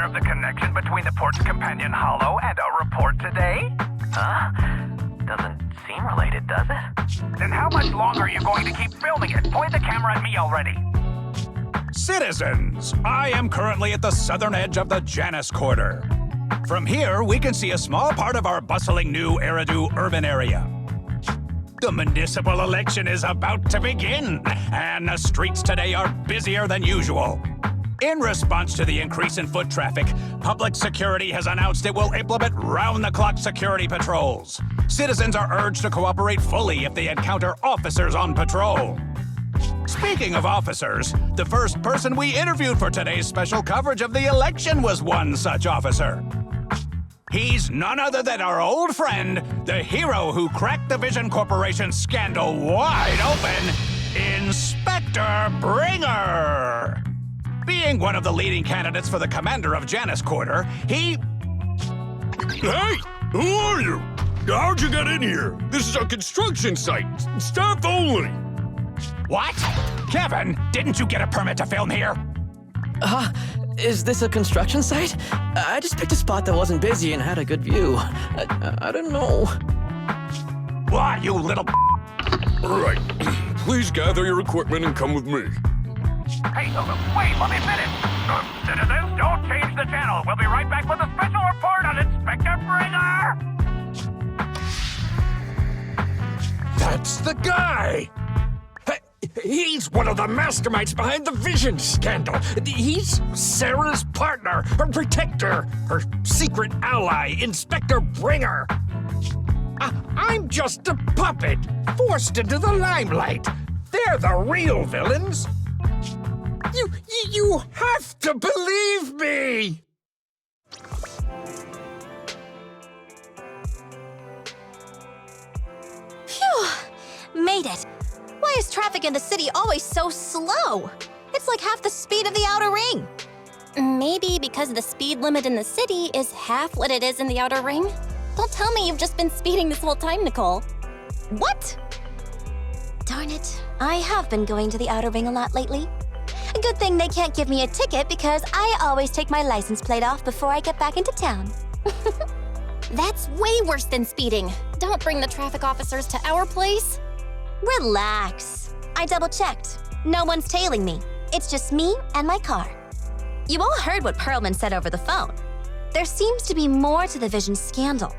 aware of the connection between the port's companion hollow and our report today? Huh? Doesn't seem related, does it? Then how much longer are you going to keep filming it? Point the camera at me already. Citizens, I am currently at the southern edge of the Janus Quarter. From here, we can see a small part of our bustling new Eridu urban area. The municipal election is about to begin, and the streets today are busier than usual. In response to the increase in foot traffic, public security has announced it will implement round-the-clock security patrols. Citizens are urged to cooperate fully if they encounter officers on patrol. Speaking of officers, the first person we interviewed for today's special coverage of the election was one such officer. He's none other than our old friend, the hero who cracked the Vision Corporation scandal wide open, Inspector Bringer. Being one of the leading candidates for the commander of Janus Quarter, he... Hey! Who are you? How'd you get in here? This is a construction site. Staff only. What? Kevin, didn't you get a permit to film here? Is this a construction site? I just picked a spot that wasn't busy and had a good view. I don't know. Why, you little... All right. Please gather your equipment and come with me. Hey, wait 1 minute. Citizens, don't change the channel. We'll be right back with a special report on Inspector Bringer. That's the guy! He's one of the masterminds behind the Vision scandal. He's Sarah's partner, her protector, her secret ally, Inspector Bringer. I'm just a puppet, forced into the limelight. They're the real villains. You have to believe me! Phew! Made it. Why is traffic in the city always so slow? It's like half the speed of the outer ring. Maybe because the speed limit in the city is half what it is in the outer ring? Don't tell me you've just been speeding this whole time, Nicole. What? Darn it. I have been going to the outer ring a lot lately. A good thing they can't give me a ticket because I always take my license plate off before I get back into town. That's way worse than speeding. Don't bring the traffic officers to our place. Relax. I double-checked. No one's tailing me. It's just me and my car. You all heard what Perlman said over the phone. There seems to be more to the Vision scandal.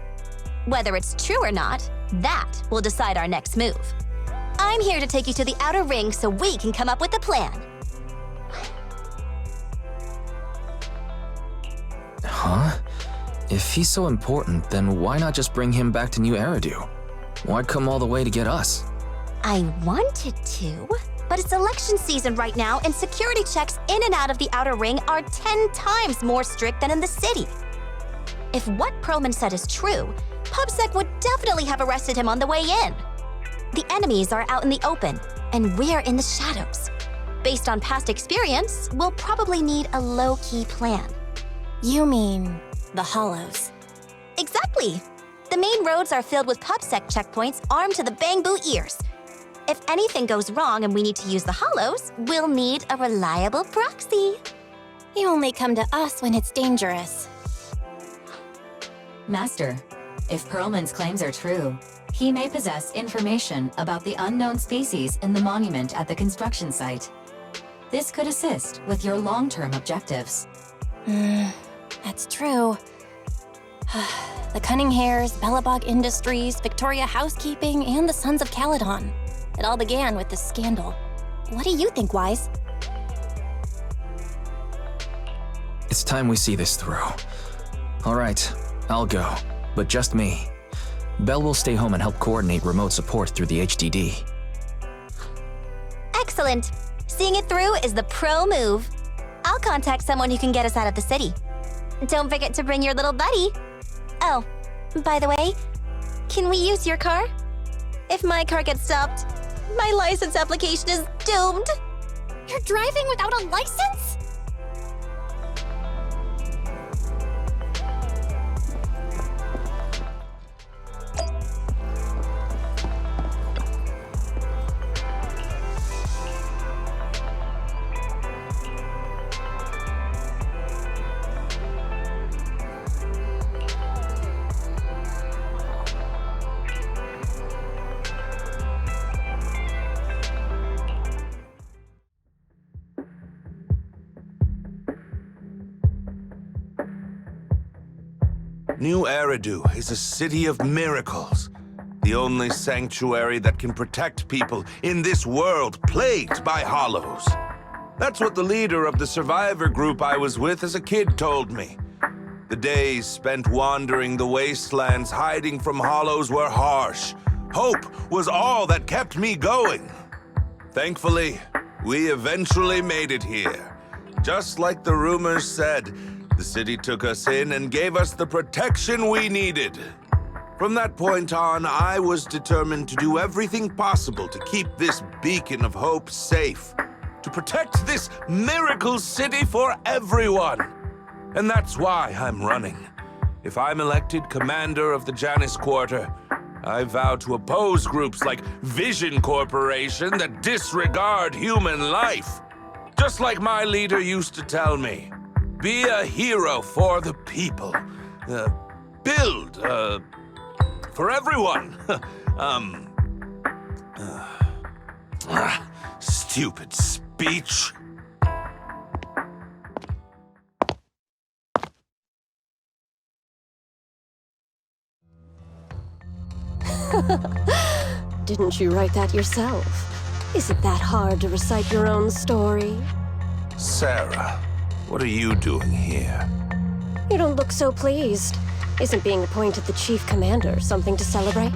Whether it's true or not, that will decide our next move. I'm here to take you to the outer ring so we can come up with a plan. Huh? If he's so important, then why not just bring him back to New Eridu? Why come all the way to get us? I wanted to, but it's election season right now and security checks in and out of the outer ring are 10 times more strict than in the city. If what Perlman said is true, PubSec would definitely have arrested him on the way in. The enemies are out in the open, and we're in the shadows. Based on past experience, we'll probably need a low-key plan. You mean the hollows? Exactly. The main roads are filled with PubSec checkpoints armed to the bang-boo ears. If anything goes wrong and we need to use the hollows, we'll need a reliable proxy. You only come to us when it's dangerous. Master, if Perlman's claims are true, he may possess information about the unknown species in the monument at the construction site. This could assist with your long-term objectives. That's true. The Cunning Hares, Bellabog Industries, Victoria Housekeeping, and the Sons of Caledon. It all began with this scandal. What do you think, Wise? It's time we see this through. All right, I'll go, but just me. Belle will stay home and help coordinate remote support through the HDD. Excellent. Seeing it through is the pro move. I'll contact someone who can get us out of the city. Don't forget to bring your little buddy. Oh, by the way, can we use your car? If my car gets stopped, my license application is doomed. You're driving without a license? New Eridu is a city of miracles. The only sanctuary that can protect people in this world plagued by hollows. That's what the leader of the survivor group I was with as a kid told me. The days spent wandering the wastelands hiding from hollows were harsh. Hope was all that kept me going. Thankfully, we eventually made it here. Just like the rumors said, the city took us in and gave us the protection we needed. From that point on, I was determined to do everything possible to keep this beacon of hope safe, to protect this miracle city for everyone. And that's why I'm running. If I'm elected commander of the Janus Quarter, I vow to oppose groups like Vision Corporation that disregard human life. Just like my leader used to tell me, be a hero for the people. Build, for everyone. Stupid speech. Didn't you write that yourself? Is it that hard to recite your own story? Sarah, what are you doing here? You don't look so pleased. Isn't being appointed the chief commander something to celebrate?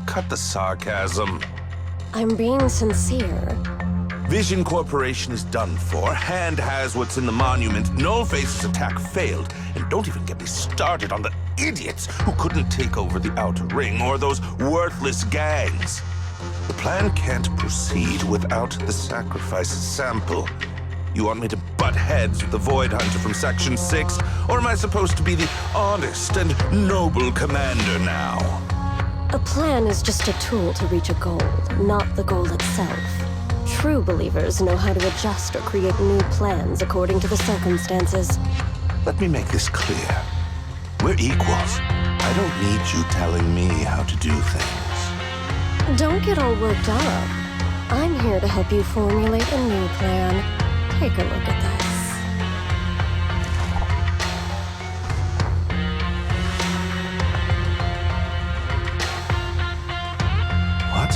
Cut the sarcasm. I'm being sincere. Vision Corporation is done for. Hand has what's in the monument. Nullface's attack failed. And don't even get me started on the idiots who couldn't take over the Outer Ring or those worthless gangs. The plan can't proceed without the sacrifice sample. You want me to butt heads with the Void Hunter from Section 6? Or am I supposed to be the honest and noble commander now? A plan is just a tool to reach a goal, not the goal itself. True believers know how to adjust or create new plans according to the circumstances. Let me make this clear. We're equals. I don't need you telling me how to do things. Don't get all worked up. I'm here to help you formulate a new plan. Take a look at this. What?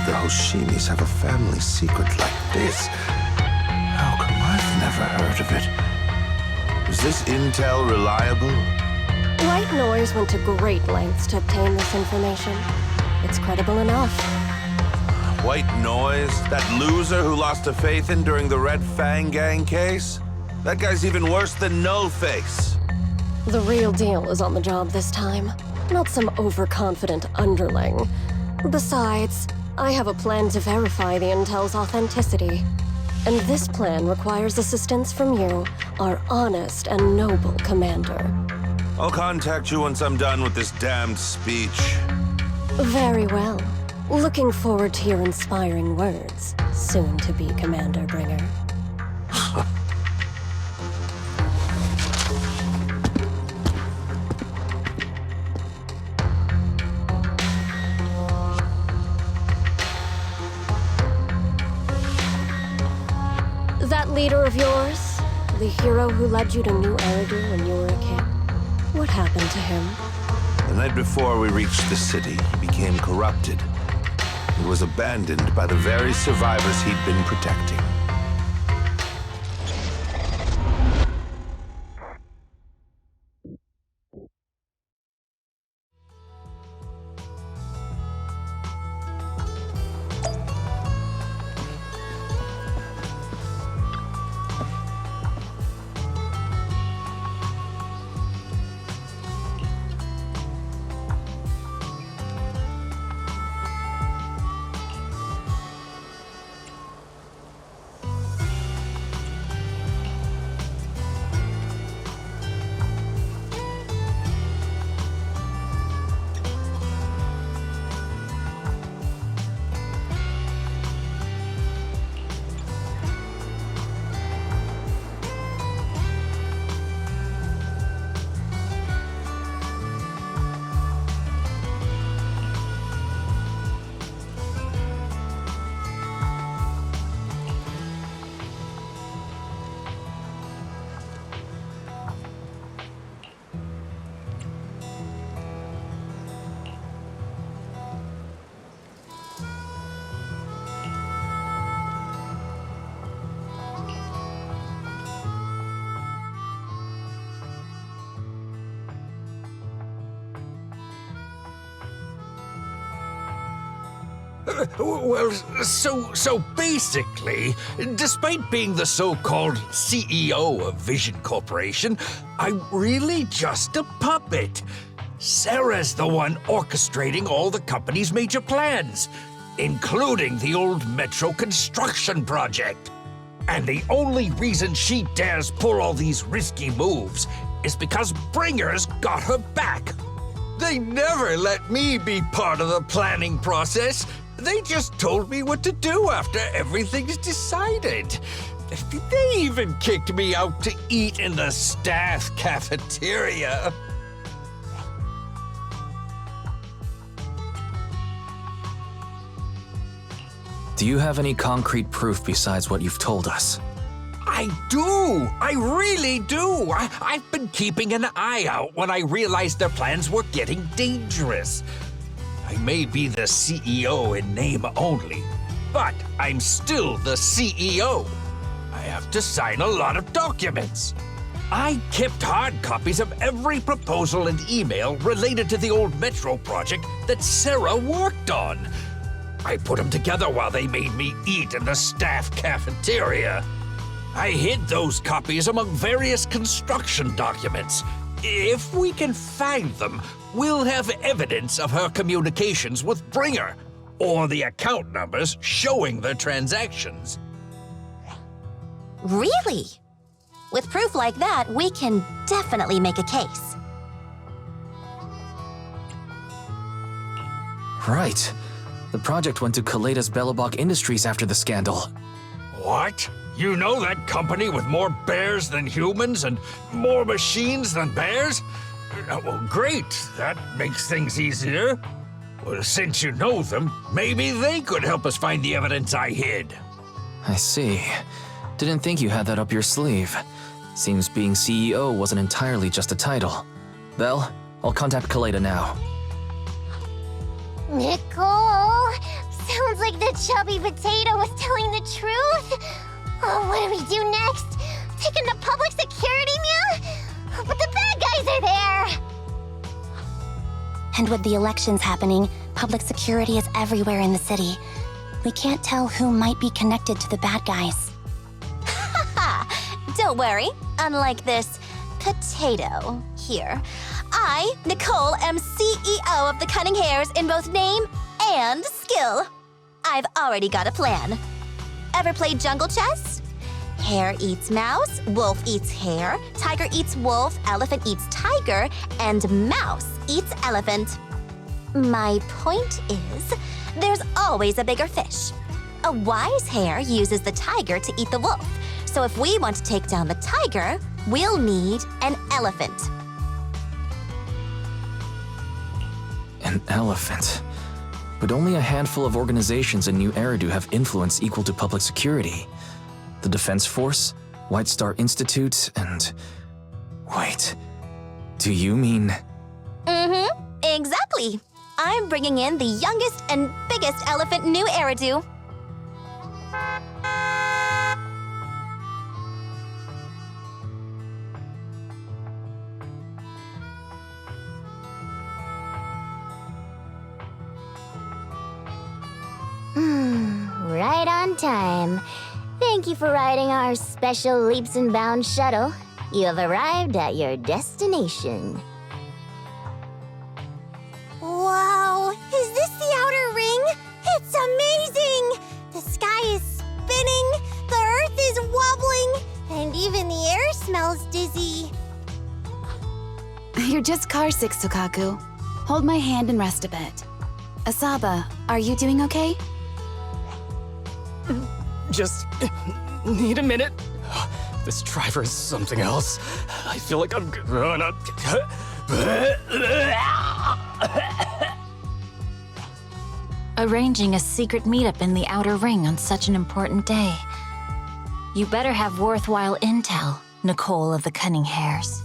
The Hoshimis have a family secret like this? How come I've never heard of it? Is this intel reliable? White Noise went to great lengths to obtain this information. It's credible enough. White Noise? That loser who lost a faith in during the Red Fang Gang case? That guy's even worse than Nullface. The real deal is on the job this time, not some overconfident underling. Besides, I have a plan to verify the intel's authenticity. And this plan requires assistance from you, our honest and noble commander. I'll contact you once I'm done with this damned speech. Very well. Looking forward to your inspiring words, soon to be Commander Bringer. That leader of yours, the hero who led you to New Eridu when you were a kid, what happened to him? The night before we reached the city, he became corrupted. He was abandoned by the very survivors he'd been protecting. Well, so basically, despite being the so-called CEO of Vision Corporation, I'm really just a puppet. Sarah's the one orchestrating all the company's major plans, including the old metro construction project. And the only reason she dares pull all these risky moves is because Bringer's got her back. They never let me be part of the planning process. They just told me what to do after everything's decided. They even kicked me out to eat in the staff cafeteria. Do you have any concrete proof besides what you've told us? I do! I really do! I've been keeping an eye out when I realized their plans were getting dangerous. I may be the CEO in name only, but I'm still the CEO. I have to sign a lot of documents. I kept hard copies of every proposal and email related to the old metro project that Sarah worked on. I put them together while they made me eat in the staff cafeteria. I hid those copies among various construction documents. If we can find them, we'll have evidence of her communications with Bringer, or the account numbers showing the transactions. Really? With proof like that, we can definitely make a case. Right. The project went to Kaleda's Belobog Industries after the scandal. What? You know that company with more bears than humans and more machines than bears? Well, great. That makes things easier. Well, since you know them, maybe they could help us find the evidence I hid. I see. Didn't think you had that up your sleeve. Seems being CEO wasn't entirely just a title. Belle, I'll contact Kaleda now. Nicole! Sounds like the chubby potato was telling the truth. Oh, what do we do next? Take him to public security, Mew? But the bad guys are there! And with the elections happening, public security is everywhere in the city. We can't tell who might be connected to the bad guys. Don't worry. Unlike this potato here, I, Nicole, am CEO of the Cunning Hares in both name and skill. I've already got a plan. Ever played jungle chess? Hare eats mouse, wolf eats hare, tiger eats wolf, elephant eats tiger, and mouse eats elephant. My point is, there's always a bigger fish. A wise hare uses the tiger to eat the wolf. So if we want to take down the tiger, we'll need an elephant. An elephant. But only a handful of organizations in New Eridu have influence equal to public security. The Defense Force, White Star Institute, and... Wait, do you mean... Mm-hmm, exactly. I'm bringing in the youngest and biggest elephant in New Eridu. Right on time. Thank you for riding our special leaps and bounds shuttle. You have arrived at your destination. Wow, is this the outer ring? It's amazing! The sky is spinning, the earth is wobbling, and even the air smells dizzy. You're just carsick, Sukaku. Hold my hand and rest a bit. Asaba, are you doing okay? Just need a minute. This driver is something else. I feel like I'm gonna... Arranging a secret meetup in the Outer Ring on such an important day. You better have worthwhile intel, Nicole of the Cunning Hares.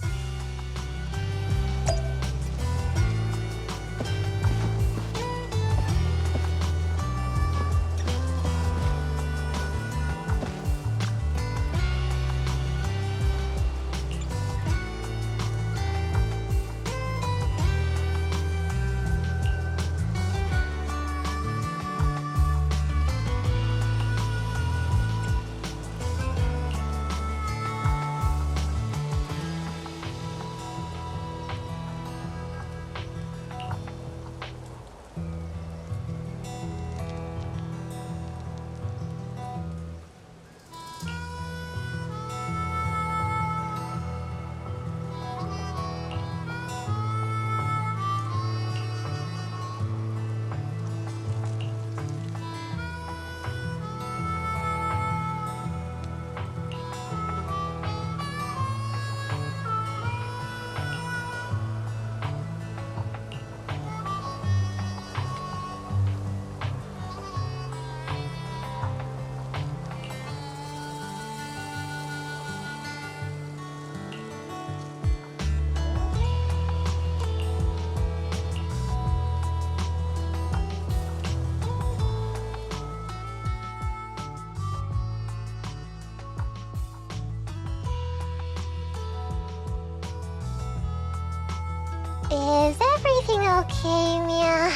Is everything okay, Mia?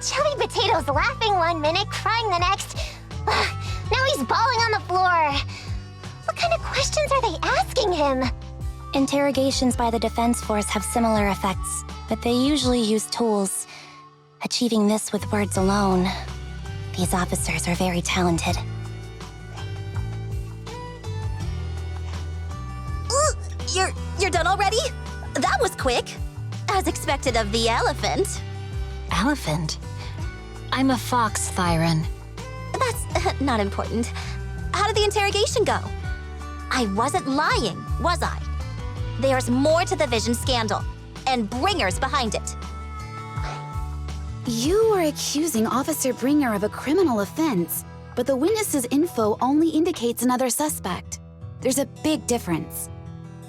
Chubby Potato's laughing one minute, crying the next. Now he's bawling on the floor. What kind of questions are they asking him? Interrogations by the Defense Force have similar effects, but they usually use tools. Achieving this with words alone. These officers are very talented. You're done already? That was quick. As expected of the elephant. Elephant? I'm a fox, Thyron. That's not important. How did the interrogation go? I wasn't lying, was I? There's more to the Vision scandal, and Bringer's behind it. You are accusing Officer Bringer of a criminal offense, but the witness's info only indicates another suspect. There's a big difference.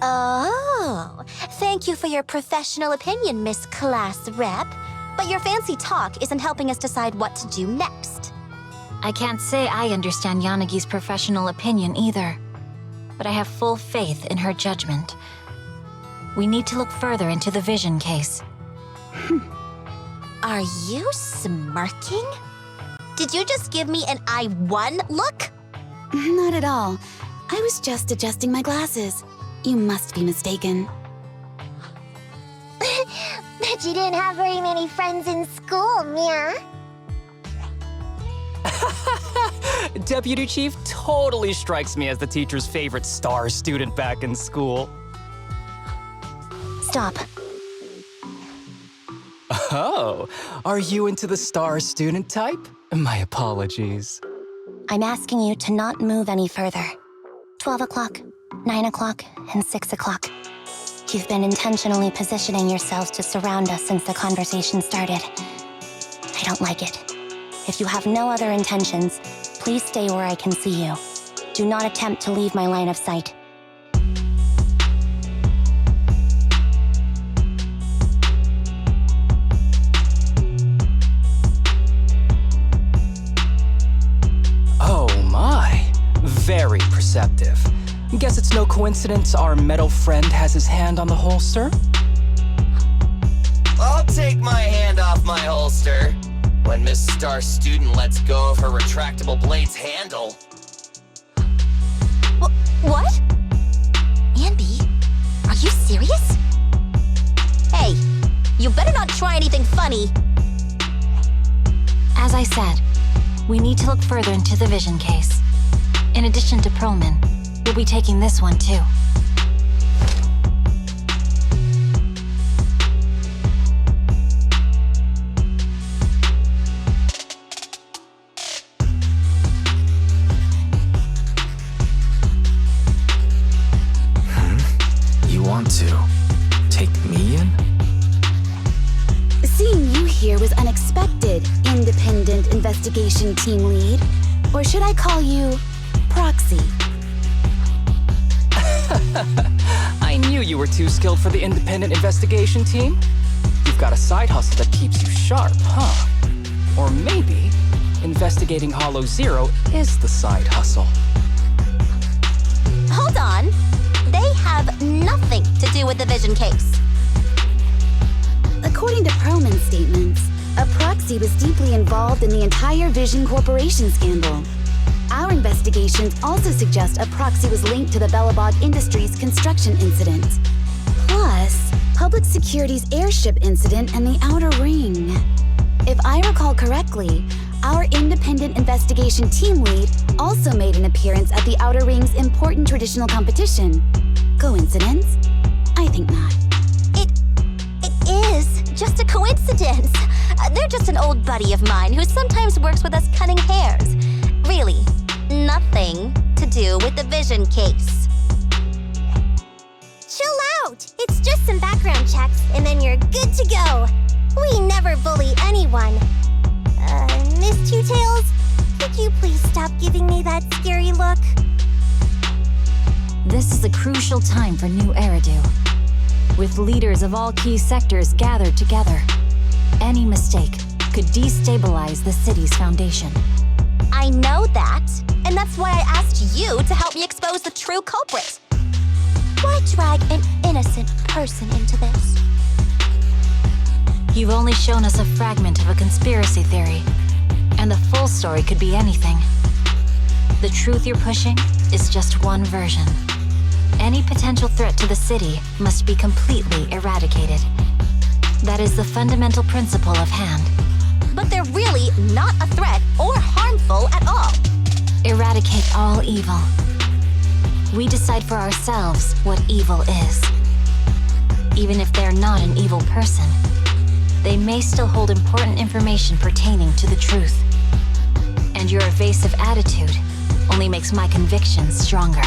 Oh, thank you for your professional opinion, Miss Class Rep. But your fancy talk isn't helping us decide what to do next. I can't say I understand Yanagi's professional opinion either, but I have full faith in her judgment. We need to look further into the Vision case. Are you smirking? Did you just give me an I won look? Not at all. I was just adjusting my glasses. You must be mistaken. Bet you didn't have very many friends in school, Mia. Deputy Chief totally strikes me as the teacher's favorite star student back in school. Stop. Oh, are you into the star student type? My apologies. I'm asking you to not move any further. 12 o'clock, 9 o'clock, and 6 o'clock. You've been intentionally positioning yourselves to surround us since the conversation started. I don't like it. If you have no other intentions, please stay where I can see you. Do not attempt to leave my line of sight. Oh my, very perceptive. Guess it's no coincidence our metal friend has his hand on the holster? I'll take my hand off my holster when Miss Star Student lets go of her retractable blade's handle. What? Andy, are you serious? Hey, you better not try anything funny. As I said, we need to look further into the Vision case. In addition to Perlman, we'll be taking this one too. You want to take me in? Seeing you here was unexpected, Independent Investigation Team Lead. Or should I call you Proxy? I knew you were too skilled for the independent investigation team. You've got a side hustle that keeps you sharp, huh? Or maybe investigating Hollow Zero is the side hustle. Hold on. They have nothing to do with the Vision case. According to Perlman's statements, a Proxy was deeply involved in the entire Vision Corporation scandal. Our investigations also suggest a Proxy was linked to the Bellabog Industries construction incident. Plus, Public Security's airship incident and the Outer Ring. If I recall correctly, our independent investigation team lead also made an appearance at the Outer Ring's important traditional competition. Coincidence? I think not. It is just a coincidence. They're just an old buddy of mine who sometimes works with us cutting hairs. Really, nothing to do with the Vision case. Chill out! It's just some background checks, and then you're good to go. We never bully anyone. Miss Two Tails, could you please stop giving me that scary look? This is a crucial time for New Eridu. With leaders of all key sectors gathered together, any mistake could destabilize the city's foundation. I know that, and that's why I asked you to help me expose the true culprit. Why drag an innocent person into this? You've only shown us a fragment of a conspiracy theory, and the full story could be anything. The truth you're pushing is just one version. Any potential threat to the city must be completely eradicated. That is the fundamental principle of Hand. But they're really not a threat or harmful at all. Eradicate all evil. We decide for ourselves what evil is. Even if they're not an evil person, they may still hold important information pertaining to the truth. And your evasive attitude only makes my convictions stronger.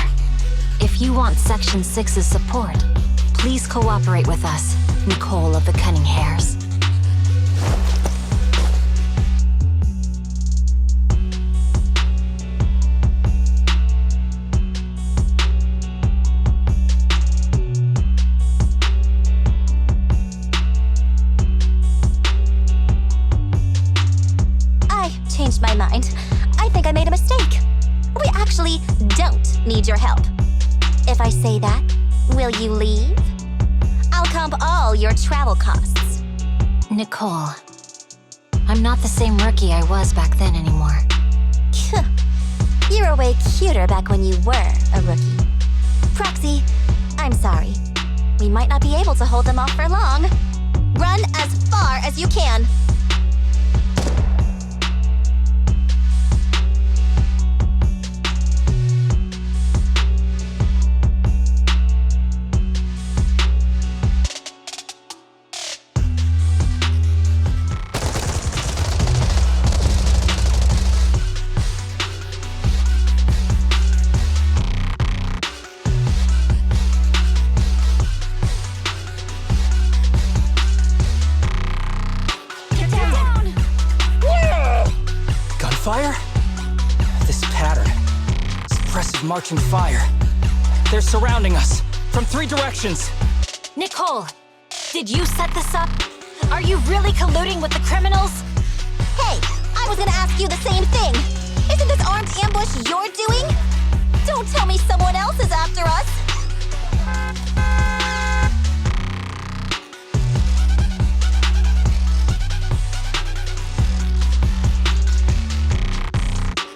If you want Section 6's support, please cooperate with us, Nicole of the Cunning Hairs. I changed my mind. I think I made a mistake. We actually don't need your help. If I say that, will you leave? I'll comp all your travel costs. Nicole, I'm not the same rookie I was back then anymore. You were way cuter back when you were a rookie. Proxy, I'm sorry. We might not be able to hold them off for long. Run as far as you can. Gunfire? This pattern. Suppressive marching fire. They're surrounding us from 3 directions. Nicole, did you set this up? Are you really colluding with the criminals? Hey, I was gonna ask you the same thing. Isn't this armed ambush you're doing? Don't tell me someone else is after us.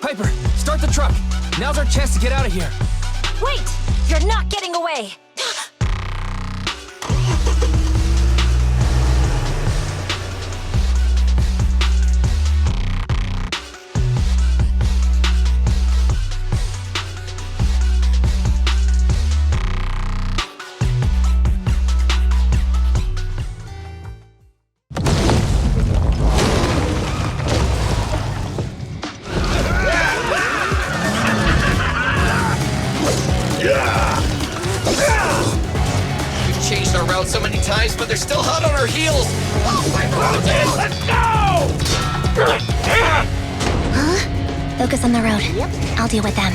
Piper, start the truck. Now's our chance to get out of here. Wait! You're not getting away! We've changed our route so many times, but they're still hot on our heels. Oh my God! Let's go! Huh? Focus on the road. Yep. I'll deal with them.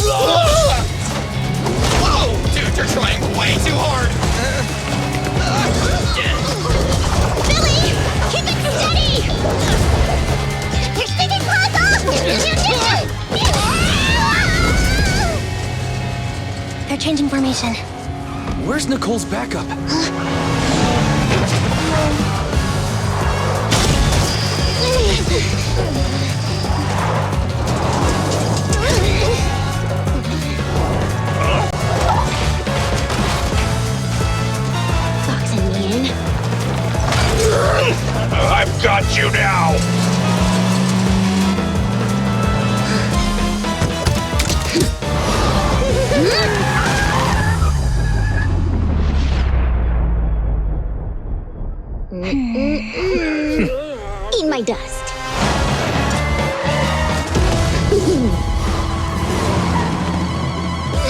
Whoa! Dude, you're trying way too hard! Billy! Keep it steady! You're sticking close off! They're changing formation. Where's Nicole's backup? Boxing me in. I've got you now! Eat my dust.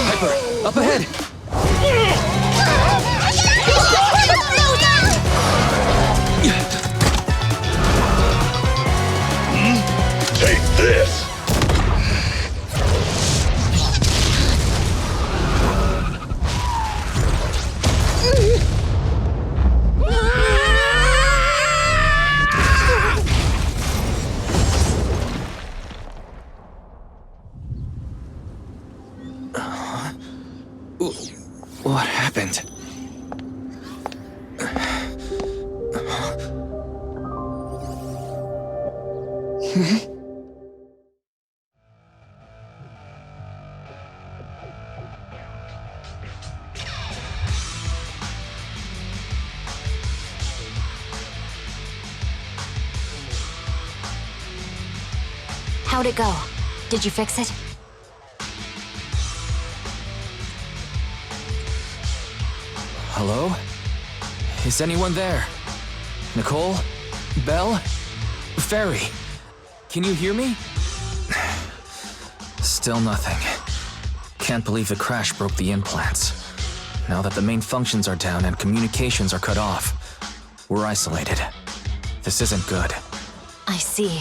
Piper, up ahead! Take this! What happened? How'd it go? Did you fix it? Hello? Is anyone there? Nicole? Belle? Fairy? Can you hear me? Still nothing. Can't believe the crash broke the implants. Now that the main functions are down and communications are cut off, we're isolated. This isn't good. I see.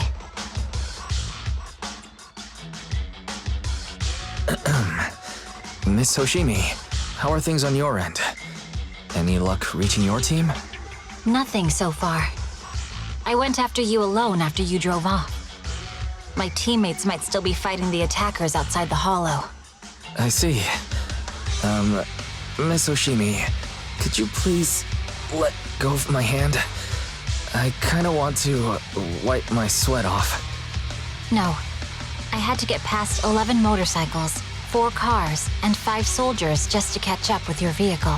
Miss Hoshimi, how are things on your end? Any luck reaching your team? Nothing so far. I went after you alone after you drove off. My teammates might still be fighting the attackers outside the hollow. I see. Miss Hoshimi, could you please let go of my hand? I kinda want to wipe my sweat off. No. I had to get past 11 motorcycles, 4 cars, and 5 soldiers just to catch up with your vehicle.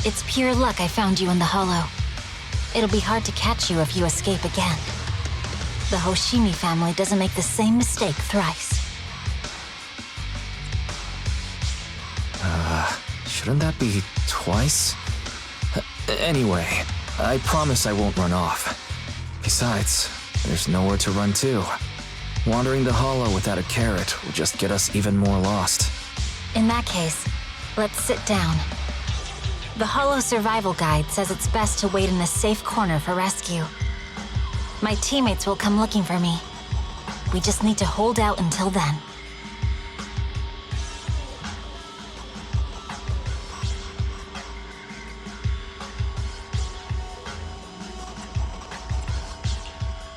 It's pure luck I found you in the hollow. It'll be hard to catch you if you escape again. The Hoshimi family doesn't make the same mistake thrice. Shouldn't that be twice? Anyway, I promise I won't run off. Besides, there's nowhere to run to. Wandering the hollow without a carrot will just get us even more lost. In that case, let's sit down. The hollow survival guide says it's best to wait in a safe corner for rescue. My teammates will come looking for me. We just need to hold out until then.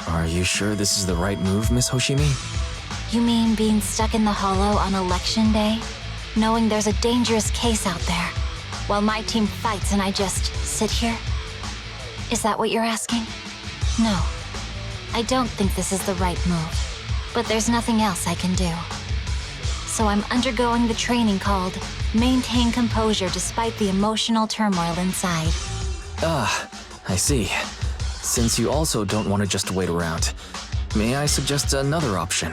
Are you sure this is the right move, Miss Hoshimi? You mean being stuck in the hollow on election day? Knowing there's a dangerous case out there, while my team fights and I just sit here? Is that what you're asking? No. I don't think this is the right move, but there's nothing else I can do. So I'm undergoing the training called Maintain Composure Despite the Emotional Turmoil Inside. I see. Since you also don't want to just wait around, may I suggest another option?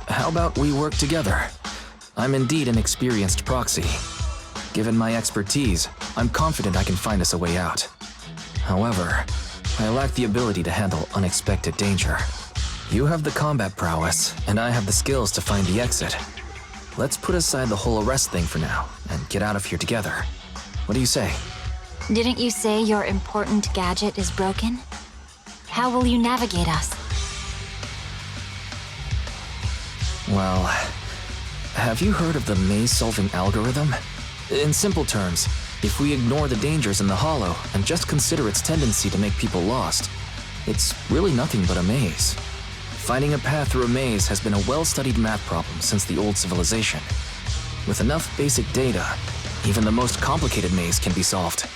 How about we work together? I'm indeed an experienced proxy. Given my expertise, I'm confident I can find us a way out. However, I lack the ability to handle unexpected danger. You have the combat prowess, and I have the skills to find the exit. Let's put aside the whole arrest thing for now, and get out of here together. What do you say? Didn't you say your important gadget is broken? How will you navigate us? Well, have you heard of the maze-solving algorithm? In simple terms, if we ignore the dangers in the hollow and just consider its tendency to make people lost, it's really nothing but a maze. Finding a path through a maze has been a well-studied math problem since the old civilization. With enough basic data, even the most complicated maze can be solved.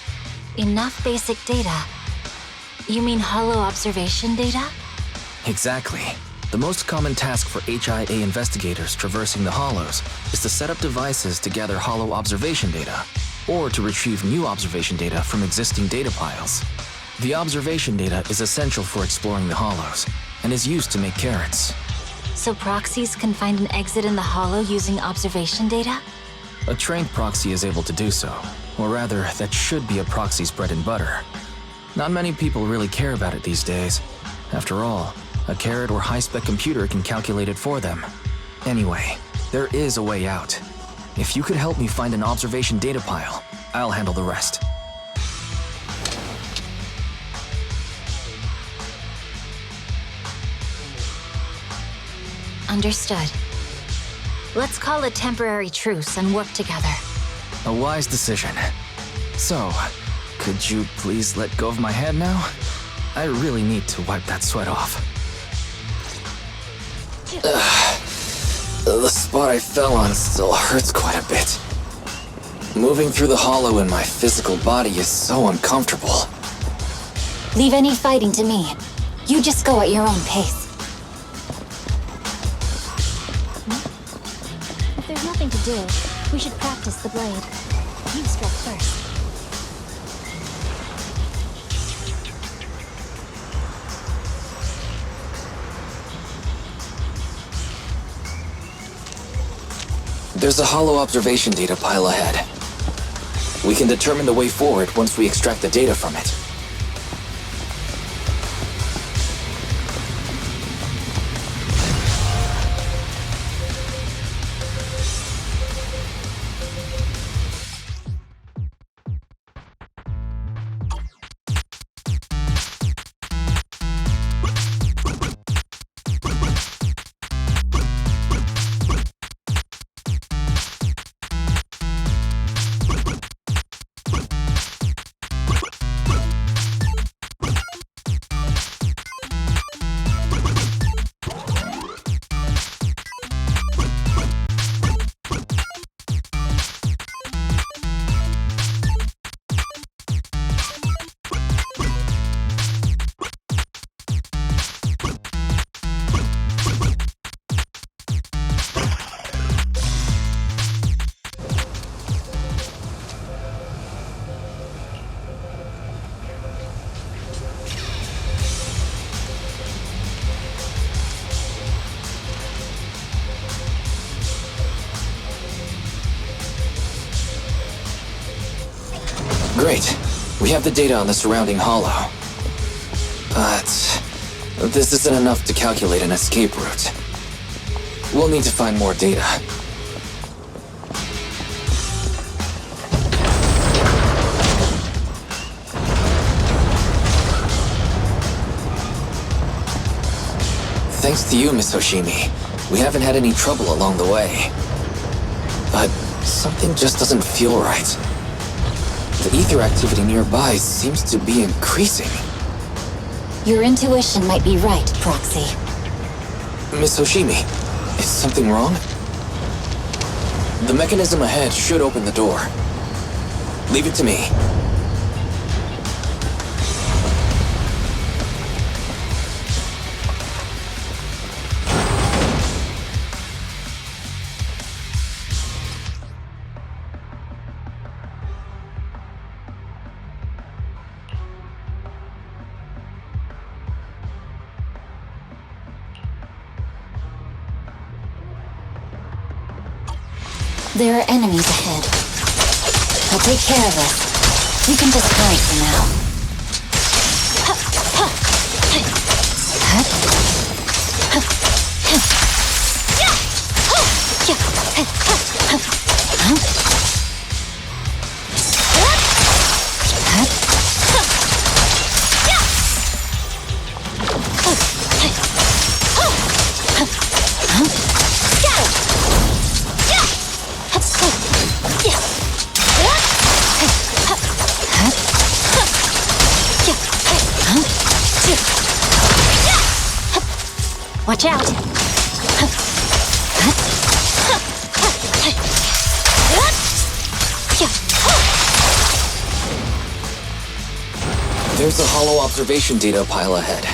Enough basic data? You mean hollow observation data? Exactly. The most common task for HIA investigators traversing the hollows is to set up devices to gather hollow observation data, or to retrieve new observation data from existing data piles. The observation data is essential for exploring the hollows, and is used to make carrots. So proxies can find an exit in the hollow using observation data? A trained proxy is able to do so, or rather, that should be a proxy's bread and butter. Not many people really care about it these days. After all, a carrot or high-spec computer can calculate it for them. Anyway, there is a way out. If you could help me find an observation data pile, I'll handle the rest. Understood. Let's call a temporary truce and work together. A wise decision. So, could you please let go of my hand now? I really need to wipe that sweat off. The spot I fell on still hurts quite a bit. Moving through the hollow in my physical body is so uncomfortable. Leave any fighting to me. You just go at your own pace. do, we should practice the blade. You strike first. There's a hollow observation data pile ahead. We can determine the way forward once we extract the data from it. Great. We have the data on the surrounding hollow. But this isn't enough to calculate an escape route. We'll need to find more data. Thanks to you, Miss Hoshimi, we haven't had any trouble along the way. But something just doesn't feel right. The ether activity nearby seems to be increasing. Your intuition might be right, Proxy. Miss Hoshimi, is something wrong? The mechanism ahead should open the door. Leave it to me. There are enemies ahead. I'll take care of this. We can just hide for now. Watch out! There's a hollow observation data pile ahead.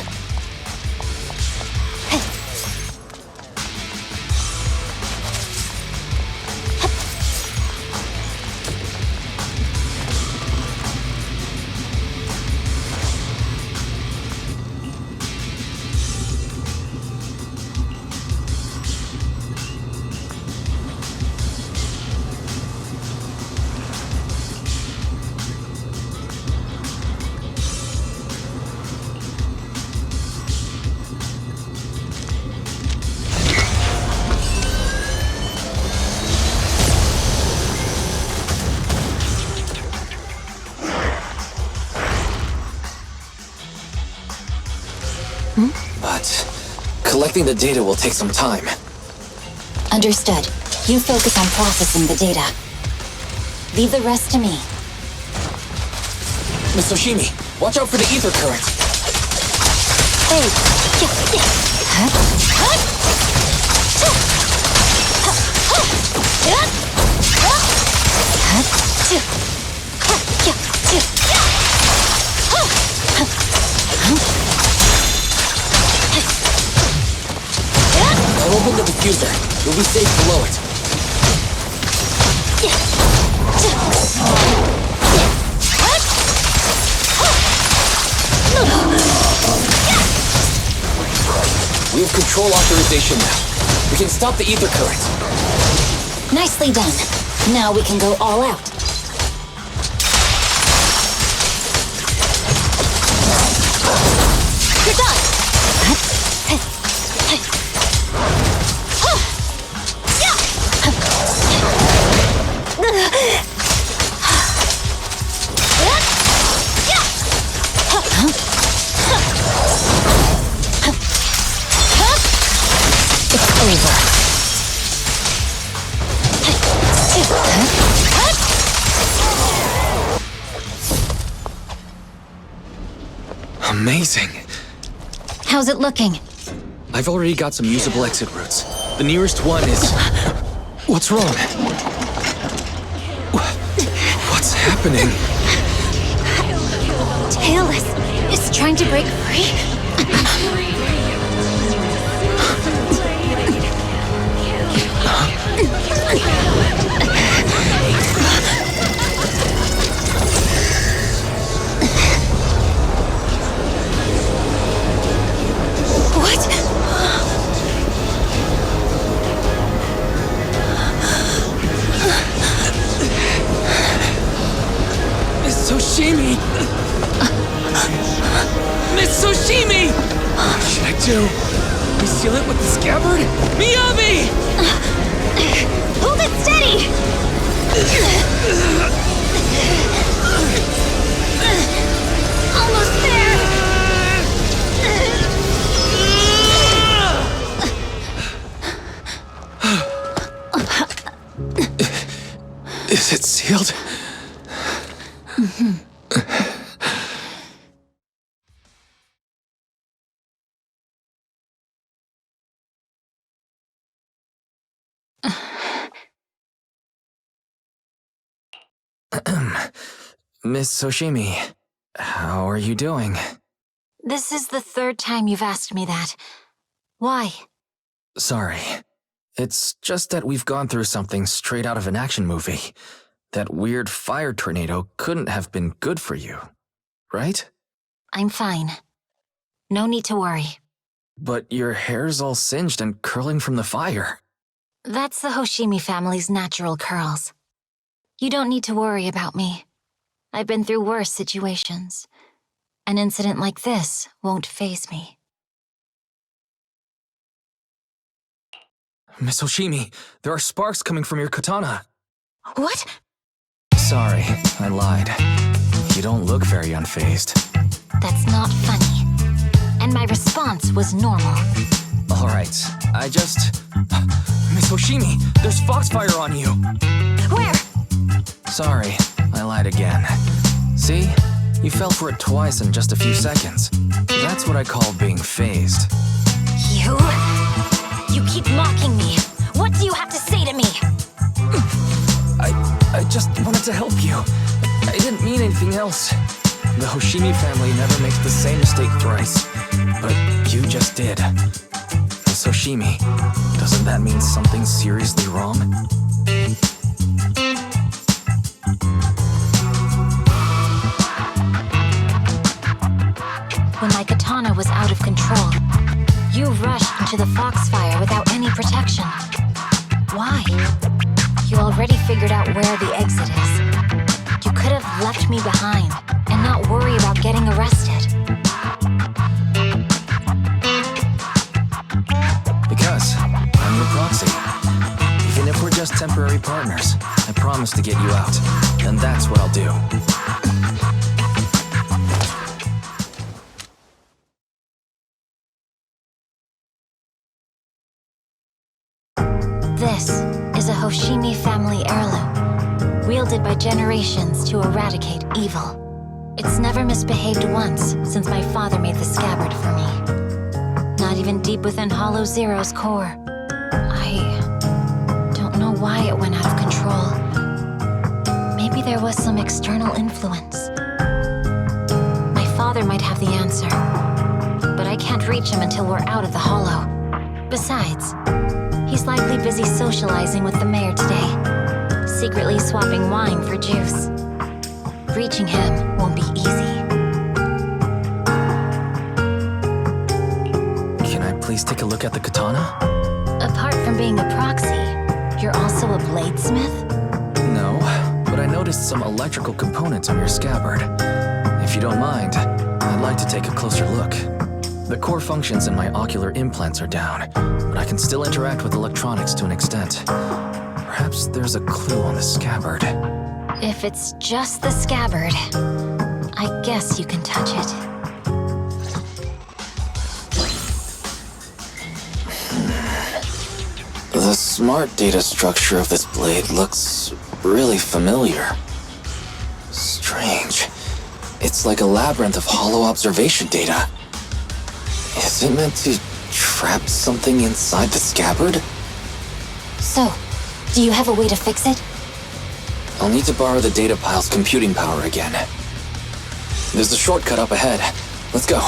But collecting the data will take some time. Understood. You focus on processing the data. Leave the rest to me. Miss Hoshimi, watch out for the ether current. Hey! I'll open the diffuser. You'll be safe below it. control authorization now. We can stop the ether current. Nicely done. Now we can go all out. You're done! Amazing. How's it looking? I've already got some usable exit routes. The nearest one is... What's wrong? What's happening? Tailless is trying to break free? What? Miss Soshimi! Miss Soshimi! What should I do? We seal it with the scabbard? Miyabi! Hold it steady! Almost there! Is it sealed? Miss Soshimi, how are you doing? This is the third time you've asked me that. Why? Sorry. It's just that we've gone through something straight out of an action movie. That weird fire tornado couldn't have been good for you, right? I'm fine. No need to worry. But your hair's all singed and curling from the fire. That's the Hoshimi family's natural curls. You don't need to worry about me. I've been through worse situations. An incident like this won't faze me. Miss Hoshimi, there are sparks coming from your katana. What? Sorry, I lied. You don't look very unfazed. That's not funny. And my response was normal. Alright, Miss Hoshimi, there's foxfire on you! Where? Sorry, I lied again. See? You fell for it twice in just a few seconds. That's what I call being phased. You? You keep mocking me. What do you have to say to me? I just wanted to help you. I didn't mean anything else. The Hoshimi family never makes the same mistake thrice. But you just did. Miss Hoshimi, doesn't that mean something seriously wrong? When my katana was out of control, you rushed into the foxfire without any protection. Why? You already figured out where the exit is. You could have left me behind and not worry about getting arrested. Because I'm your proxy. Even if we're just temporary partners, I promise to get you out. And that's what I'll do. This is a Hoshimi family heirloom, wielded by generations to eradicate evil. It's never misbehaved once since my father made the scabbard for me. Not even deep within Hollow Zero's core. I don't know why it went out of control. Maybe there was some external influence. My father might have the answer, but I can't reach him until we're out of the Hollow. Besides, he's likely busy socializing with the mayor today, secretly swapping wine for juice. Reaching him won't be easy. Can I please please take a look at the katana? Apart from being a proxy, you're also a bladesmith? No, but I noticed some electrical components on your scabbard. If you don't mind, I'd like to take a closer look. The core functions in my ocular implants are down, but I can still interact with electronics to an extent. Perhaps there's a clue on the scabbard. If it's just the scabbard, I guess you can touch it. The smart data structure of this blade looks really familiar. Strange. It's like a labyrinth of hollow observation data. Is it meant to trap something inside the scabbard? So, do you have a way to fix it? I'll need to borrow the data pile's computing power again. There's a shortcut up ahead. Let's go.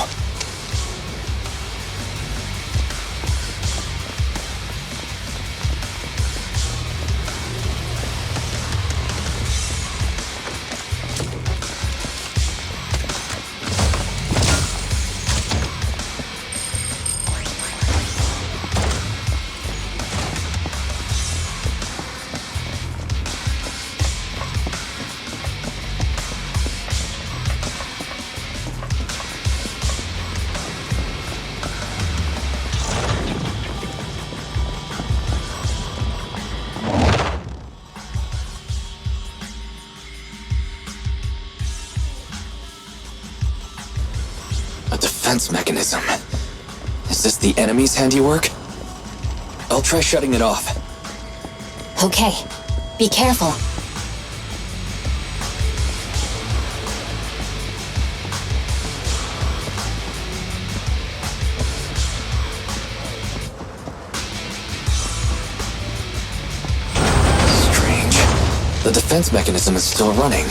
Defense mechanism. Is this the enemy's handiwork? I'll try shutting it off. Okay, be careful. Strange. The defense mechanism is still running.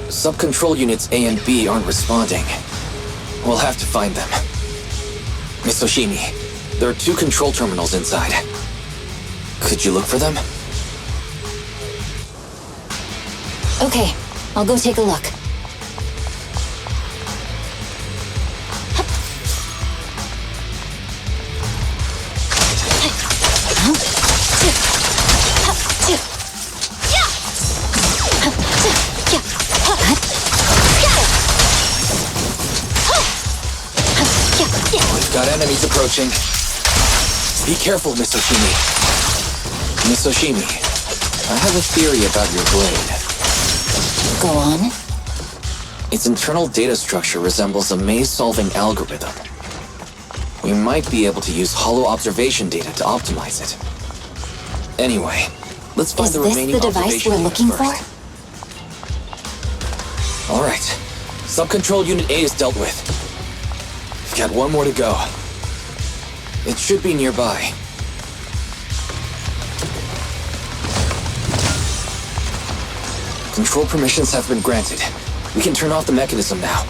Sub-control units A and B aren't responding. We'll have to find them. Miss Oshimi, there are 2 control terminals inside. Could you look for them? Okay, I'll go take a look. We've got enemies approaching. Be careful, Miss Oshimi. Miss Oshimi, I have a theory about your blade. Go on. Its internal data structure resembles a maze-solving algorithm. We might be able to use hollow observation data to optimize it. Anyway, let's find the remaining observation data first. Is this the device we're looking for? All right. Sub-control unit A is dealt with. We've got 1 more to go. It should be nearby. Control permissions have been granted. We can turn off the mechanism now.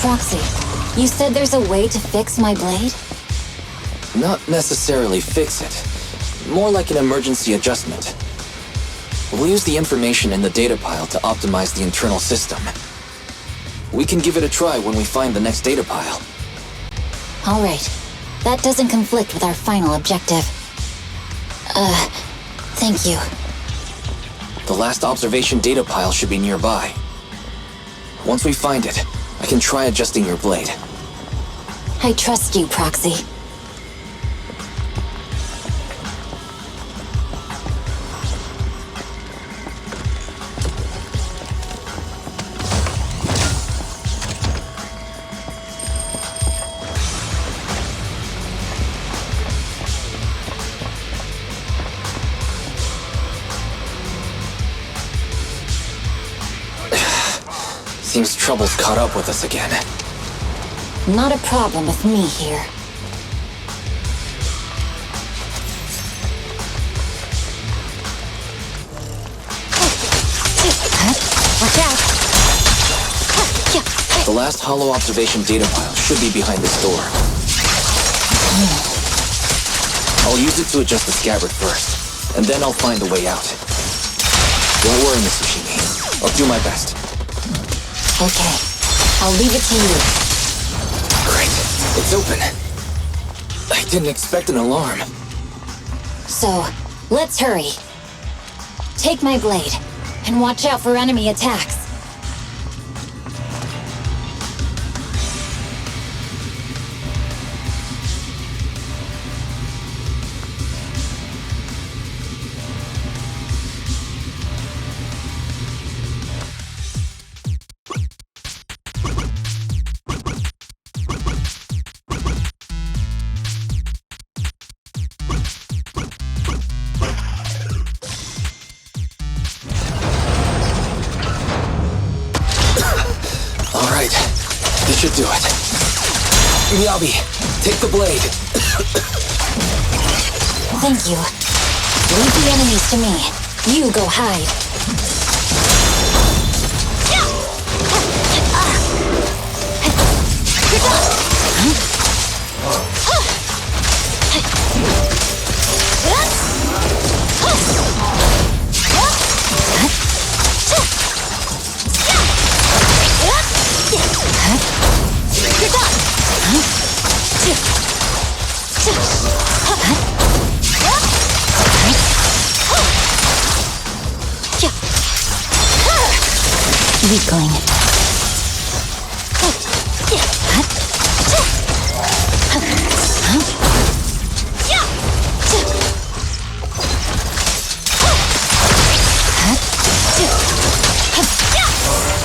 Proxy, you said there's a way to fix my blade? Not necessarily fix it. More like an emergency adjustment. We'll use the information in the data pile to optimize the internal system. We can give it a try when we find the next data pile. All right. That doesn't conflict with our final objective. Thank you. The last observation data pile should be nearby. Once we find it, I can try adjusting your blade. I trust you, Proxy. Seems trouble's caught up with us again. Not a problem with me here. Watch out! The last hollow observation data file should be behind this door. I'll use it to adjust the scabbard first, and then I'll find a way out. Don't worry, Miss Yoshimi. I'll do my best. Okay, I'll leave it to you. Great. It's open. I didn't expect an alarm. So, let's hurry. Take my blade, and watch out for enemy attacks. Alright, this should do it. Miyabi, take the blade. Thank you. Leave the enemies to me. You go hide. Weakling.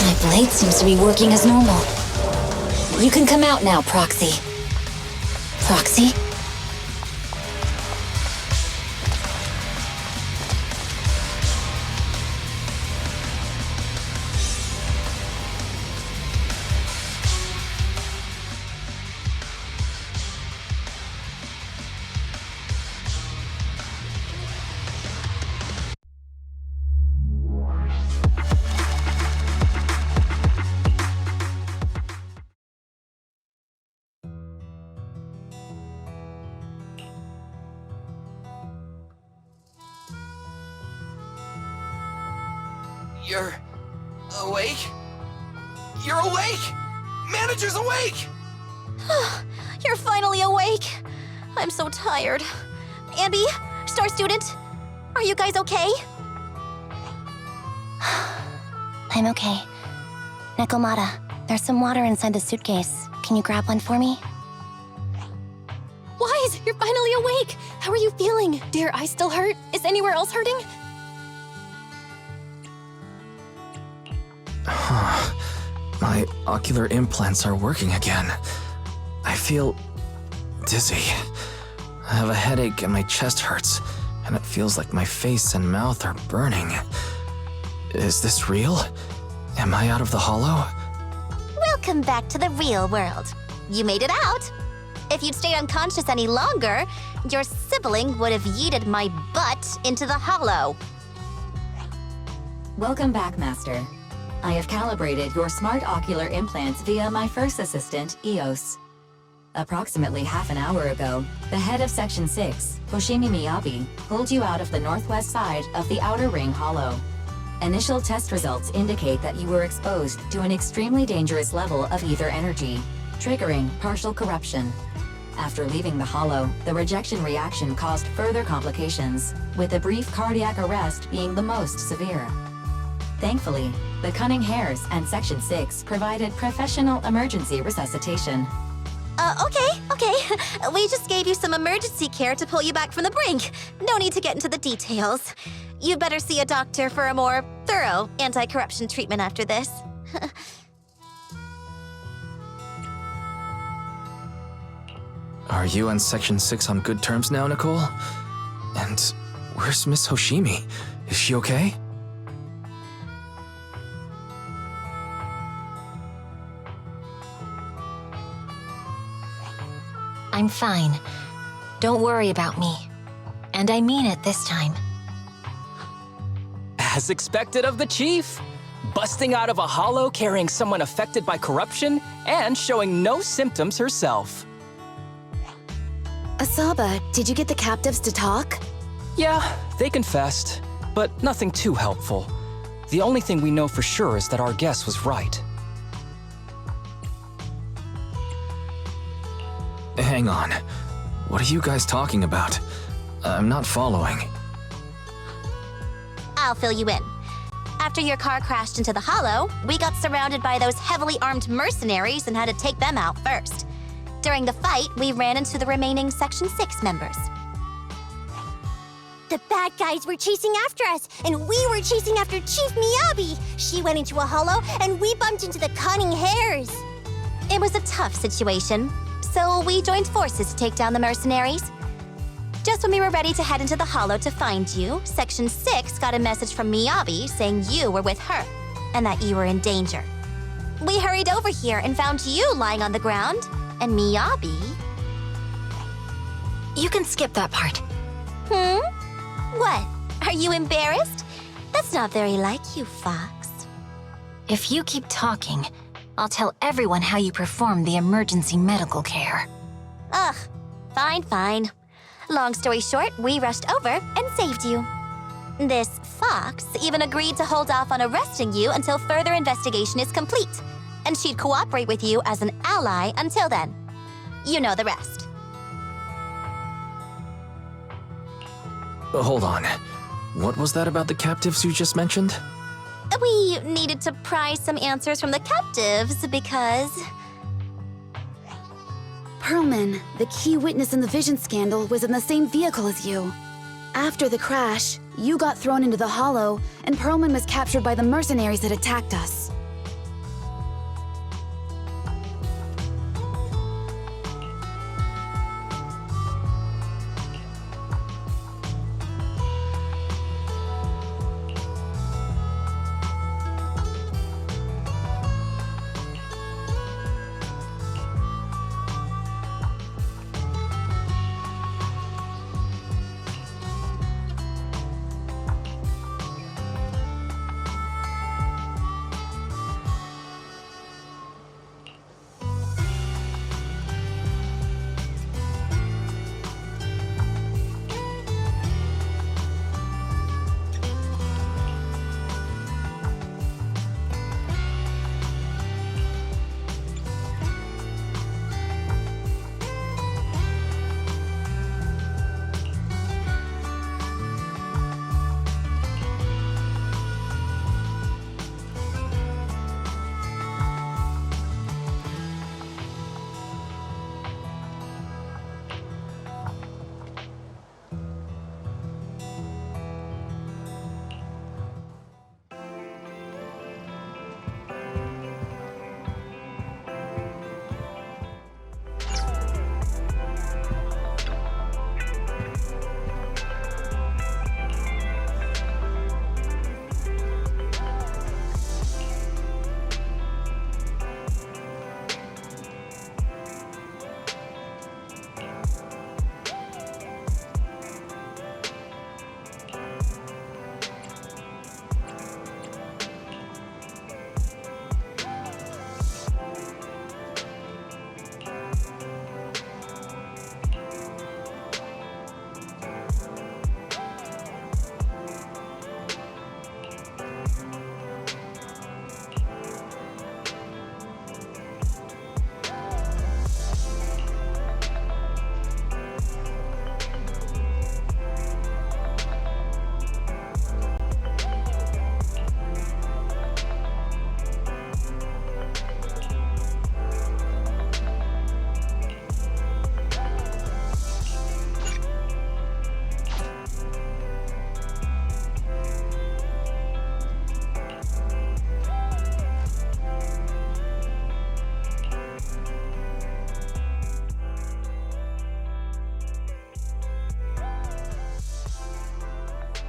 My blade seems to be working as normal. You can come out now, Proxy. Proxy? You're awake? You're awake! Manager's awake! You're finally awake. I'm so tired. Ambi, Star Student, are you guys okay? I'm okay. Nekomata, there's some water inside the suitcase. Can you grab one for me? Wise, you're finally awake. How are you feeling? Do your eyes still hurt? Is anywhere else hurting? My ocular implants are working again. I feel dizzy. I have a headache and my chest hurts, and it feels like my face and mouth are burning. Is this real? Am I out of the hollow? Welcome back to the real world. You made it out. If you'd stayed unconscious any longer, your sibling would have yeeted my butt into the hollow. Welcome back, Master. I have calibrated your smart ocular implants via my first assistant, EOS. Approximately half an hour ago, the head of Section 6, Hoshimi Miyabi, pulled you out of the northwest side of the Outer Ring Hollow. Initial test results indicate that you were exposed to an extremely dangerous level of ether energy, triggering partial corruption. After leaving the hollow, the rejection reaction caused further complications, with a brief cardiac arrest being the most severe. Thankfully, the Cunning Hares and Section 6 provided professional emergency resuscitation. Okay. We just gave you some emergency care to pull you back from the brink. No need to get into the details. You'd better see a doctor for a more thorough anti-corruption treatment after this. Are you and Section 6 on good terms now, Nicole? And where's Miss Hoshimi? Is she okay? I'm fine. Don't worry about me. And I mean it this time. As expected of the chief. Busting out of a hollow carrying someone affected by corruption and showing no symptoms herself. Asaba, did you get the captives to talk? Yeah, they confessed, but nothing too helpful. The only thing we know for sure is that our guess was right. Hang on. What are you guys talking about? I'm not following. I'll fill you in. After your car crashed into the hollow, we got surrounded by those heavily armed mercenaries and had to take them out first. During the fight, we ran into the remaining Section 6 members. The bad guys were chasing after us, and we were chasing after Chief Miyabi. She went into a hollow, and we bumped into the cunning hares. It was a tough situation, so we joined forces to take down the mercenaries. Just when we were ready to head into the hollow to find you, Section 6 got a message from Miyabi saying you were with her, and that you were in danger. We hurried over here and found you lying on the ground, and Miyabi... You can skip that part. What? Are you embarrassed? That's not very like you, Fox. If you keep talking, I'll tell everyone how you performed the emergency medical care. Ugh, fine. Long story short, we rushed over and saved you. This Fox even agreed to hold off on arresting you until further investigation is complete, and she'd cooperate with you as an ally until then. You know the rest. Hold on. What was that about the captives you just mentioned? We needed to pry some answers from the captives because... Perlman, the key witness in the Vision scandal, was in the same vehicle as you. After the crash, you got thrown into the hollow, and Perlman was captured by the mercenaries that attacked us.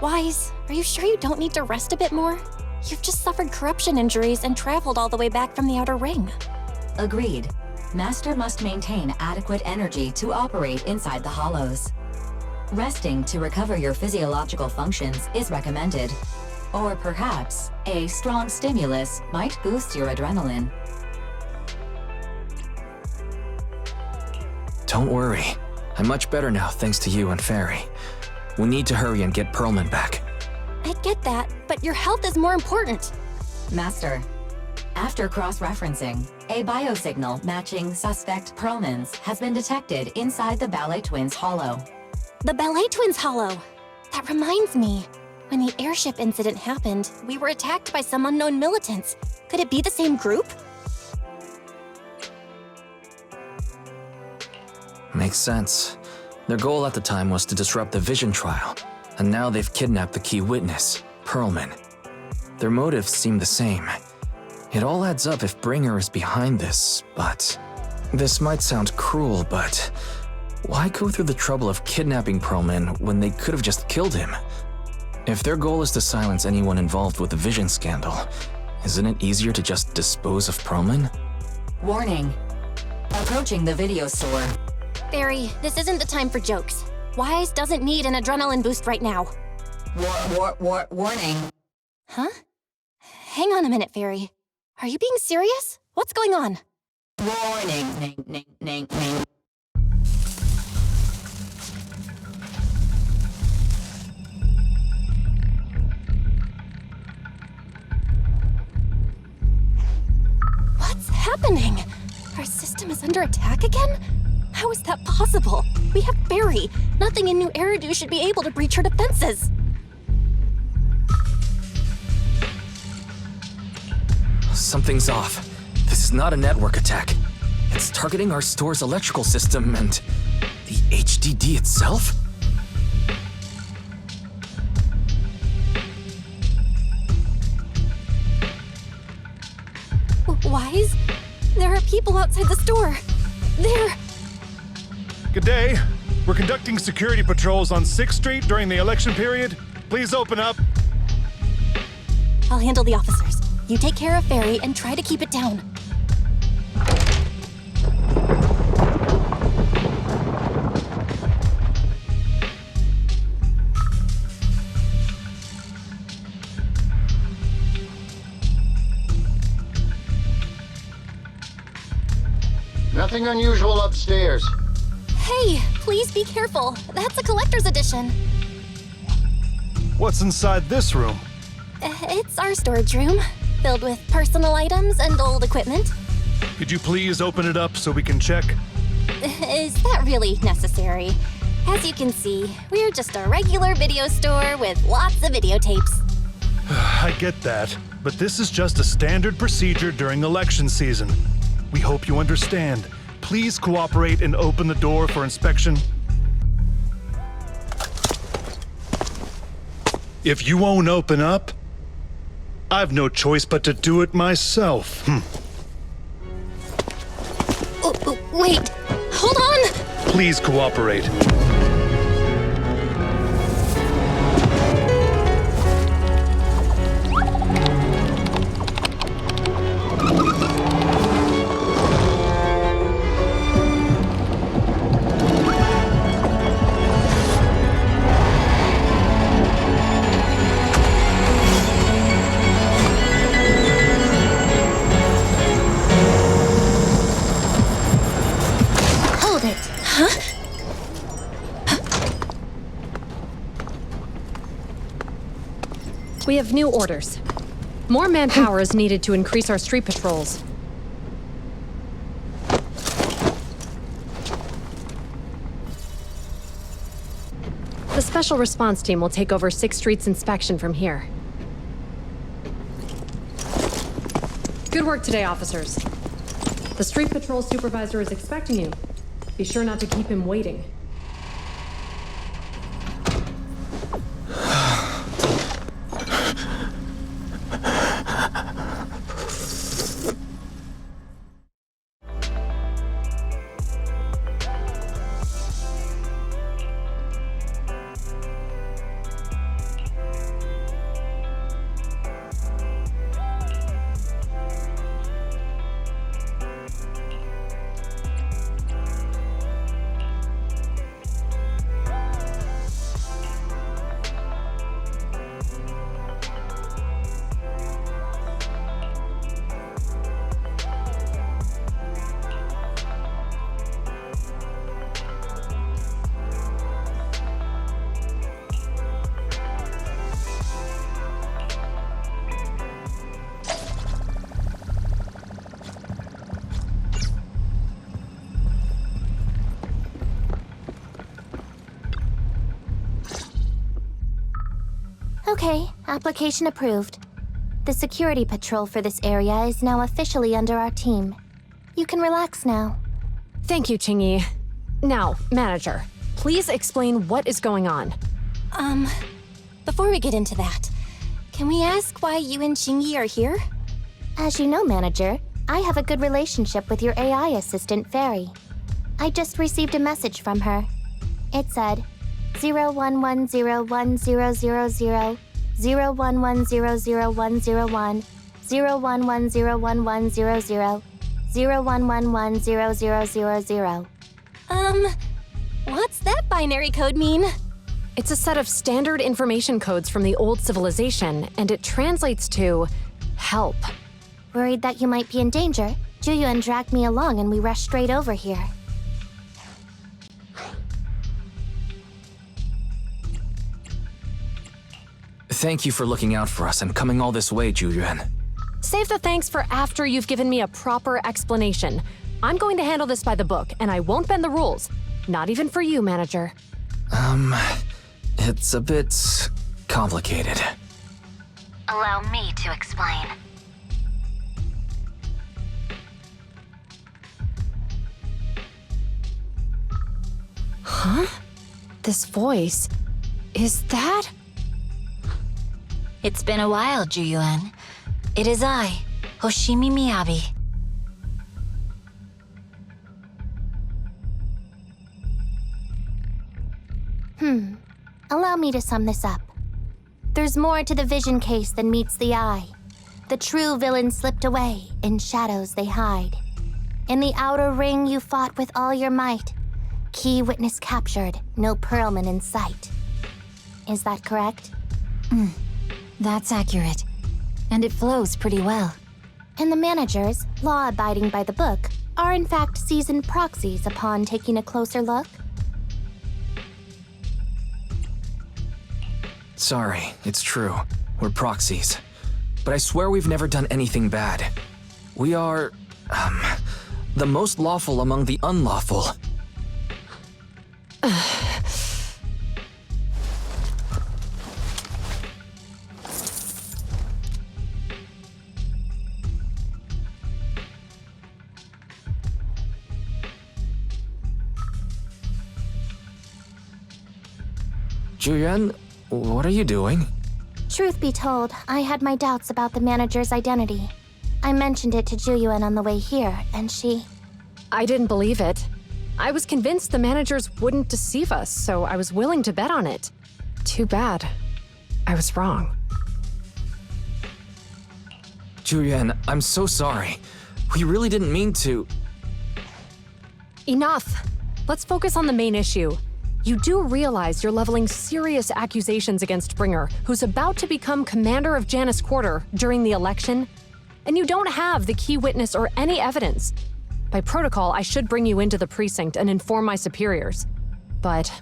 Wise, are you sure you don't need to rest a bit more? You've just suffered corruption injuries and traveled all the way back from the Outer Ring. Agreed. Master must maintain adequate energy to operate inside the hollows. Resting to recover your physiological functions is recommended. Or perhaps, a strong stimulus might boost your adrenaline. Don't worry. I'm much better now thanks to you and Fairy. We need to hurry and get Perlman back. I get that, but your health is more important. Master, after cross-referencing, a biosignal matching suspect Perlman's has been detected inside the Ballet Twins hollow. The Ballet Twins hollow. That reminds me. When the airship incident happened, we were attacked by some unknown militants. Could it be the same group? Makes sense. Their goal at the time was to disrupt the Vision trial, and now they've kidnapped the key witness, Perlman. Their motives seem the same. It all adds up if Bringer is behind this, but... This might sound cruel, but... Why go through the trouble of kidnapping Perlman when they could have just killed him? If their goal is to silence anyone involved with the Vision scandal, isn't it easier to just dispose of Perlman? Warning. Approaching the video store. Barry, this isn't the time for jokes. Wise doesn't need an adrenaline boost right now. Warning. Huh? Hang on a minute, Fairy. Are you being serious? What's going on? Warning. What's happening? Our system is under attack again? How is that possible? We have Barry. Nothing in New Eridu should be able to breach her defenses. Something's off. This is not a network attack. It's targeting our store's electrical system and the HDD itself? Wise? There are people outside the store. They're... Good day. We're conducting security patrols on 6th Street during the election period. Please open up. I'll handle the officers. You take care of Fairy and try to keep it down. Nothing unusual upstairs. Hey, please be careful. That's a collector's edition. What's inside this room? It's our storage room, filled with personal items and old equipment. Could you please open it up so we can check? Is that really necessary? As you can see, we're just a regular video store with lots of videotapes. I get that, but this is just a standard procedure during election season. We hope you understand. Please cooperate and open the door for inspection. If you won't open up, I've no choice but to do it myself. Wait, hold on! Please cooperate. We have new orders. More manpower is needed to increase our street patrols. The Special Response Team will take over 6th Street's inspection from here. Good work today, officers. The Street Patrol Supervisor is expecting you. Be sure not to keep him waiting. Okay, application approved. The security patrol for this area is now officially under our team. You can relax now. Thank you, Chingy. Now, manager, please explain what is going on. Before we get into that, can we ask why you and Chingy are here? As you know, manager, I have a good relationship with your AI assistant, Fairy. I just received a message from her. It said, 01101000, 01100101, 01101100, 01110000. What's that binary code mean? It's a set of standard information codes from the old civilization, and it translates to help. Worried that you might be in danger, Juyuan dragged me along and we rushed straight over here. Thank you for looking out for us and coming all this way, Juyuan. Save the thanks for after you've given me a proper explanation. I'm going to handle this by the book, and I won't bend the rules. Not even for you, manager. It's a bit complicated. Allow me to explain. Huh? This voice. Is that? It's been a while, Juyuan. It is I, Hoshimi Miyabi. Allow me to sum this up. There's more to the vision case than meets the eye. The true villain slipped away, in shadows they hide. In the outer ring you fought with all your might. Key witness captured, no Pearlman in sight. Is that correct? That's accurate. And it flows pretty well. And the managers, law-abiding by the book, are in fact seasoned proxies upon taking a closer look? Sorry, it's true. We're proxies. But I swear we've never done anything bad. We are, the most lawful among the unlawful. Juyuan, what are you doing? Truth be told, I had my doubts about the manager's identity. I mentioned it to Juyuan on the way here, and she... I didn't believe it. I was convinced the managers wouldn't deceive us, so I was willing to bet on it. Too bad. I was wrong. Juyuan, I'm so sorry. We really didn't mean to... Enough! Let's focus on the main issue. You do realize you're leveling serious accusations against Bringer, who's about to become commander of Janus Quarter during the election? And you don't have the key witness or any evidence. By protocol, I should bring you into the precinct and inform my superiors. But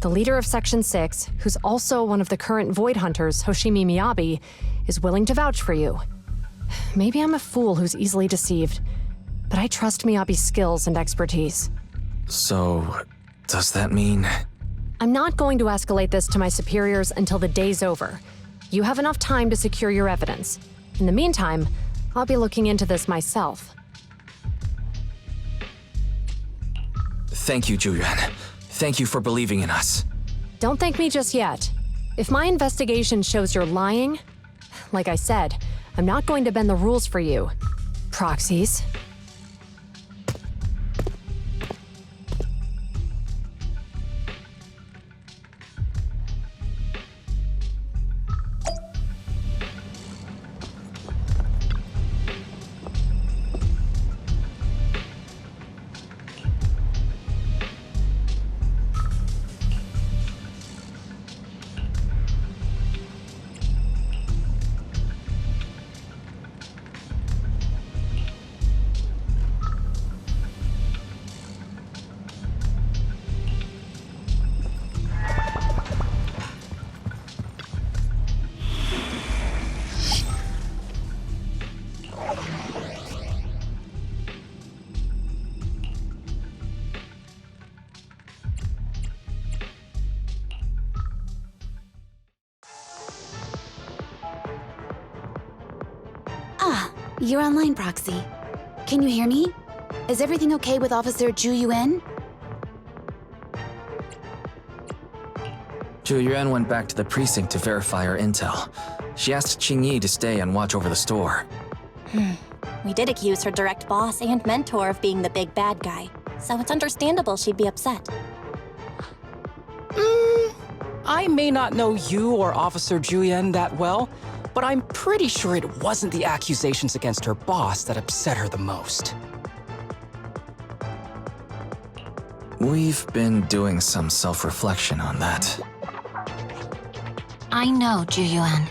the leader of Section 6, who's also one of the current Void Hunters, Hoshimi Miyabi, is willing to vouch for you. Maybe I'm a fool who's easily deceived, but I trust Miyabi's skills and expertise. So, does that mean... I'm not going to escalate this to my superiors until the day's over. You have enough time to secure your evidence. In the meantime, I'll be looking into this myself. Thank you, Juyuan. Thank you for believing in us. Don't thank me just yet. If my investigation shows you're lying, like I said, I'm not going to bend the rules for you. Proxies. You're online, Proxy. Can you hear me? Is everything okay with Officer Zhu Yuan? Zhu Yuan went back to the precinct to verify her intel. She asked Qing Yi to stay and watch over the store. We did accuse her direct boss and mentor of being the big bad guy, so it's understandable she'd be upset. I may not know you or Officer Juyen that well, but I'm pretty sure it wasn't the accusations against her boss that upset her the most. We've been doing some self-reflection on that. I know Zhu Yuan.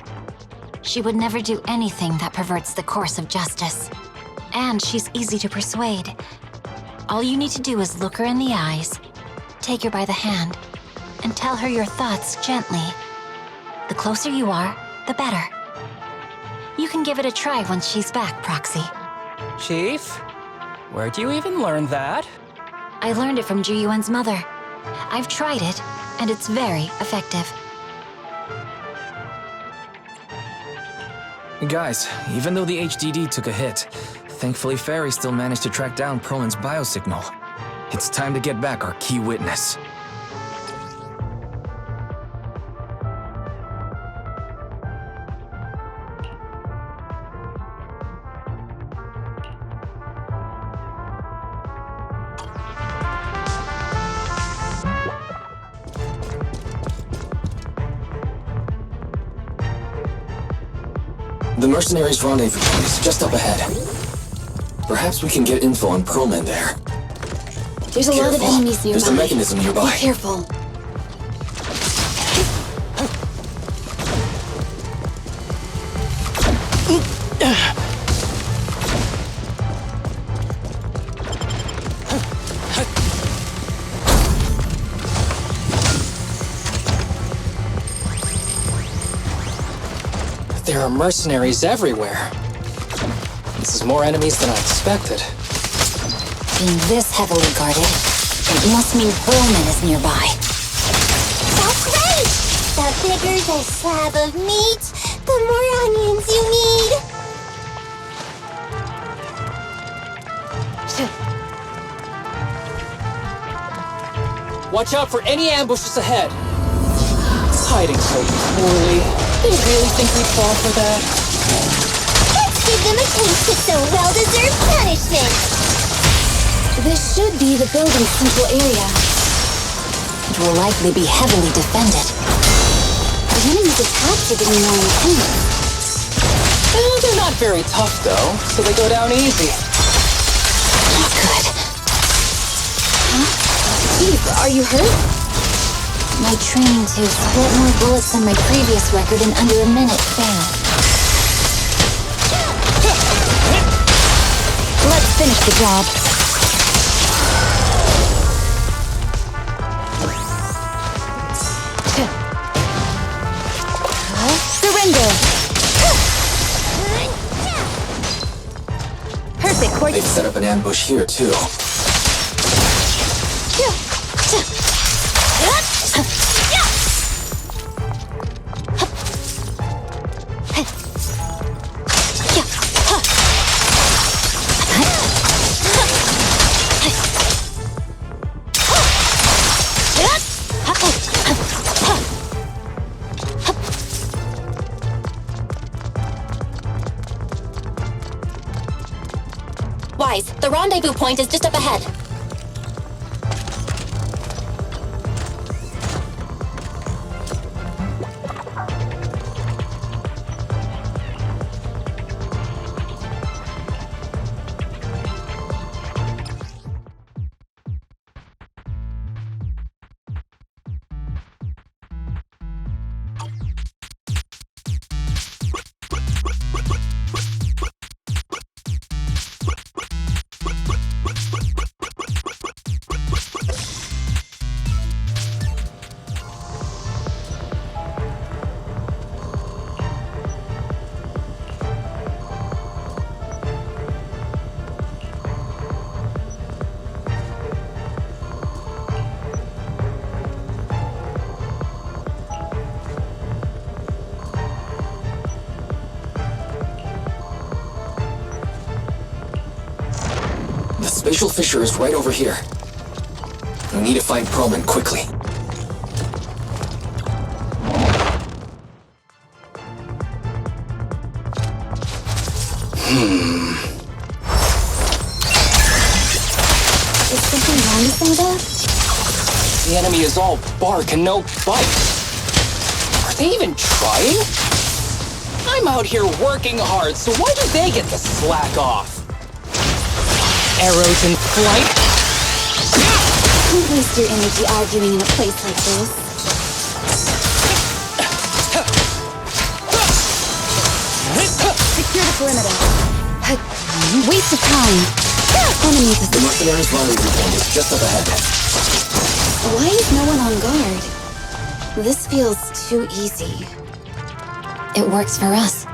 She would never do anything that perverts the course of justice. And she's easy to persuade. All you need to do is look her in the eyes, take her by the hand, and tell her your thoughts gently. The closer you are, the better. You can give it a try once she's back, Proxy. Chief? Where'd you even learn that? I learned it from Zhu Yuan's mother. I've tried it, and it's very effective. Guys, even though the HDD took a hit, thankfully Fairy still managed to track down Perlman's biosignal. It's time to get back our key witness. The mercenaries' rendezvous point is just up ahead. Perhaps we can get info on Perlman there. There's a lot of enemies nearby. There's a mechanism nearby. Be careful. There are mercenaries everywhere. This is more enemies than I expected. Being this heavily guarded, it must mean Perlman is nearby. That's right! The bigger the slab of meat, the more onions you need. Watch out for any ambushes ahead. It's hiding so poorly. Do you really think we'd fall for that? Let's give them a taste of some well-deserved punishment. This should be the building's central area. It will likely be heavily defended. The enemy's attacks are getting more intense. They're not very tough, though, so they go down easy. Good. Chief, are you hurt? My training to split more bullets than my previous record in under a minute failed. Let's finish the job. Surrender! Perfect course. They've set up an ambush here, too. Wise, the rendezvous point is just up ahead. spatial fissure is right over here. We need to find Perlman quickly. Is something wrong with Zelda? The enemy is all bark and no bite. Are they even trying? I'm out here working hard, so why do they get to slack off? Arrows in flight? Don't waste your energy arguing in a place like this. Secure the perimeter. Waste of time. Enemy The position. mercenaries' rendezvous point is just up ahead. Why is no one on guard? This feels too easy. It works for us.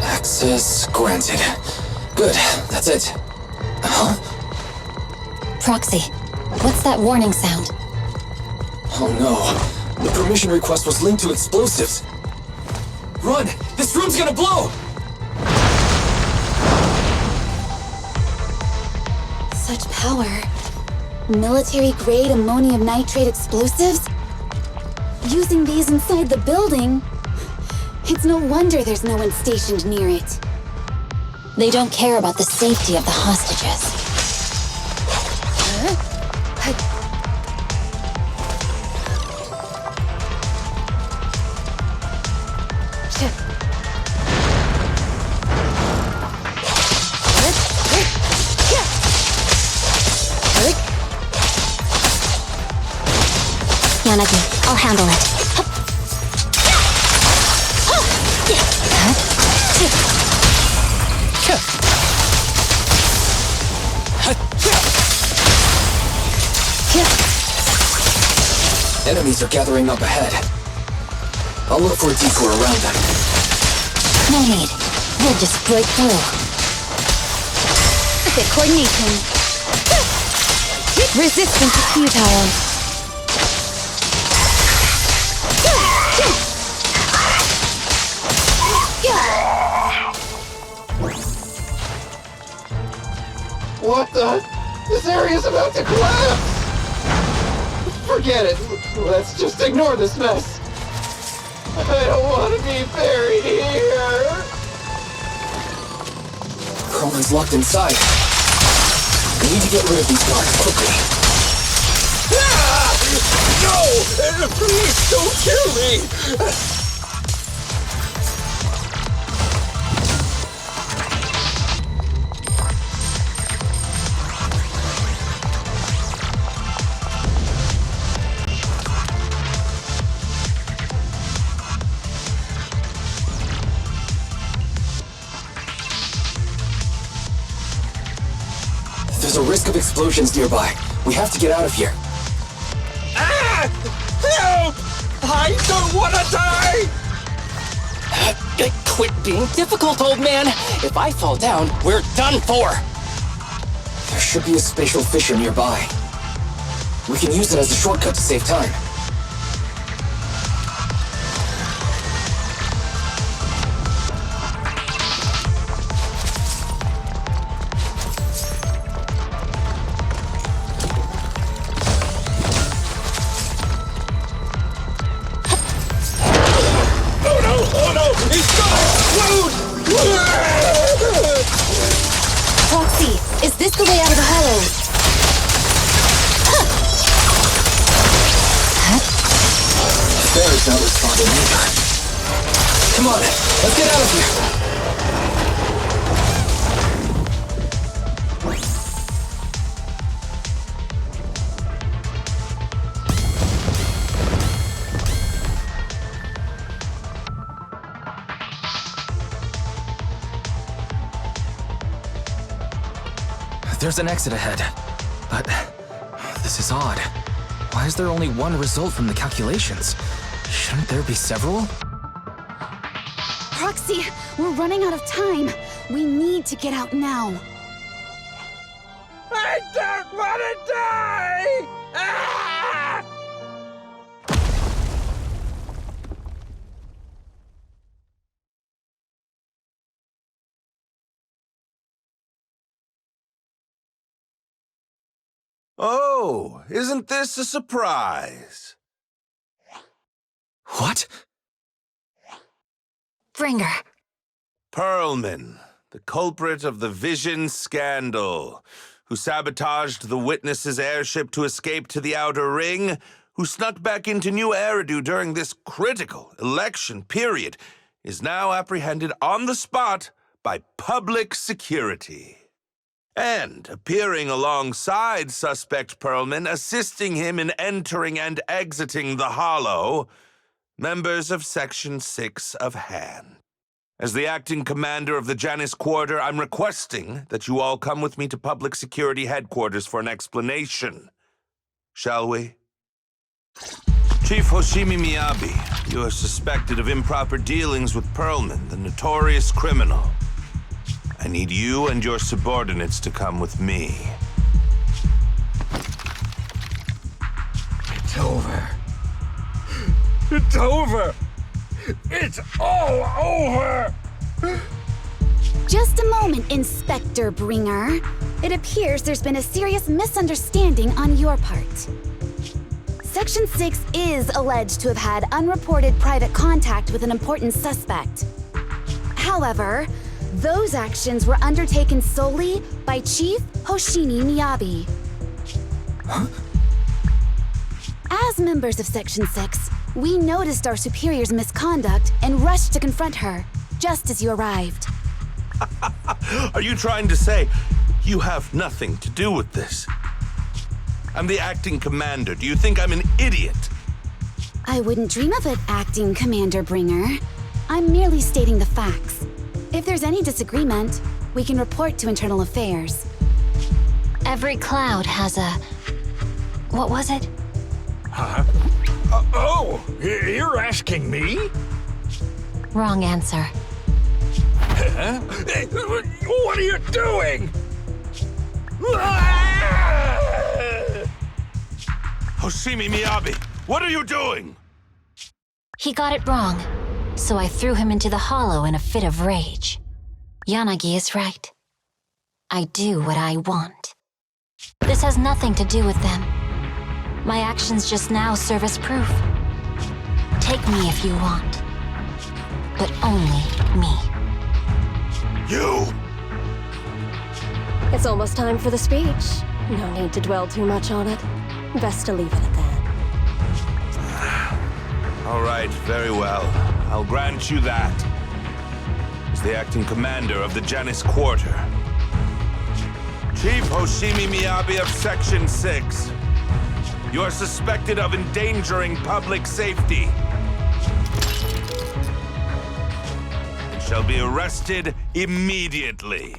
Access granted. Good, that's it. Huh? Proxy, what's that warning sound? Oh no. The permission request was linked to explosives. Run! This room's gonna blow! Such power. Military-grade ammonium nitrate explosives? Using these inside the building? It's no wonder there's no one stationed near it. They don't care about the safety of the hostages. Yanagi, I'll handle it. Enemies are gathering up ahead. I'll look for a detour around them. No need. We'll just break through. Good coordination. Resistance is futile. What the? This area's about to collapse! Forget it. Let's just ignore this mess. I don't want to be buried here. Perlman's locked inside. We need to get rid of these guards quickly. Ah! No! Please don't kill me! There's a risk of explosions nearby. We have to get out of here. Ah! Help! I don't want to die! Quit being difficult, old man. If I fall down, we're done for. There should be a spatial fissure nearby. We can use it as a shortcut to save time. car's not responding either. Come on, let's get out of here! There's an exit ahead, but this is odd. Why is there only one result from the calculations? Shouldn't there be several? Proxy, we're running out of time. We need to get out now. I don't want to die! Ah! Oh, isn't this a surprise? What? Bringer. Perlman, the culprit of the Vision scandal, who sabotaged the Witness's airship to escape to the Outer Ring, who snuck back into New Eridu during this critical election period, is now apprehended on the spot by public security. And appearing alongside suspect Perlman, assisting him in entering and exiting the Hollow, members of Section 6 of Han. As the acting commander of the Janus Quarter, I'm requesting that you all come with me to Public Security Headquarters for an explanation. Shall we? Chief Hoshimi Miyabi, you are suspected of improper dealings with Perlman, the notorious criminal. I need you and your subordinates to come with me. It's over. It's over! It's all over! Just a moment, Inspector Bringer. It appears there's been a serious misunderstanding on your part. Section 6 is alleged to have had unreported private contact with an important suspect. However, those actions were undertaken solely by Chief Hoshimi Miyabi. Huh? As members of Section 6, we noticed our superior's misconduct and rushed to confront her, just as you arrived. Are you trying to say you have nothing to do with this? I'm the acting commander. Do you think I'm an idiot? I wouldn't dream of it, Acting Commander Bringer. I'm merely stating the facts. If there's any disagreement, we can report to Internal Affairs. Every cloud has a... What was it? Huh? You're asking me? Wrong answer. Huh? What are you doing? Hoshimi Miyabi, what are you doing? He got it wrong, so I threw him into the hollow in a fit of rage. Yanagi is right. I do what I want. This has nothing to do with them. My actions just now serve as proof. Take me if you want. But only me. You! It's almost time for the speech. No need to dwell too much on it. Best to leave it at that. All right, very well. I'll grant you that. As the acting commander of the Janus Quarter, Chief Hoshimi Miyabi of Section 6, you are suspected of endangering public safety and shall be arrested immediately.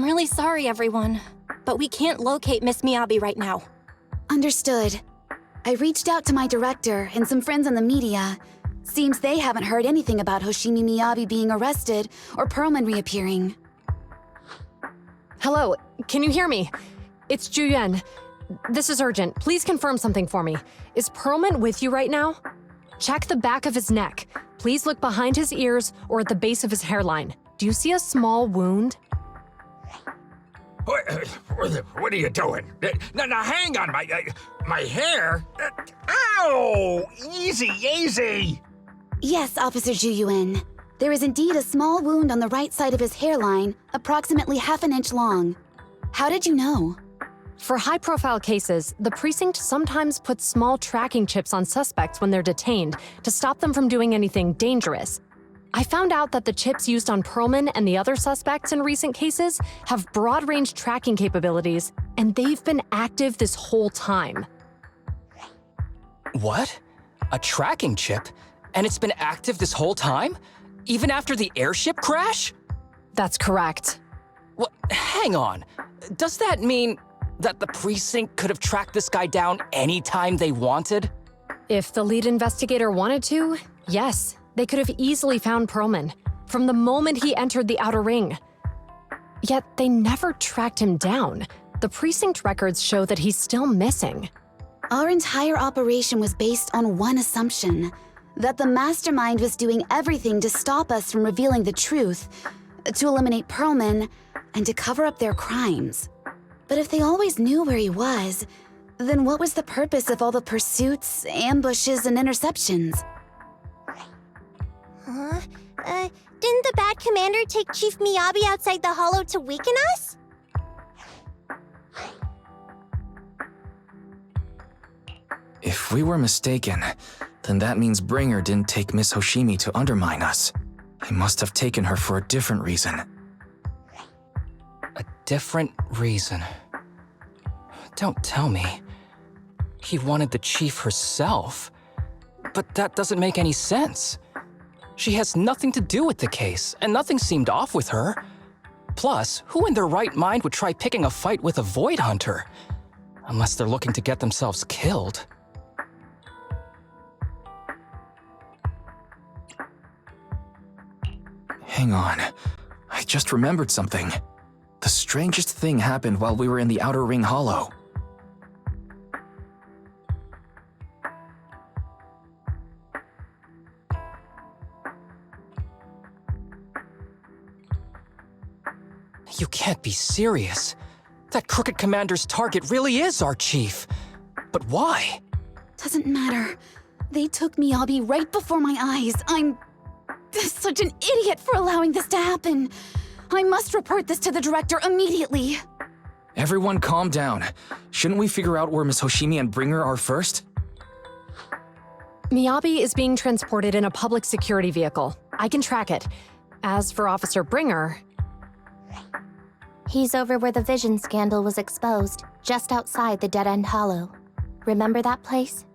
really sorry, everyone, but we can't locate Miss Miyabi right now. Understood. I reached out to my director and some friends in the media. Seems they haven't heard anything about Hoshimi Miyabi being arrested or Perlman reappearing. Hello, can you hear me? It's Juyuan. This is urgent. Please confirm something for me. Is Perlman with you right now? Check the back of his neck. Please look behind his ears or at the base of his hairline. Do you see a small wound? What are you doing? Now hang on, my hair? Ow! Easy, easy! Yes, Officer Juyuan. There is indeed a small wound on the right side of his hairline, approximately half an inch long. How did you know? For high-profile cases, the precinct sometimes puts small tracking chips on suspects when they're detained to stop them from doing anything dangerous. I found out that the chips used on Perlman and the other suspects in recent cases have broad-range tracking capabilities, and they've been active this whole time. What? A tracking chip? And it's been active this whole time? Even after the airship crash? That's correct. What? Hang on. Does that mean that the precinct could have tracked this guy down anytime they wanted? If the lead investigator wanted to, yes. They could have easily found Perlman from the moment he entered the outer ring. Yet they never tracked him down. The precinct records show that he's still missing. Our entire operation was based on one assumption, that the mastermind was doing everything to stop us from revealing the truth, to eliminate Perlman, and to cover up their crimes. But if they always knew where he was, then what was the purpose of all the pursuits, ambushes, and interceptions? Didn't the bad commander take Chief Miyabi outside the hollow to weaken us? If we were mistaken, then that means Bringer didn't take Miss Hoshimi to undermine us. He must have taken her for a different reason. A different reason? Don't tell me. He wanted the chief herself. But that doesn't make any sense. She has nothing to do with the case, and nothing seemed off with her. Plus, who in their right mind would try picking a fight with a Void Hunter? Unless they're looking to get themselves killed. Hang on. I just remembered something. The strangest thing happened while we were in the Outer Ring Hollow. You can't be serious. That crooked commander's target really is our chief. But why? Doesn't matter. They took Miyabi right before my eyes. I'm such an idiot for allowing this to happen. I must report this to the director immediately. Everyone calm down. Shouldn't we figure out where Miss Hoshimi and Bringer are first? Miyabi is being transported in a public security vehicle. I can track it. As for Officer Bringer... He's over where the Vision scandal was exposed, just outside the Dead End Hollow. Remember that place?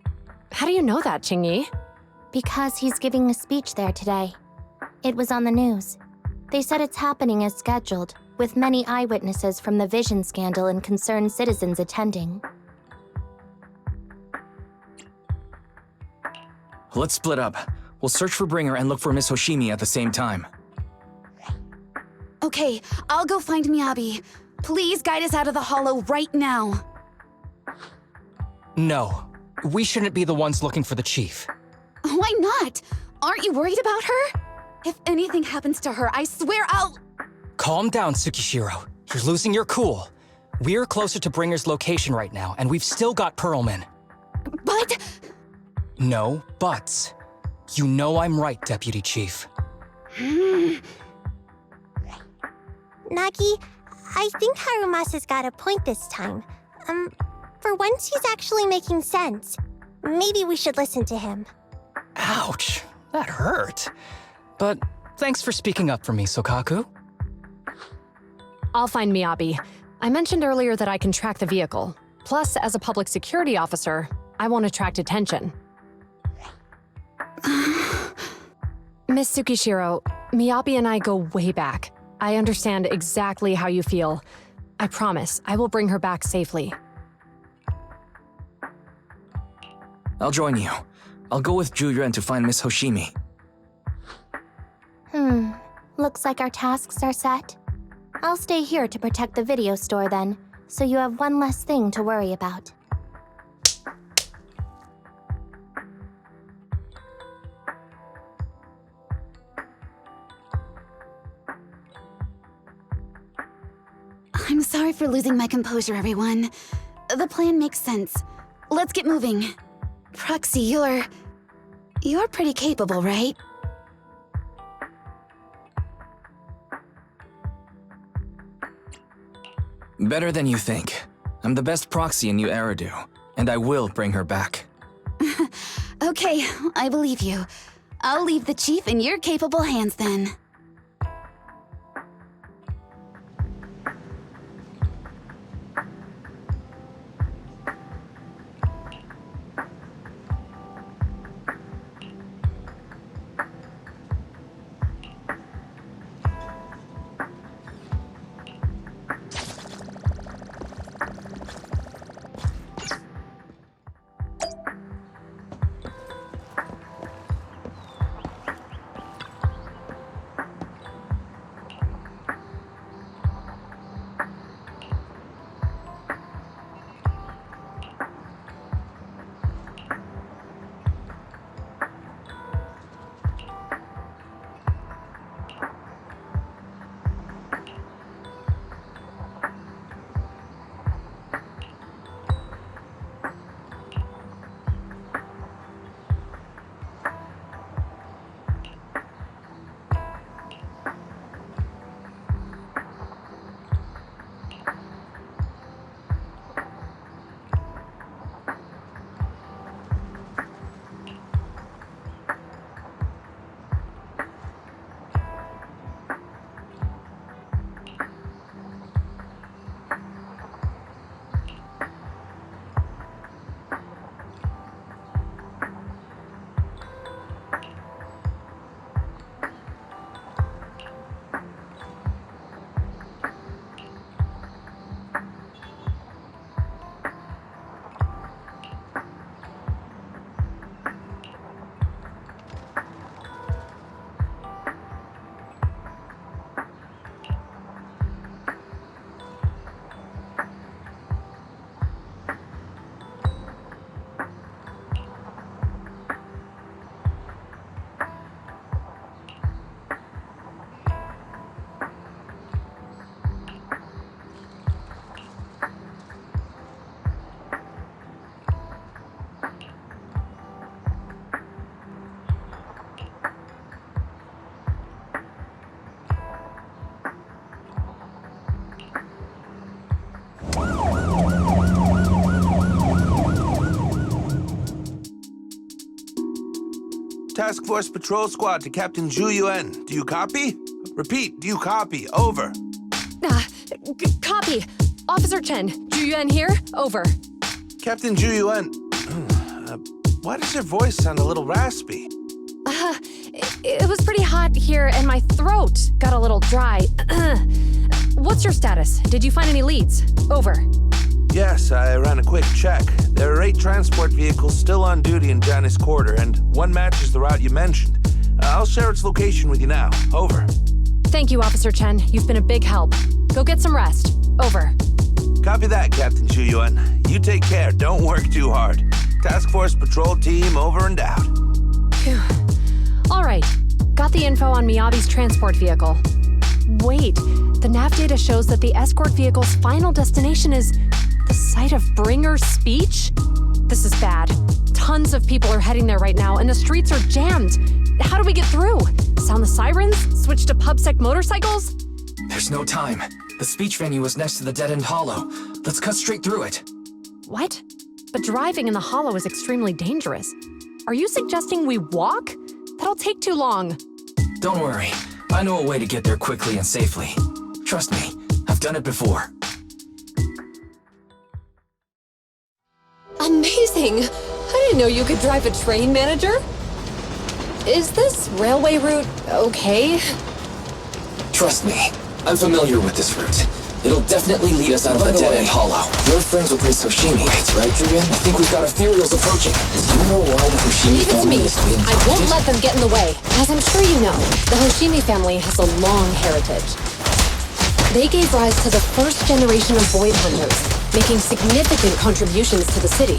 How do you know that, Qingyi? Because he's giving a speech there today. It was on the news. They said it's happening as scheduled, with many eyewitnesses from the Vision scandal and concerned citizens attending. Let's split up. We'll search for Bringer and look for Miss Hoshimi at the same time. Okay, I'll go find Miyabi. Please guide us out of the hollow right now. No. We shouldn't be the ones looking for the chief. Why not? Aren't you worried about her? If anything happens to her, I swear I'll... Calm down, Tsukishiro. You're losing your cool. We're closer to Bringer's location right now, and we've still got Perlman. But... No buts. You know I'm right, Deputy Chief. Nagi, I think Harumasa's got a point this time. For once he's actually making sense. Maybe we should listen to him. Ouch, that hurt. But thanks for speaking up for me, Sokaku. I'll find Miyabi. I mentioned earlier that I can track the vehicle. Plus, as a public security officer, I won't attract attention. Miss Tsukishiro, Miyabi and I go way back. I understand exactly how you feel. I promise, I will bring her back safely. I'll join you. I'll go with Ju-Yuan to find Miss Hoshimi. Looks like our tasks are set. I'll stay here to protect the video store then, so you have one less thing to worry about. I'm sorry for losing my composure, everyone. The plan makes sense. Let's get moving. Proxy, you're pretty capable, right? Better than you think. I'm the best proxy in New Eridu, and I will bring her back. Okay, I believe you. I'll leave the chief in your capable hands then. Task Force Patrol Squad to Captain Ju-Yuan. Do you copy? Repeat, do you copy? Over. Copy. Officer Chen, Ju-Yuan here. Over. Captain Ju-Yuan, why does your voice sound a little raspy? It was pretty hot here and my throat got a little dry. What's your status? Did you find any leads? Over. Yes, I ran a quick check. There are 8 transport vehicles still on duty in Janus Quarter, and one matches the route you mentioned. I'll share its location with you now. Over. Thank you, Officer Chen. You've been a big help. Go get some rest. Over. Copy that, Captain Ju-Yuan. You take care. Don't work too hard. Task Force Patrol Team over and out. Phew. All right. Got the info on Miyabi's transport vehicle. Wait, the nav data shows that the escort vehicle's final destination is the site of Bringer's speech? This is bad. Tons of people are heading there right now, and the streets are jammed. How do we get through? Sound the sirens? Switch to PubSec motorcycles? There's no time. The speech venue is next to the dead-end hollow. Let's cut straight through it. What? But driving in the hollow is extremely dangerous. Are you suggesting we walk? That'll take too long. Don't worry. I know a way to get there quickly and safely. Trust me, I've done it before. Amazing! I didn't know you could drive a train, manager. Is this railway route okay? Trust me, I'm familiar with this route. It'll definitely lead us out of the dead-end hollow. You're friends with Miss Hoshimi, right, Julian? I think we've got ethereals approaching. Do you know why the Hoshimi Leave it to family me. is being I won't targeted? let them get in the way. As I'm sure you know, the Hoshimi family has a long heritage. They gave rise to the first generation of void hunters, making significant contributions to the city.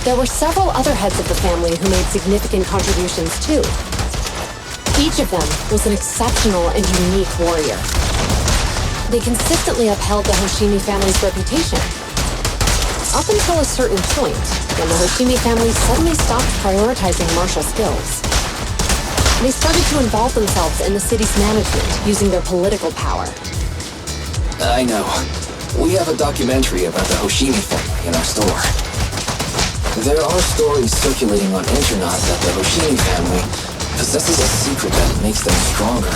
There were several other heads of the family who made significant contributions too. Each of them was an exceptional and unique warrior. They consistently upheld the Hoshimi family's reputation. Up until a certain point, when the Hoshimi family suddenly stopped prioritizing martial skills. They started to involve themselves in the city's management using their political power. I know. We have a documentary about the Hoshimi family in our store. There are stories circulating on internet that the Hoshimi family possesses a secret that makes them stronger.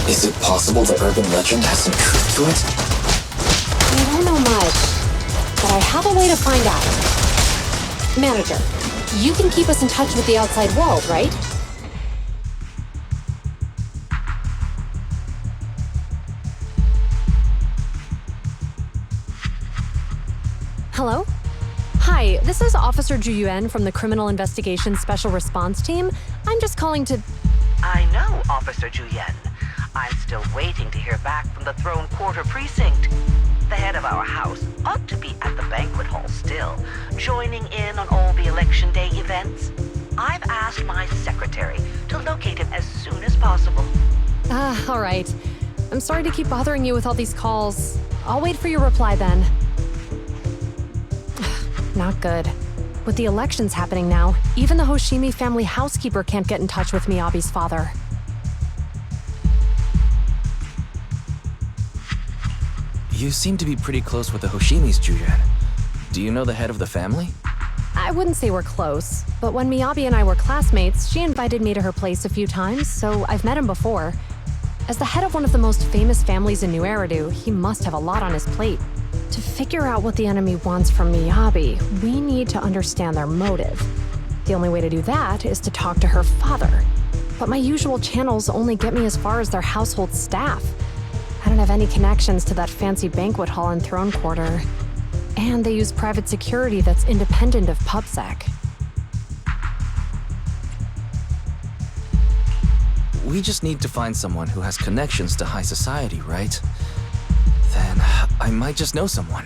Is it possible the urban legend has some truth to it? I don't know much, but I have a way to find out. Manager, you can keep us in touch with the outside world, right? Hello? Hi, this is Officer Ju Yuan from the Criminal Investigations Special Response Team. I'm just calling to... I know, Officer Ju Yuan. I'm still waiting to hear back from the Throne Quarter Precinct. The head of our house ought to be at the banquet hall still, joining in on all the Election Day events. I've asked my secretary to locate him as soon as possible. all right. I'm sorry to keep bothering you with all these calls. I'll wait for your reply then. Not good. With the elections happening now, even the Hoshimi family housekeeper can't get in touch with Miyabi's father. You seem to be pretty close with the Hoshimis, Julian. Do you know the head of the family? I wouldn't say we're close, but when Miyabi and I were classmates, she invited me to her place a few times, so I've met him before. As the head of one of the most famous families in New Eridu, he must have a lot on his plate. To figure out what the enemy wants from Miyabi, we need to understand their motive. The only way to do that is to talk to her father. But my usual channels only get me as far as their household staff. I don't have any connections to that fancy banquet hall in Throne Quarter. And they use private security that's independent of PubSec. We just need to find someone who has connections to high society, right? Then I might just know someone.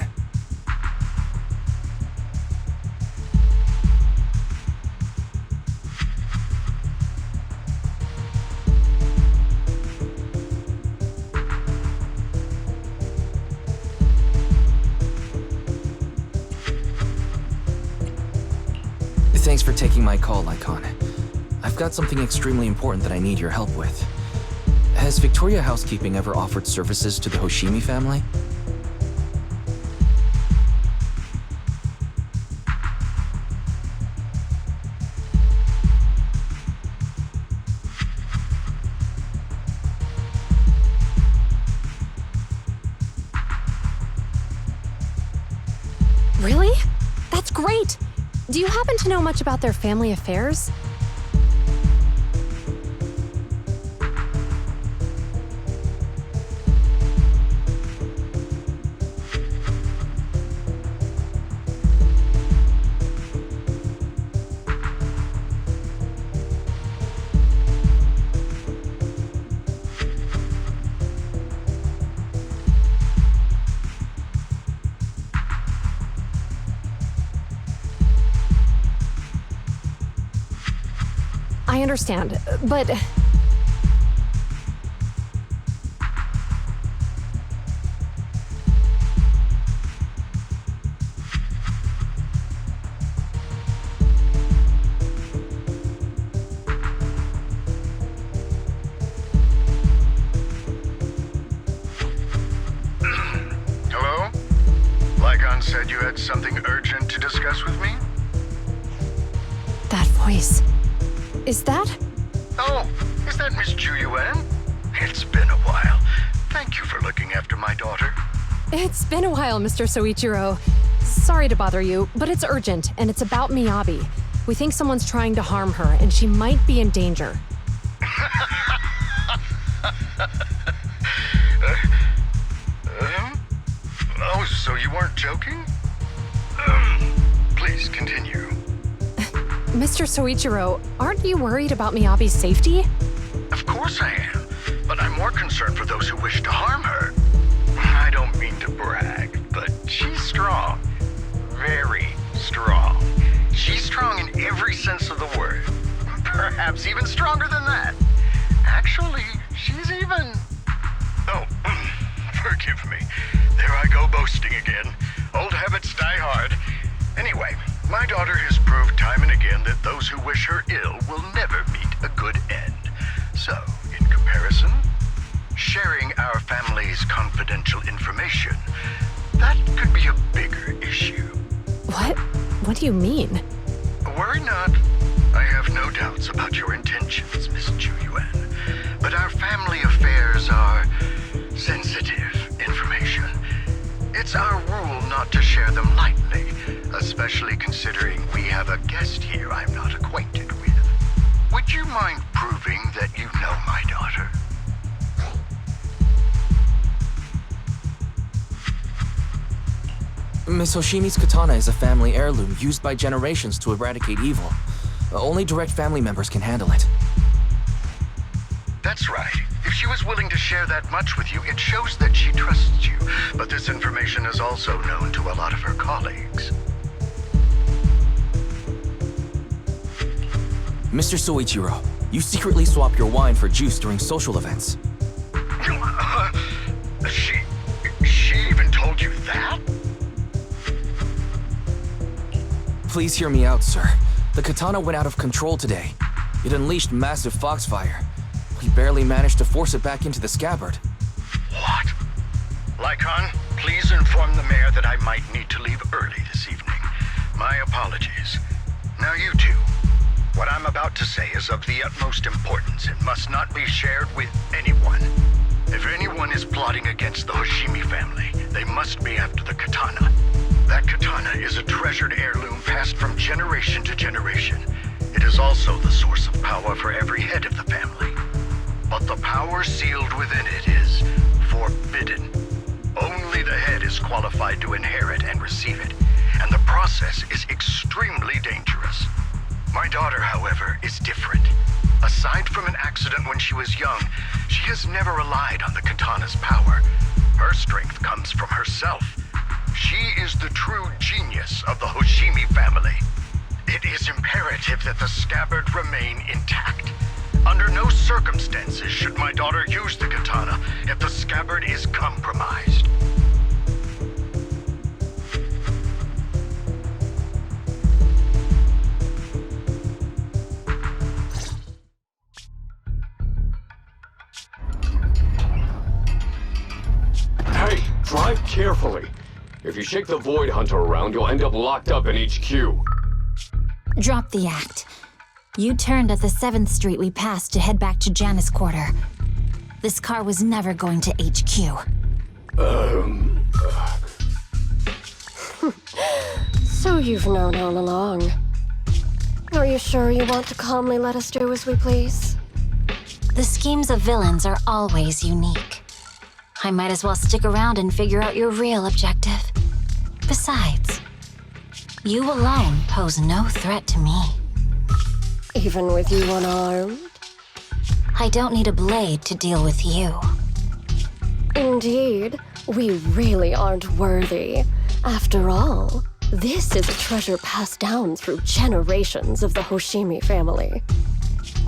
Thanks for taking my call, Icon. I've got something extremely important that I need your help with. Has Victoria Housekeeping ever offered services to the Hoshimi family? Really? That's great! Do you happen to know much about their family affairs? I understand, but... Hello? Lycon said you had something urgent to discuss with me? That voice... Is that? Oh, is that Miss Ju Yuan? It's been a while. Thank you for looking after my daughter. It's been a while, Mr. Soichiro. Sorry to bother you, but it's urgent, and it's about Miyabi. We think someone's trying to harm her, and she might be in danger. Oh, so you weren't joking? Please continue. Mr. Soichiro, aren't you worried about Miyabi's safety? Of course I am, but I'm more concerned for those who wish to harm her. I don't mean to brag, but she's strong. Very strong. She's strong in every sense of the word. Perhaps even stronger than that. Actually, she's even... Oh, forgive me. There I go boasting again. Old habits die hard. Anyway, my daughter has proved time and again that those who wish her ill will never meet a good end. So, in comparison, sharing our family's confidential information, that could be a bigger issue. What? What do you mean? Worry not. I have no doubts about your intentions, Miss Ju-Yuan. But our family affairs are sensitive information. It's our rule not to share them lightly, especially considering we have a guest here I'm not acquainted with. Would you mind proving that you know my daughter? Miss Hoshimi's katana is a family heirloom used by generations to eradicate evil. Only direct family members can handle it. That's right. If she was willing to share that much with you, it shows that she trusts you. But this information is also known to a lot of her colleagues. Mr. Soichiro, you secretly swap your wine for juice during social events. She even told you that? Please hear me out, sir. The katana went out of control today. It unleashed massive foxfire. We barely managed to force it back into the scabbard. What? Lycon, please inform the mayor that I might need to leave early this evening. My apologies. Now you two. What I'm about to say is of the utmost importance and must not be shared with anyone. If anyone is plotting against the Hoshimi family, they must be after the katana. That katana is a treasured heirloom passed from generation to generation. It is also the source of power for every head of the family. But the power sealed within it is forbidden. Only the head is qualified to inherit and receive it, and the process is extremely dangerous. My daughter, however, is different. Aside from an accident when she was young, she has never relied on the katana's power. Her strength comes from herself. She is the true genius of the Hoshimi family. It is imperative that the scabbard remain intact. Under no circumstances should my daughter use the katana if the scabbard is compromised. Hey, drive carefully. If you shake the Void Hunter around, you'll end up locked up in HQ. Drop the act. You turned at the 7th Street we passed to head back to Janus Quarter. This car was never going to HQ. So you've known all along. Are you sure you want to calmly let us do as we please? The schemes of villains are always unique. I might as well stick around and figure out your real objective. Besides, you alone pose no threat to me. Even with you unarmed? I don't need a blade to deal with you. Indeed, we really aren't worthy. After all, this is a treasure passed down through generations of the Hoshimi family.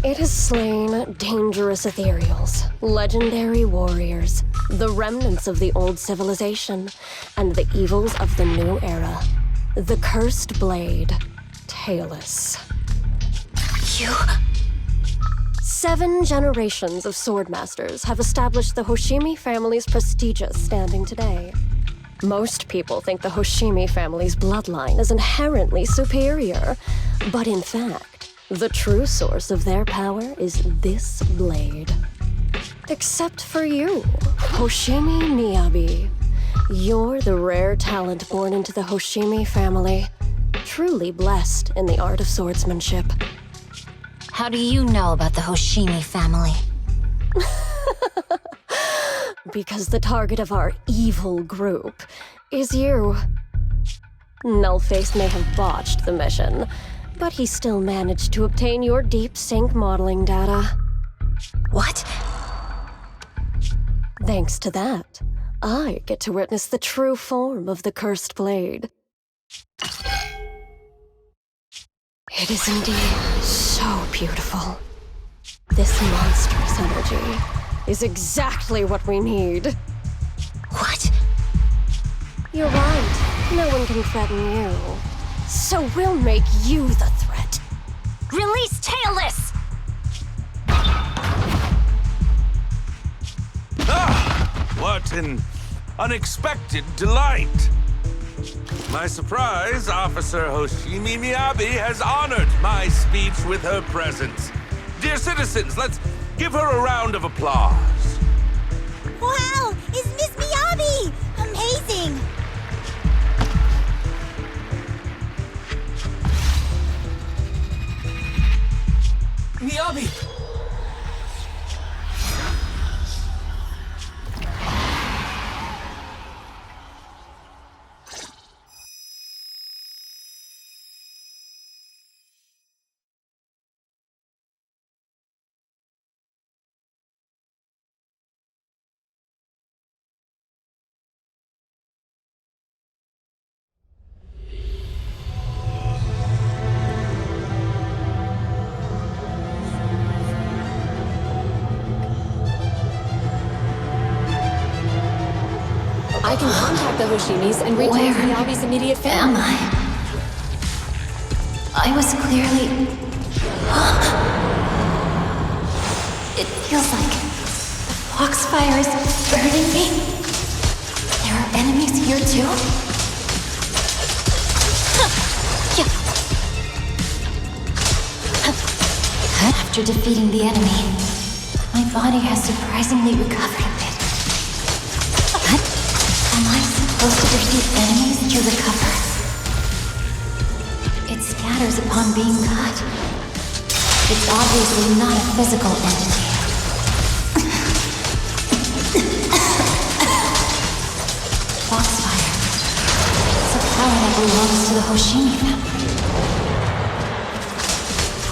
It has slain dangerous ethereals, legendary warriors, the remnants of the old civilization, and the evils of the new era. The cursed blade, Talus. You... 7 generations of swordmasters have established the Hoshimi family's prestigious standing today. Most people think the Hoshimi family's bloodline is inherently superior, but in fact, the true source of their power is this blade. Except for you, Hoshimi Miyabi. You're the rare talent born into the Hoshimi family. truly blessed in the art of swordsmanship. How do you know about the Hoshimi family? Because the target of our evil group is you. Nullface may have botched the mission, but he still managed to obtain your deep sync modeling data. What? Thanks to that, I get to witness the true form of the cursed blade. It is indeed so beautiful. This monstrous energy is exactly what we need. What? You're right. No one can threaten you. So we'll make you the threat. Release Tailless! Ah! What an unexpected delight! My surprise, Officer Hoshimi Miyabi has honored my speech with her presence. Dear citizens, let's give her a round of applause. Wow! It's Miss Miyabi! Amazing! Miyabi! I can contact the Hoshimis and reach out to Miyabi's immediate family. Am I? I was clearly... It feels like the foxfire is burning me. There are enemies here too? After defeating the enemy, my body has surprisingly recovered a bit. Am I supposed to defeat enemies to recover? It scatters upon being cut. It's obviously not a physical entity. Foxfire. It's a power that belongs to the Hoshimi family.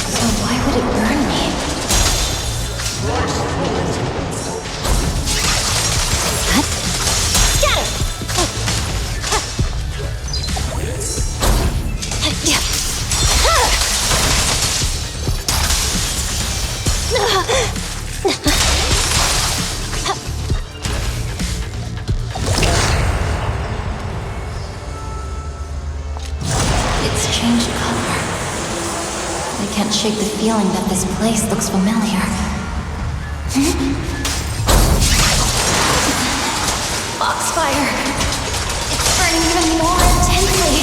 So why would it burn me? It's changed color. I can't shake the feeling that this place looks familiar. Foxfire! It's burning even more intensely!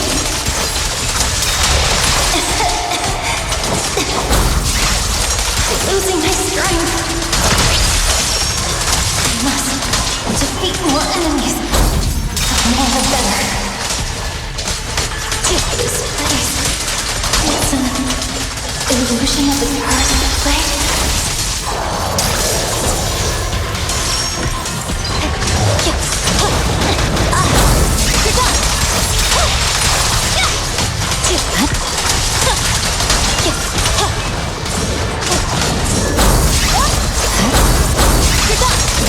I'm losing my strength! I must defeat more enemies. The more the better. This place. It's an illusion of the powers of the blade. You're done! You're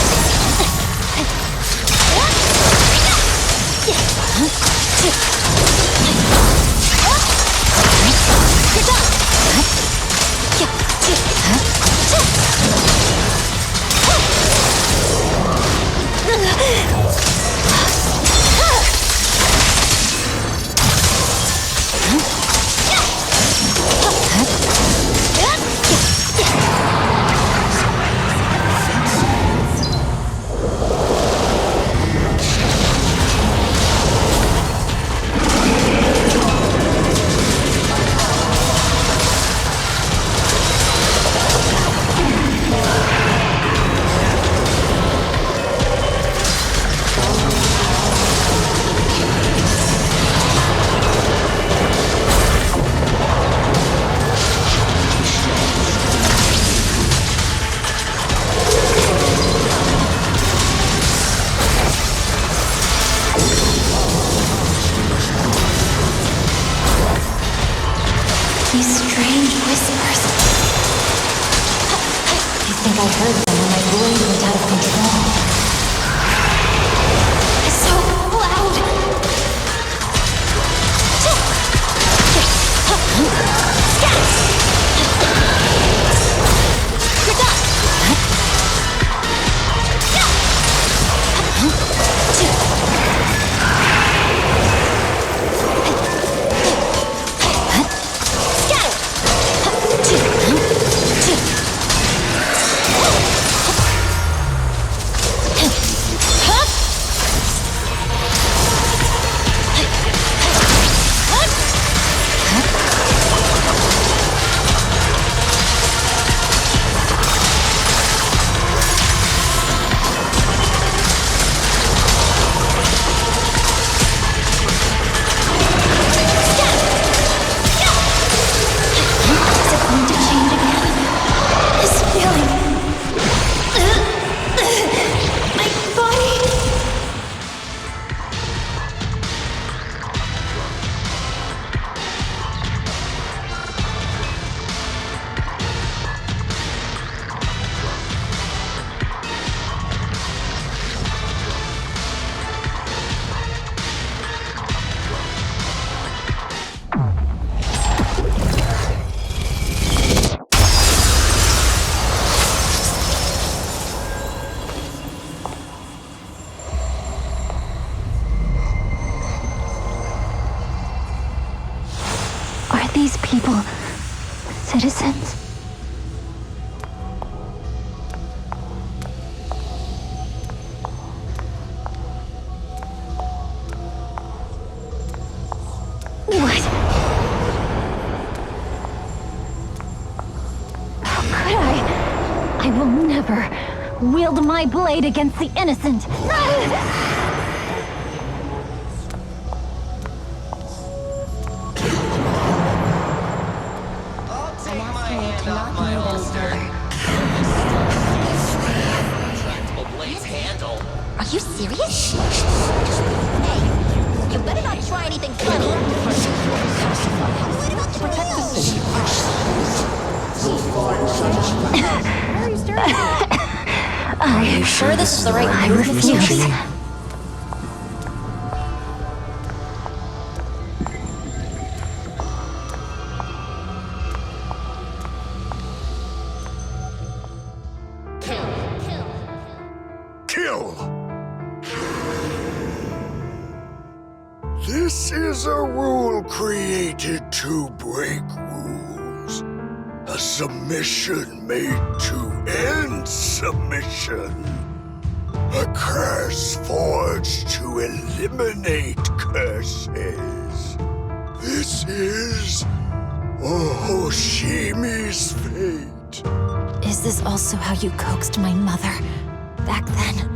done! I heard them when my blade went out of control. It's so loud! You're done! These people citizens? What? How could I? I will never wield my blade against the innocent. Are you serious? Hey, you better not try anything funny. What about to protect the city? Are you sure this is the right move? I refuse. This is a rule created to break rules. A submission made to end submission. A curse forged to eliminate curses. This is Hoshimi's fate. Is this also how you coaxed my mother back then?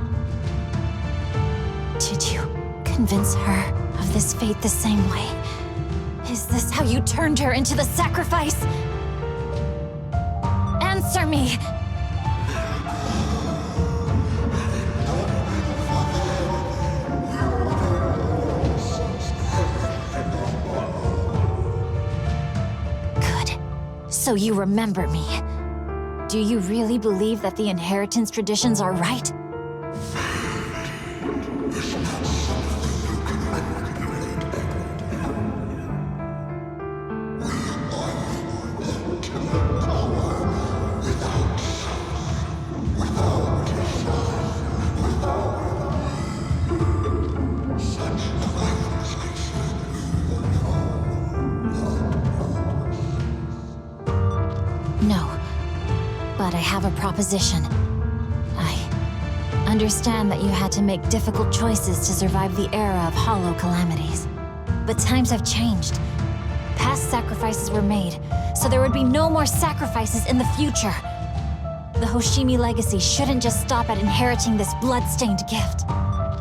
Did you convince her of this fate the same way? Is this how you turned her into the sacrifice? Answer me! Good. So you remember me. Do you really believe that the inheritance traditions are right? No, but I have a proposition. I understand that you had to make difficult choices to survive the era of hollow calamities. But times have changed. Past sacrifices were made, so there would be no more sacrifices in the future. The Hoshimi legacy shouldn't just stop at inheriting this blood-stained gift.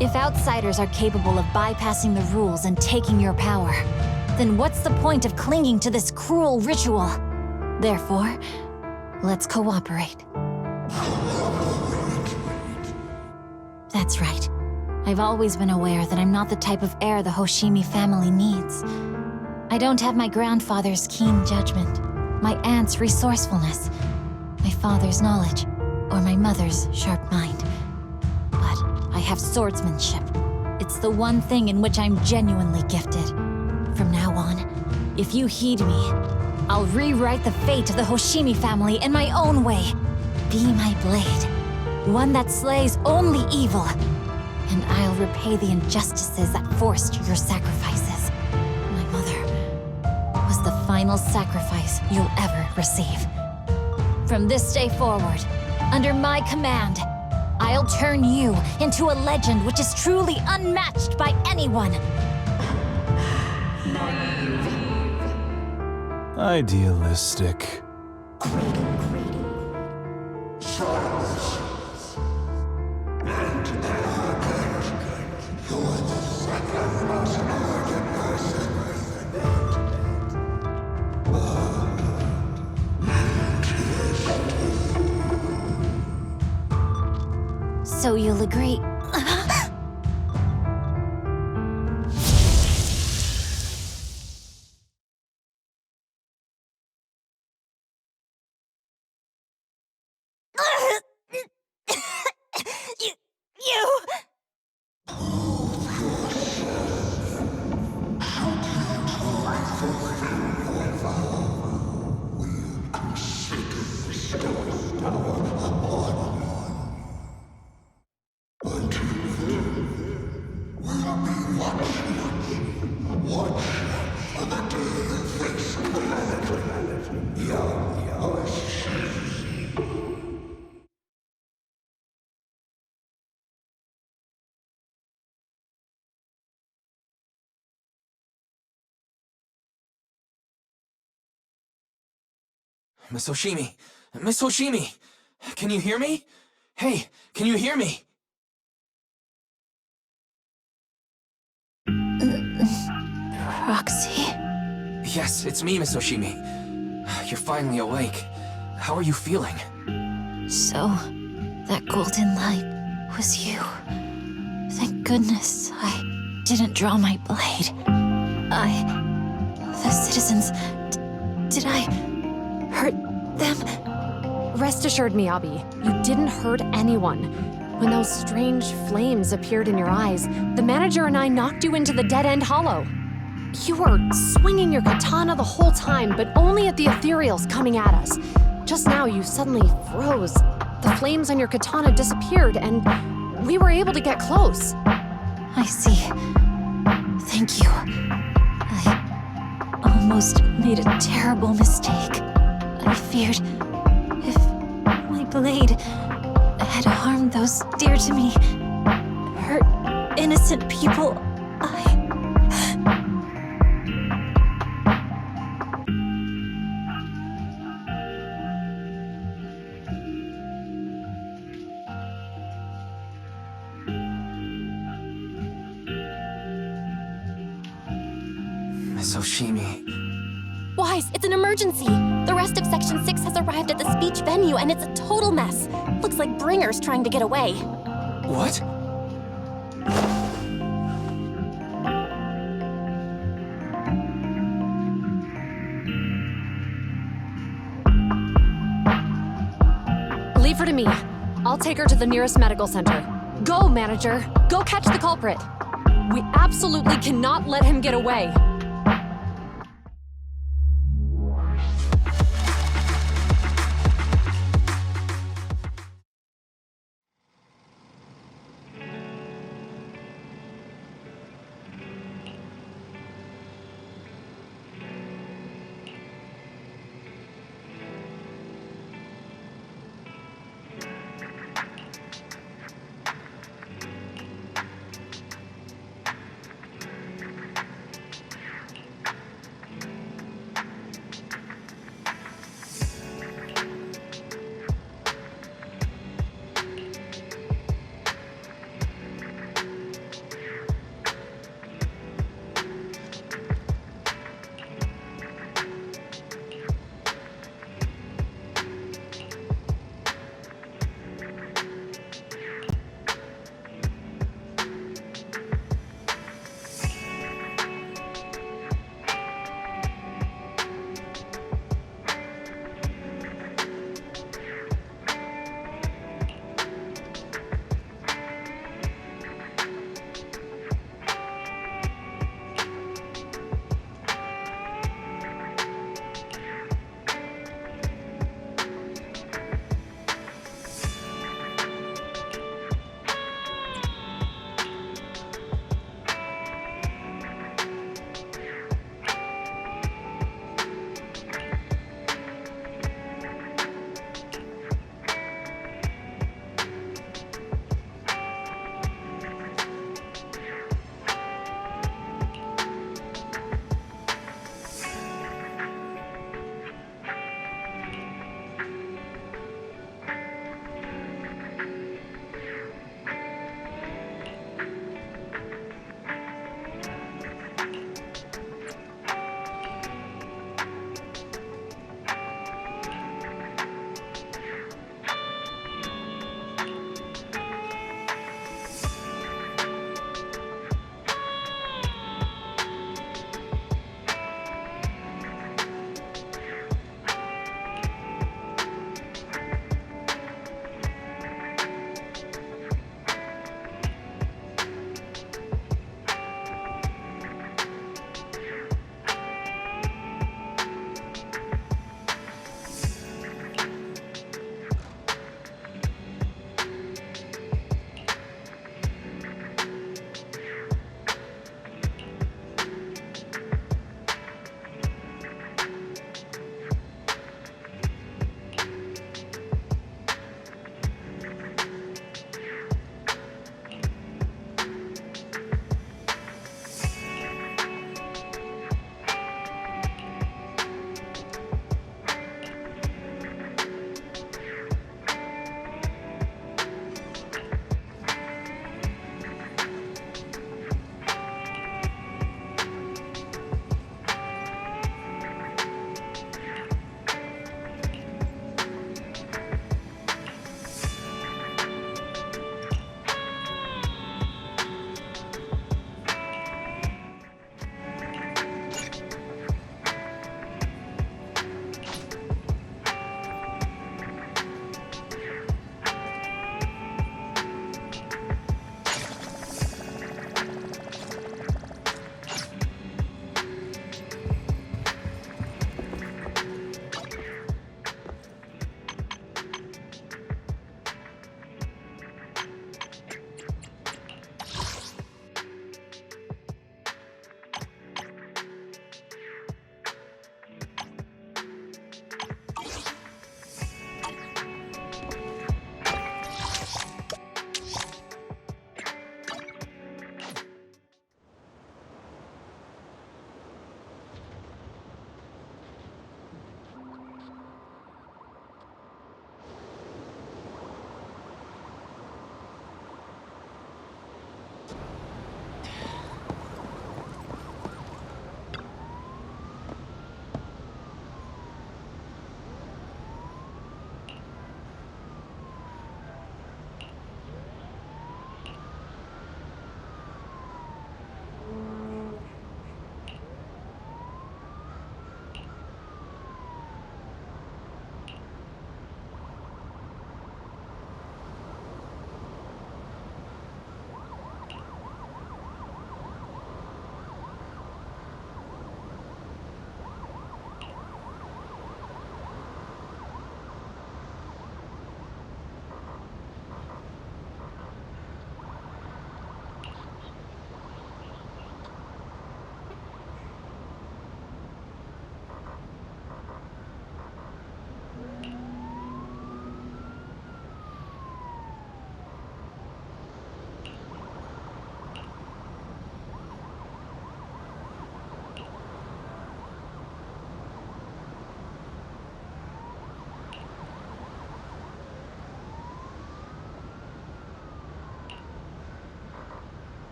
If outsiders are capable of bypassing the rules and taking your power, then what's the point of clinging to this cruel ritual? Therefore, let's cooperate. That's right. I've always been aware that I'm not the type of heir the Hoshimi family needs. I don't have my grandfather's keen judgment, my aunt's resourcefulness, my father's knowledge. or my mother's sharp mind. But I have swordsmanship. It's the one thing in which I'm genuinely gifted. From now on, if you heed me, I'll rewrite the fate of the Hoshimi family in my own way. Be my blade, one that slays only evil. And I'll repay the injustices that forced your sacrifices. My mother was the final sacrifice you'll ever receive. From this day forward, under my command, I'll turn you into a legend which is truly unmatched by anyone. Idealistic. So you'll agree. Miss Hoshimi! Miss Hoshimi! Can you hear me? Hey, can you hear me? Proxy? Yes, it's me, Miss Hoshimi. You're finally awake. How are you feeling? So, that golden light was you. Thank goodness I didn't draw my blade. The citizens... did I hurt them? Rest assured, Miyabi, you didn't hurt anyone. When those strange flames appeared in your eyes, the manager and I knocked you into the dead-end hollow. You were swinging your katana the whole time, but only at the ethereals coming at us. Just now, you suddenly froze. The flames on your katana disappeared, and we were able to get close. I see. Thank you. I almost made a terrible mistake. I feared if my blade had harmed those dear to me, hurt innocent people, Miss Hoshimi. Wise, it's an emergency. The rest of Section 6 has arrived at the speech venue, and it's a total mess. Looks like Bringer's trying to get away. What? Leave her to me. I'll take her to the nearest medical center. Go, manager. Go catch the culprit. We absolutely cannot let him get away.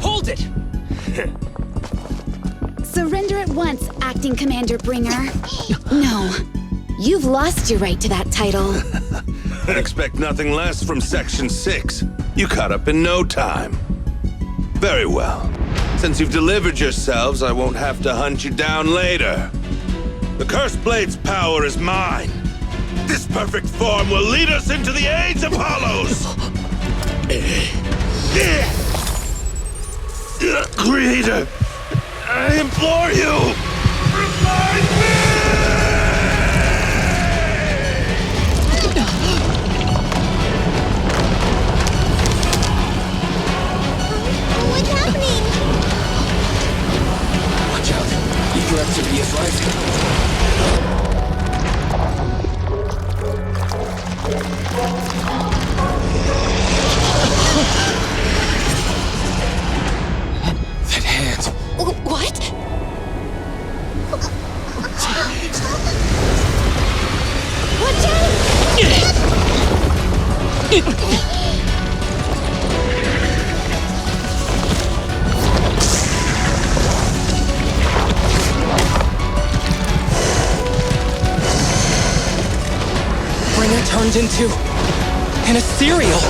Hold it! Surrender at once, Acting Commander Bringer. No. You've lost your right to that title. Expect nothing less from Section 6. You caught up in no time. Very well. Since you've delivered yourselves, I won't have to hunt you down later. The Cursed Blade's power is mine. This perfect form will lead us into the age of Hollows! Creator, I implore you! Revive me! What's happening? Watch out. Ether activity is rising. That hand. What? Watch out! Bringer turned into an ethereal.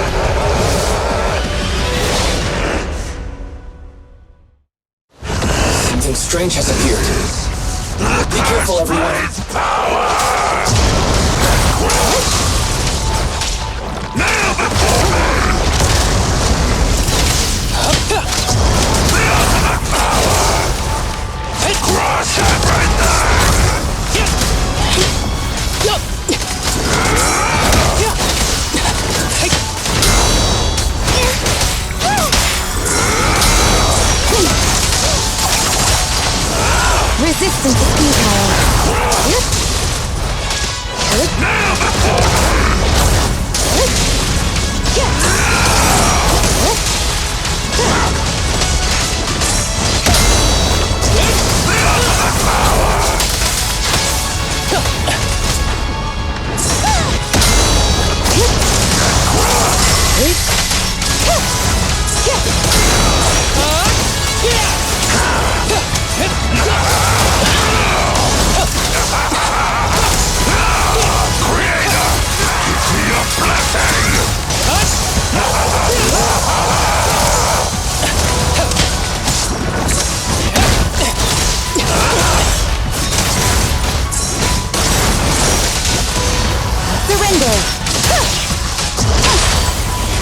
Something strange has appeared. Be careful, everyone. Cross everything! Resistance to speed power.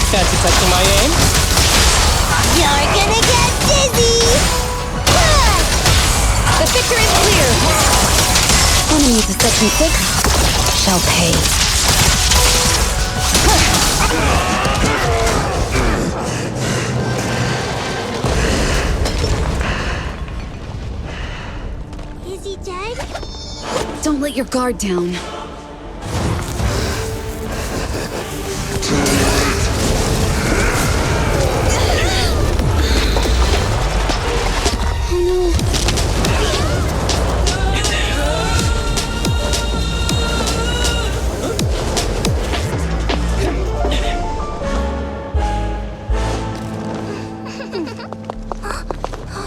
Fancy touching my aim? You're gonna get dizzy! The picture is clear. Enemies of Section 6 shall pay. Is he dead? Don't let your guard down.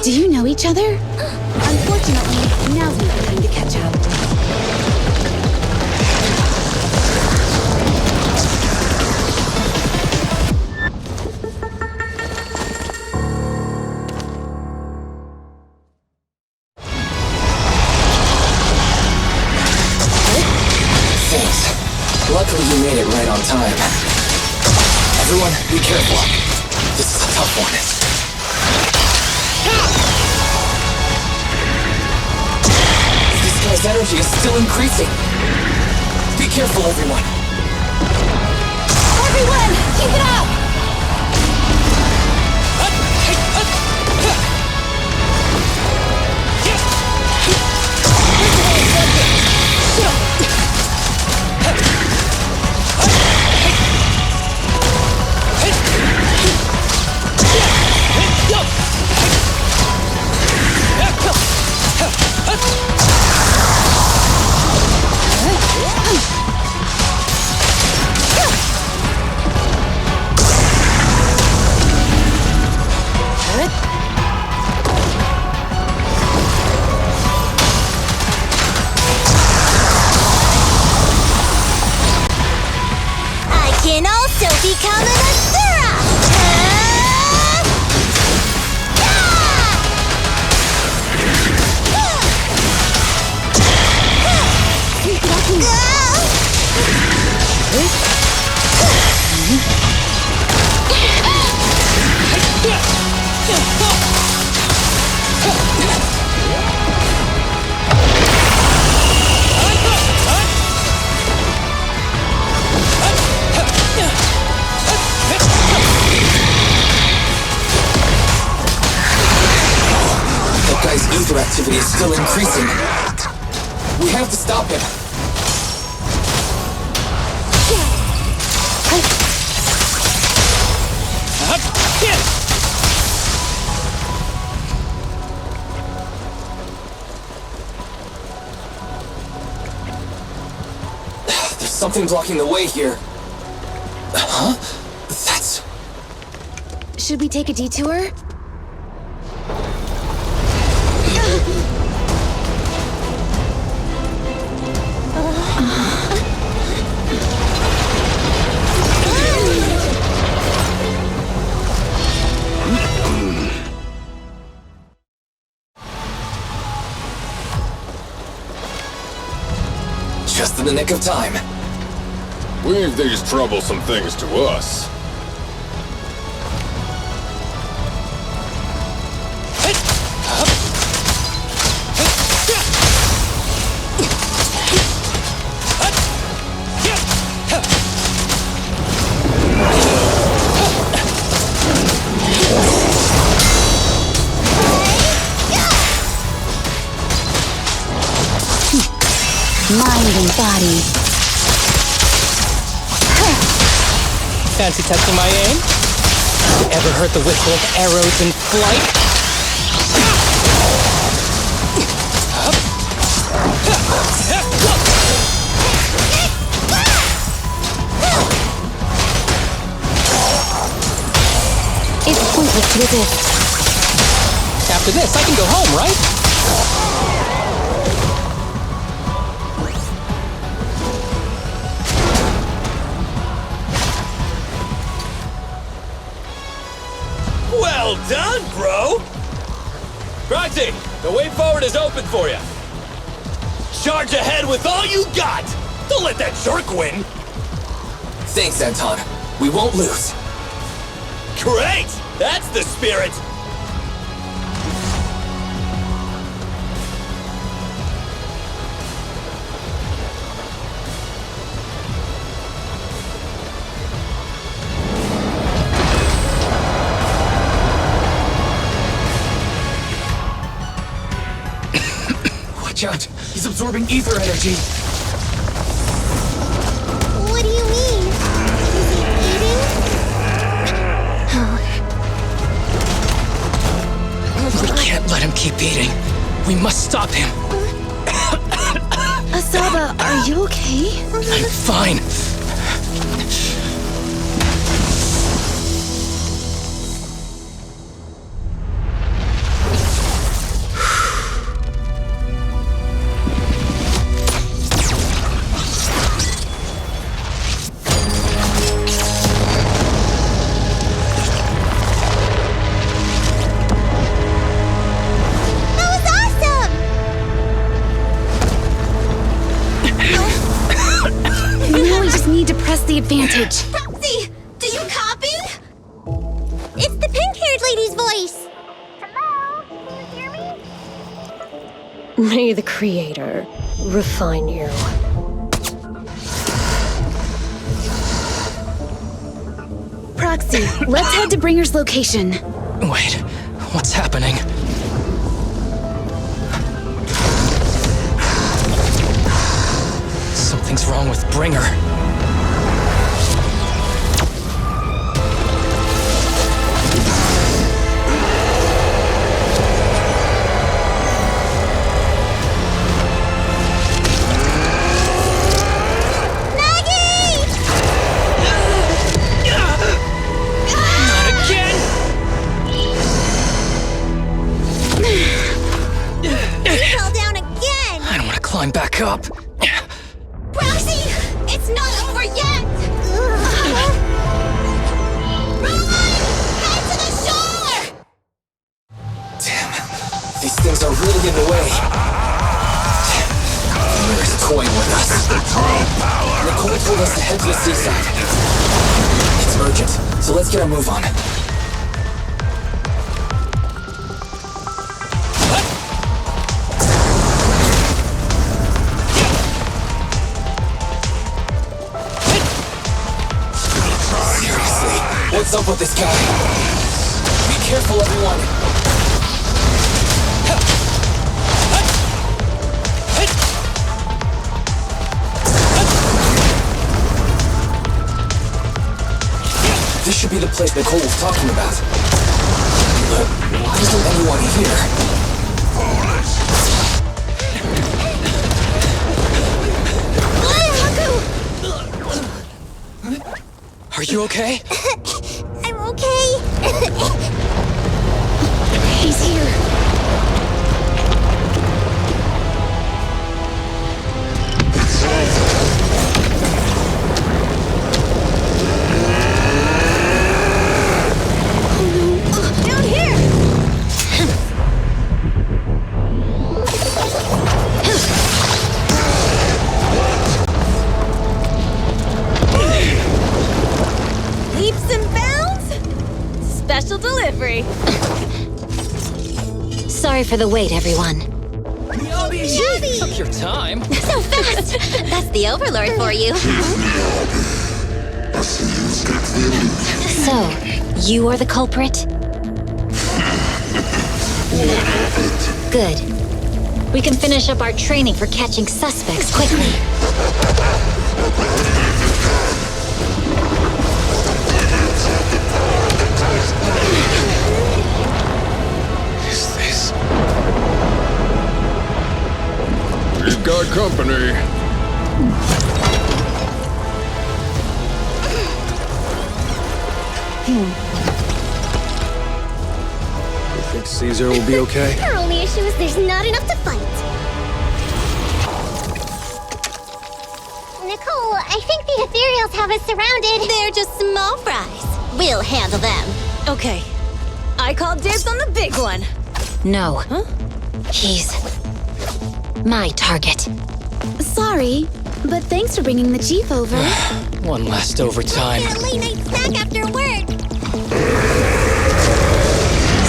Do you know each other? Unfortunately, now's not the time to catch up. Thanks. Luckily you made it right on time. Everyone, be careful. This is a tough one. This guy's energy is still increasing. Be careful, everyone. Everyone, keep it up! activity is still increasing. We have to stop him. There's something blocking the way here. Huh? That's... Should we take a detour? Just in the nick of time. Leave these troublesome things to us. Mind and body. Fancy testing my aim? Ever heard the whistle of arrows in flight? It's pointless to resist. After this, I can go home, right? Well done, bro! Proxy, the way forward is open for you. Charge ahead with all you got! Don't let that jerk win! Thanks, Anton. We won't lose. Great! That's the spirit! Watch out! He's absorbing ether energy! What do you mean? Is he eating? We can't let him keep eating. We must stop him. Asaba, are you okay? I'm fine. The advantage. Proxy, do you copy? It's the pink-haired lady's voice. Hello? Can you hear me? May the Creator refine you. Proxy, let's head to Bringer's location. Wait, what's happening? Something's wrong with Bringer. Climb back up. Proxy, it's not over yet. Run! Head to the shore! Damn, these things are really in the way. Mirror's toying with us. The true power. Nicole told us to head to the seaside. It's urgent, so let's get our move on. What's up with this guy? Be careful, everyone! This should be the place Nicole was talking about. But why isn't anyone here? Are you okay? I'm okay. He's here. Down here! Leaps and bounds? Special delivery. Sorry for the wait, everyone. Took your time. So fast! That's the Overlord for you. So, you are the culprit? Good. We can finish up our training for catching suspects quickly. Is this? We've got company. You think Caesar will be okay? Our only issue is there's not enough to fight. Nicole, I think the ethereals have us surrounded. They're just small fries. We'll handle them. Okay. I call dibs on the big one. No. Huh? He's my target. Sorry, but thanks for bringing the chief over. One last overtime. Get a late night snack after work.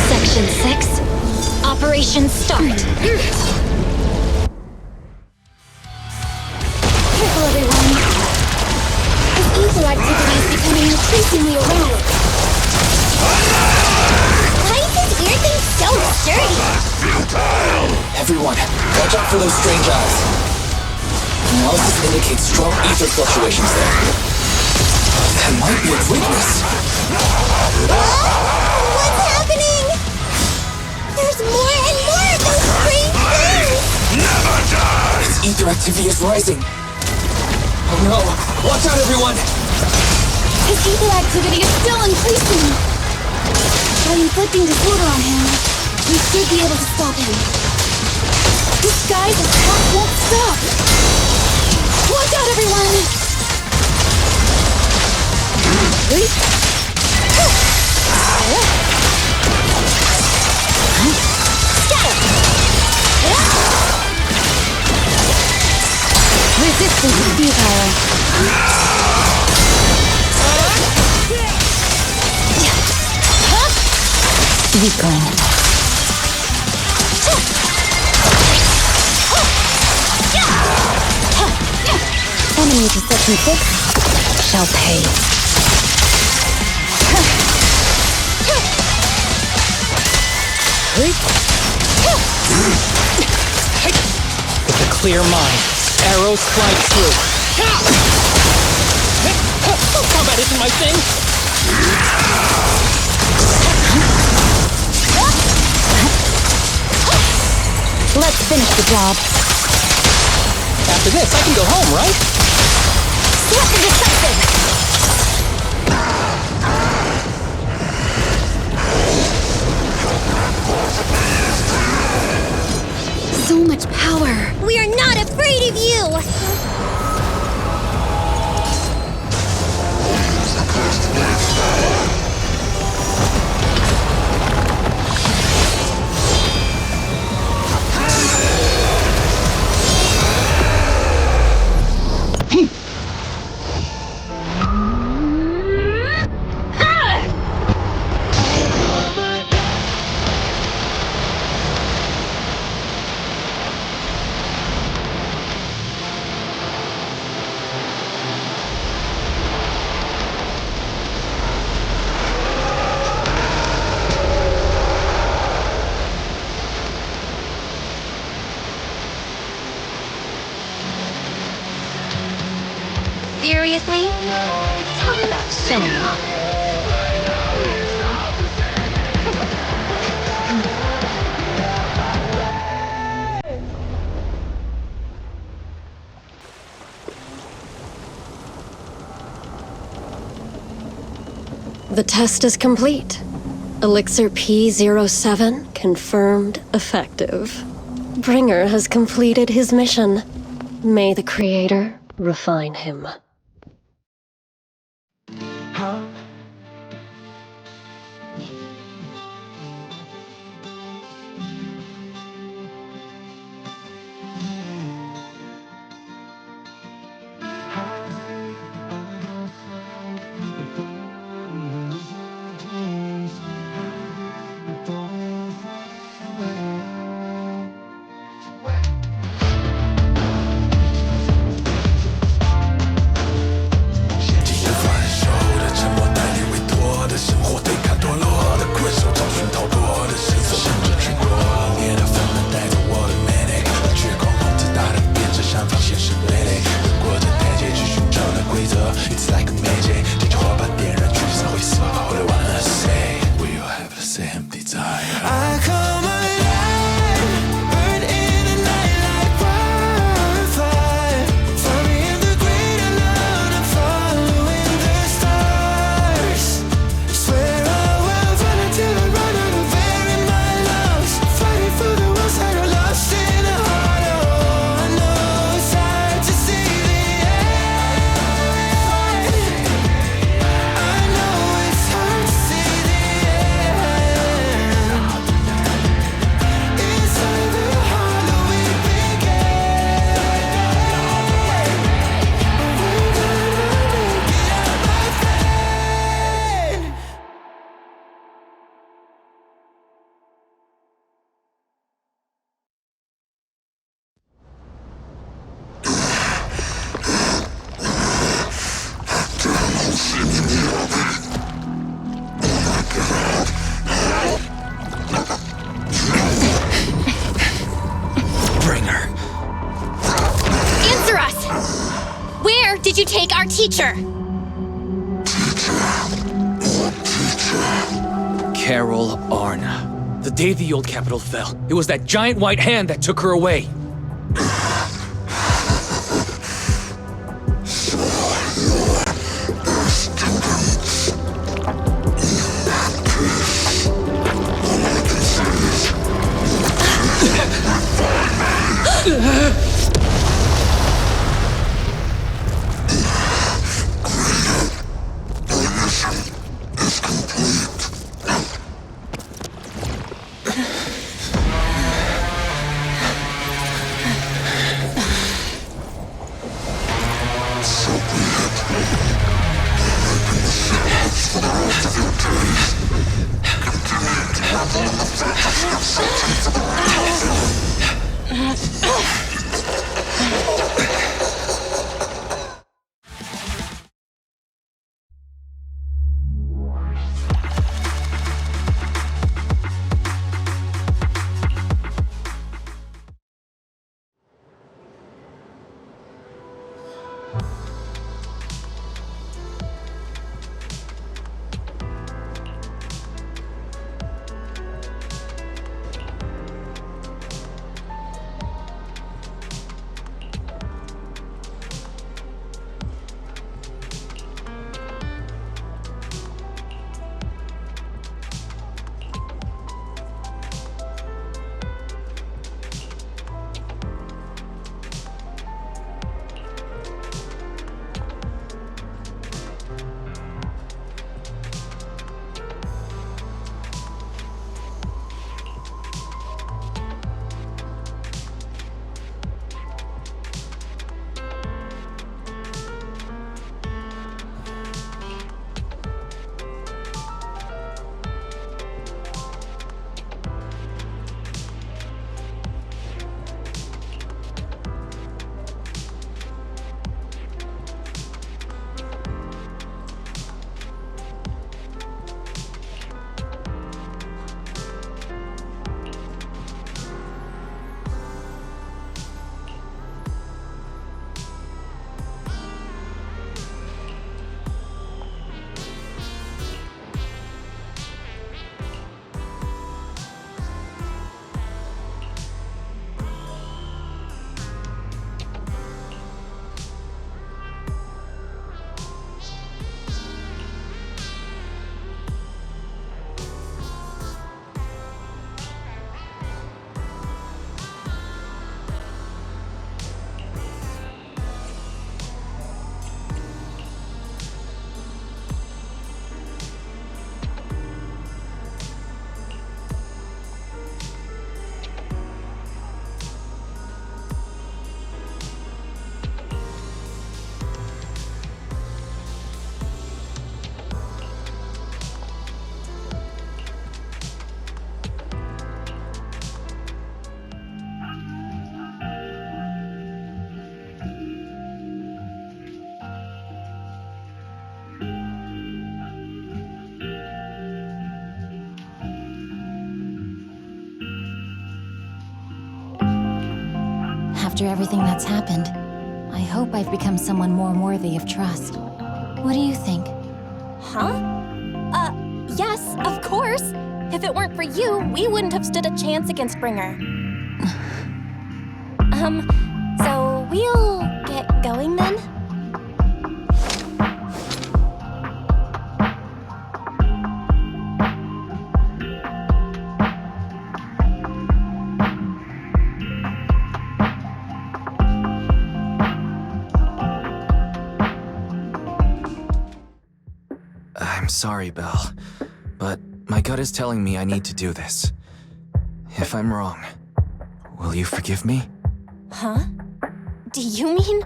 Section 6. Operation start. Careful, everyone. This ether activity is becoming increasingly erratic. Why is this weird thing so sturdy? Everyone, watch out for those strange eyes. Analysis indicates strong ether fluctuations there. That might be its weakness. What's happening? There's more and more of those strange things! Never die! Its ether activity is rising. Oh no! Watch out, everyone! His ether activity is still increasing. By inflicting disorder on him, we should be able to stop him. This guy's attack won't stop. Watch out, everyone! Resistance is futile. Weakling. Enemy to section 6 shall pay. With a clear mind, arrows fly true. Combat isn't my thing. Let's finish the job. After this, I can go home, right? Swift and decisive! So much power. We are not afraid of you! Seriously? Talk about cinema. The test is complete. Elixir P07 confirmed effective. Bringer has completed his mission. May the Creator refine him. Did you take our teacher? Carol Arna. The day the old capital fell, it was that giant white hand that took her away. after everything that's happened, I hope I've become someone more worthy of trust. What do you think? Huh? Yes, of course. If it weren't for you, we wouldn't have stood a chance against Bringer. So we'll get going then? I'm sorry, Belle, but my gut is telling me I need to do this. If I'm wrong, will you forgive me? Huh? Do you mean...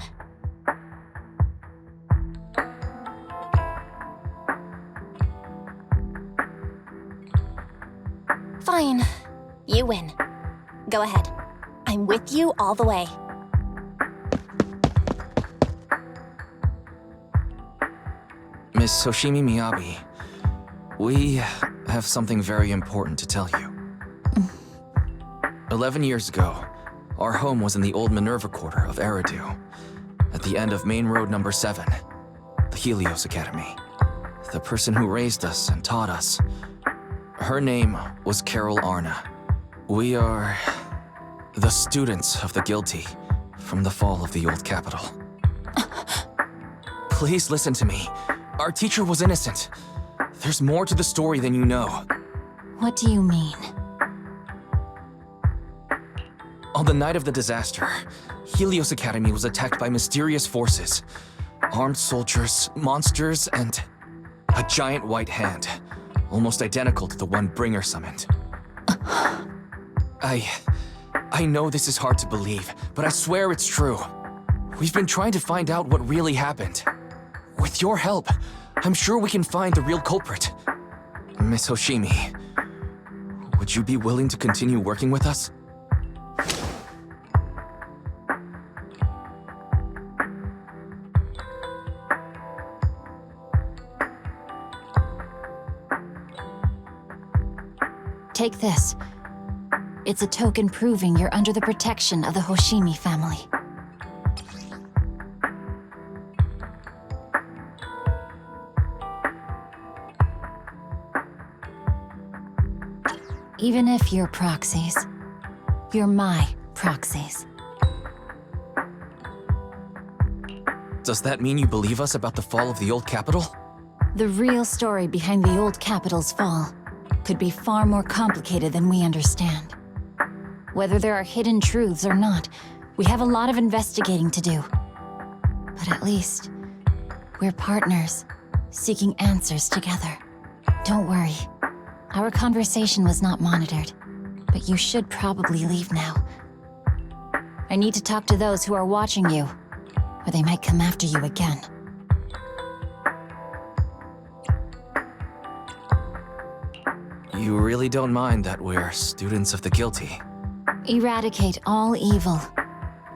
Fine. You win. Go ahead. I'm with you all the way. Miss Hoshimi Miyabi, we have something very important to tell you. 11 years ago, our home was in the old Minerva Quarter of Eridu, at the end of Main Road number 7, the Helios Academy. The person who raised us and taught us, her name was Carol Arna. We are the students of the guilty from the fall of the old capital. Please listen to me. Our teacher was innocent. There's more to the story than you know. What do you mean? On the night of the disaster, Helios Academy was attacked by mysterious forces. Armed soldiers, monsters, and a giant white hand, almost identical to the one Bringer summoned. I know this is hard to believe, but I swear it's true. We've been trying to find out what really happened. With your help, I'm sure we can find the real culprit. Miss Hoshimi, would you be willing to continue working with us? Take this. It's a token proving you're under the protection of the Hoshimi family. Even if you're proxies, you're my proxies. Does that mean you believe us about the fall of the old capital? The real story behind the old capital's fall could be far more complicated than we understand. Whether there are hidden truths or not, we have a lot of investigating to do. But at least, we're partners, seeking answers together. Don't worry. Our conversation was not monitored, but you should probably leave now. I need to talk to those who are watching you, or they might come after you again. You really don't mind that we're students of the guilty? Eradicate all evil.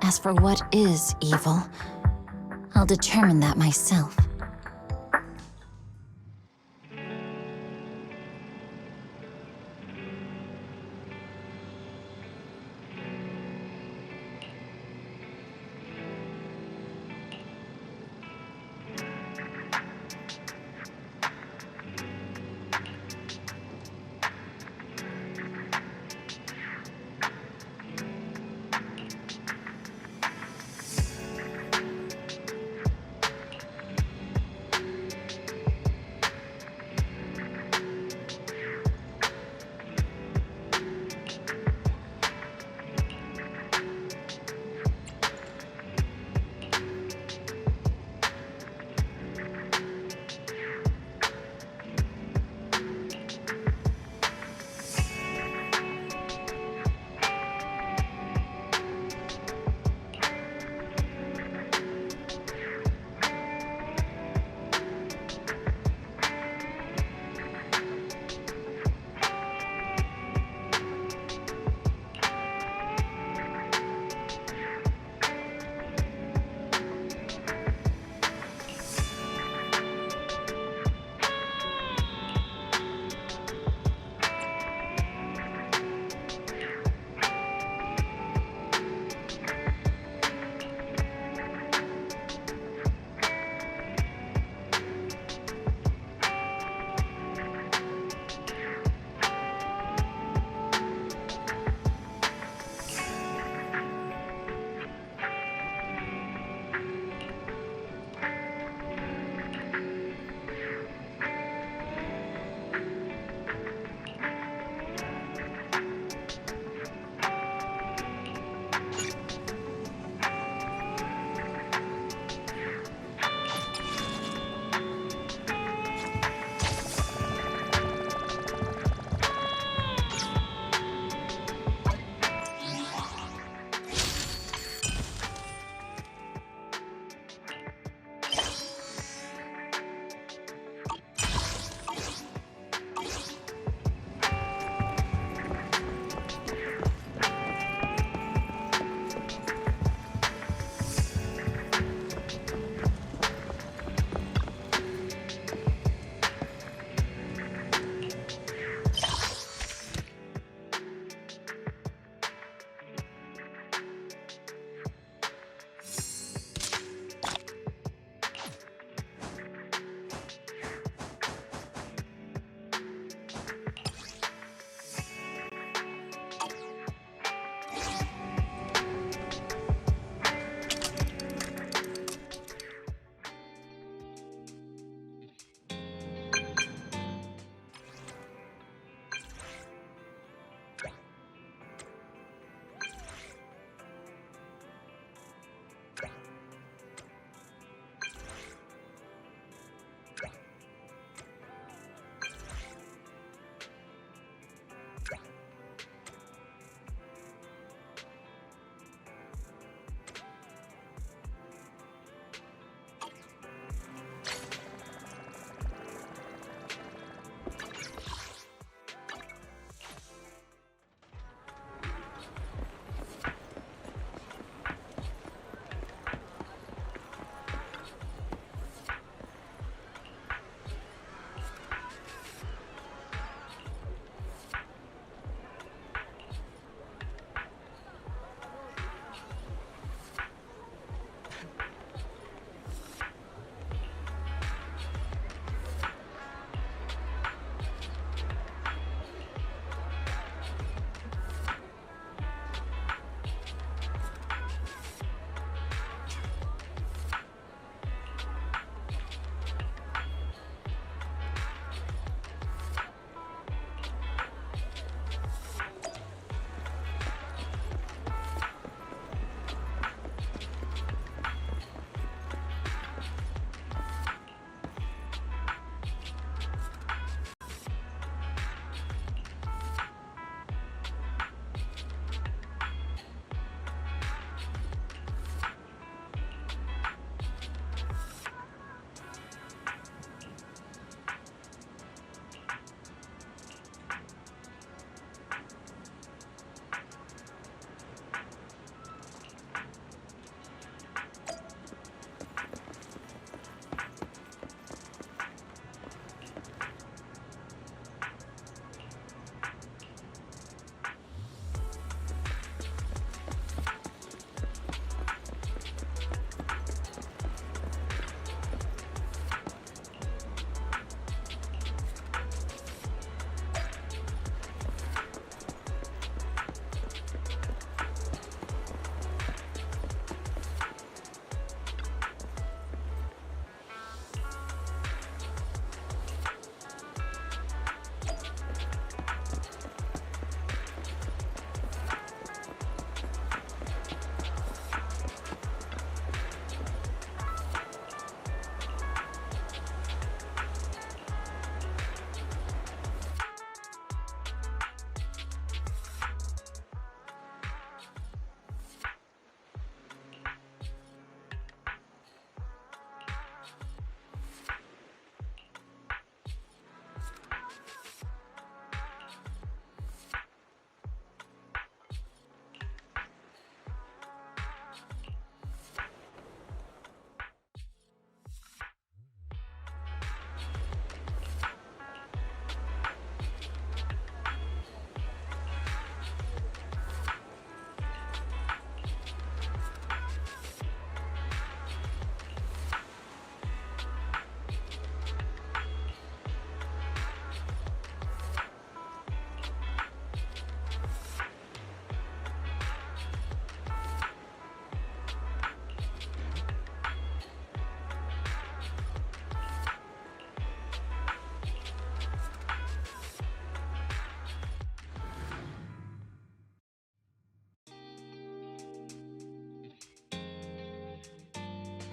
As for what is evil, I'll determine that myself.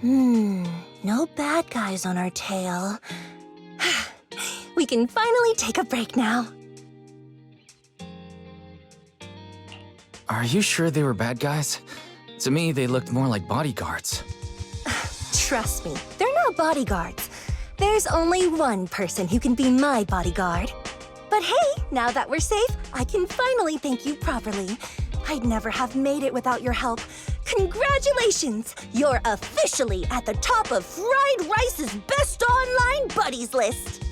No bad guys on our tail. We can finally take a break now. Are you sure they were bad guys? To me, they looked more like bodyguards. Trust me, they're not bodyguards. There's only one person who can be my bodyguard. But hey, now that we're safe, I can finally thank you properly. I'd never have made it without your help. Congratulations! You're officially at the top of Fried Rice's best online buddies list.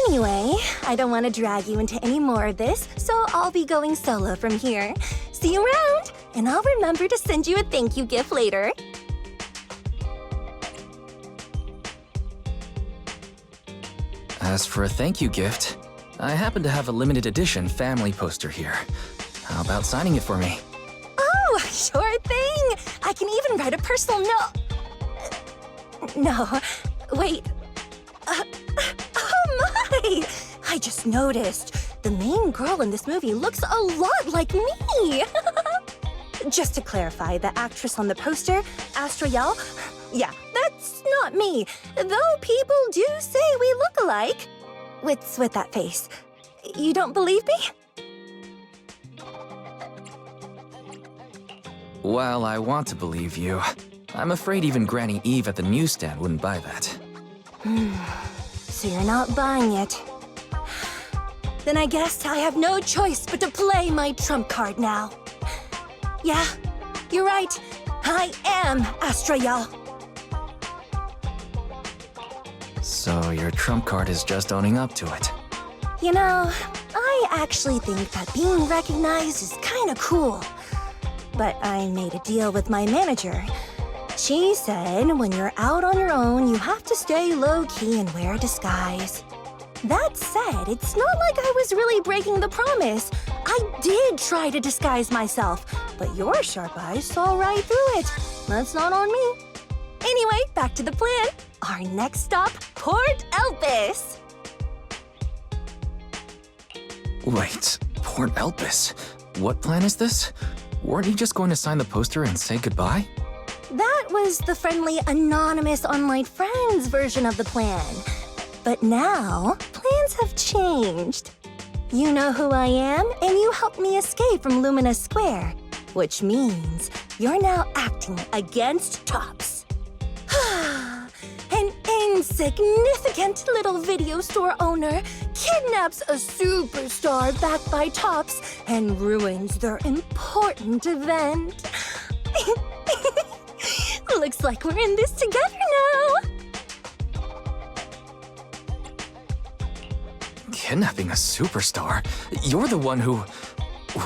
Anyway, I don't want to drag you into any more of this, so I'll be going solo from here. See you around, and I'll remember to send you a thank you gift later. As for a thank you gift, I happen to have a limited edition family poster here. How about signing it for me? Oh, sure thing! I can even write a personal note. No, wait. Oh my! I just noticed. The main girl in this movie looks a lot like me. Just to clarify, the actress on the poster, Astra Yell, yeah, that's not me. Though people do say we look alike. What's with that face? You don't believe me? While I want to believe you, I'm afraid even Granny Eve at the newsstand wouldn't buy that. So you're not buying it. Then I guess I have no choice but to play my trump card now. Yeah, you're right. I am Astra Yell. So your trump card is just owning up to it. You know, I actually think that being recognized is kind of cool. But I made a deal with my manager. She said when you're out on your own, you have to stay low-key and wear a disguise. That said, it's not like I was really breaking the promise. I did try to disguise myself, but your sharp eyes saw right through it. That's not on me. Anyway, back to the plan. Our next stop, Port Elpis. Wait, Port Elpis? What plan is this? Weren't you just going to sign the poster and say goodbye? That was the friendly, anonymous online friends version of the plan. But now, plans have changed. You know who I am, and you helped me escape from Lumina Square, which means you're now acting against Tops. An insignificant little video store owner kidnaps a superstar backed by Tops and ruins their important event. Looks like we're in this together now. Kidnapping a superstar? You're the one who...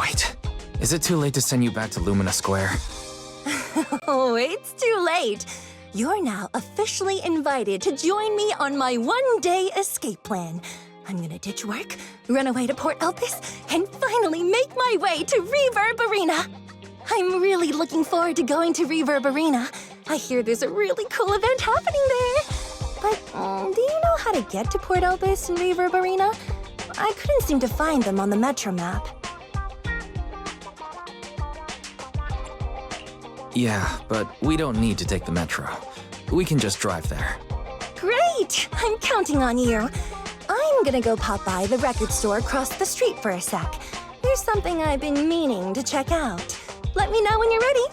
Wait, is it too late to send you back to Lumina Square? Oh, it's too late. You're now officially invited to join me on my one-day escape plan. I'm gonna ditch work, run away to Port Elpis, and finally make my way to Reverb Arena. I'm really looking forward to going to Reverb Arena. I hear there's a really cool event happening there. But do you know how to get to Port Elpis and Reverb Arena? I couldn't seem to find them on the Metro map. Yeah, but we don't need to take the metro. We can just drive there. Great! I'm counting on you. I'm gonna go pop by the record store across the street for a sec. There's something I've been meaning to check out. Let me know when you're ready.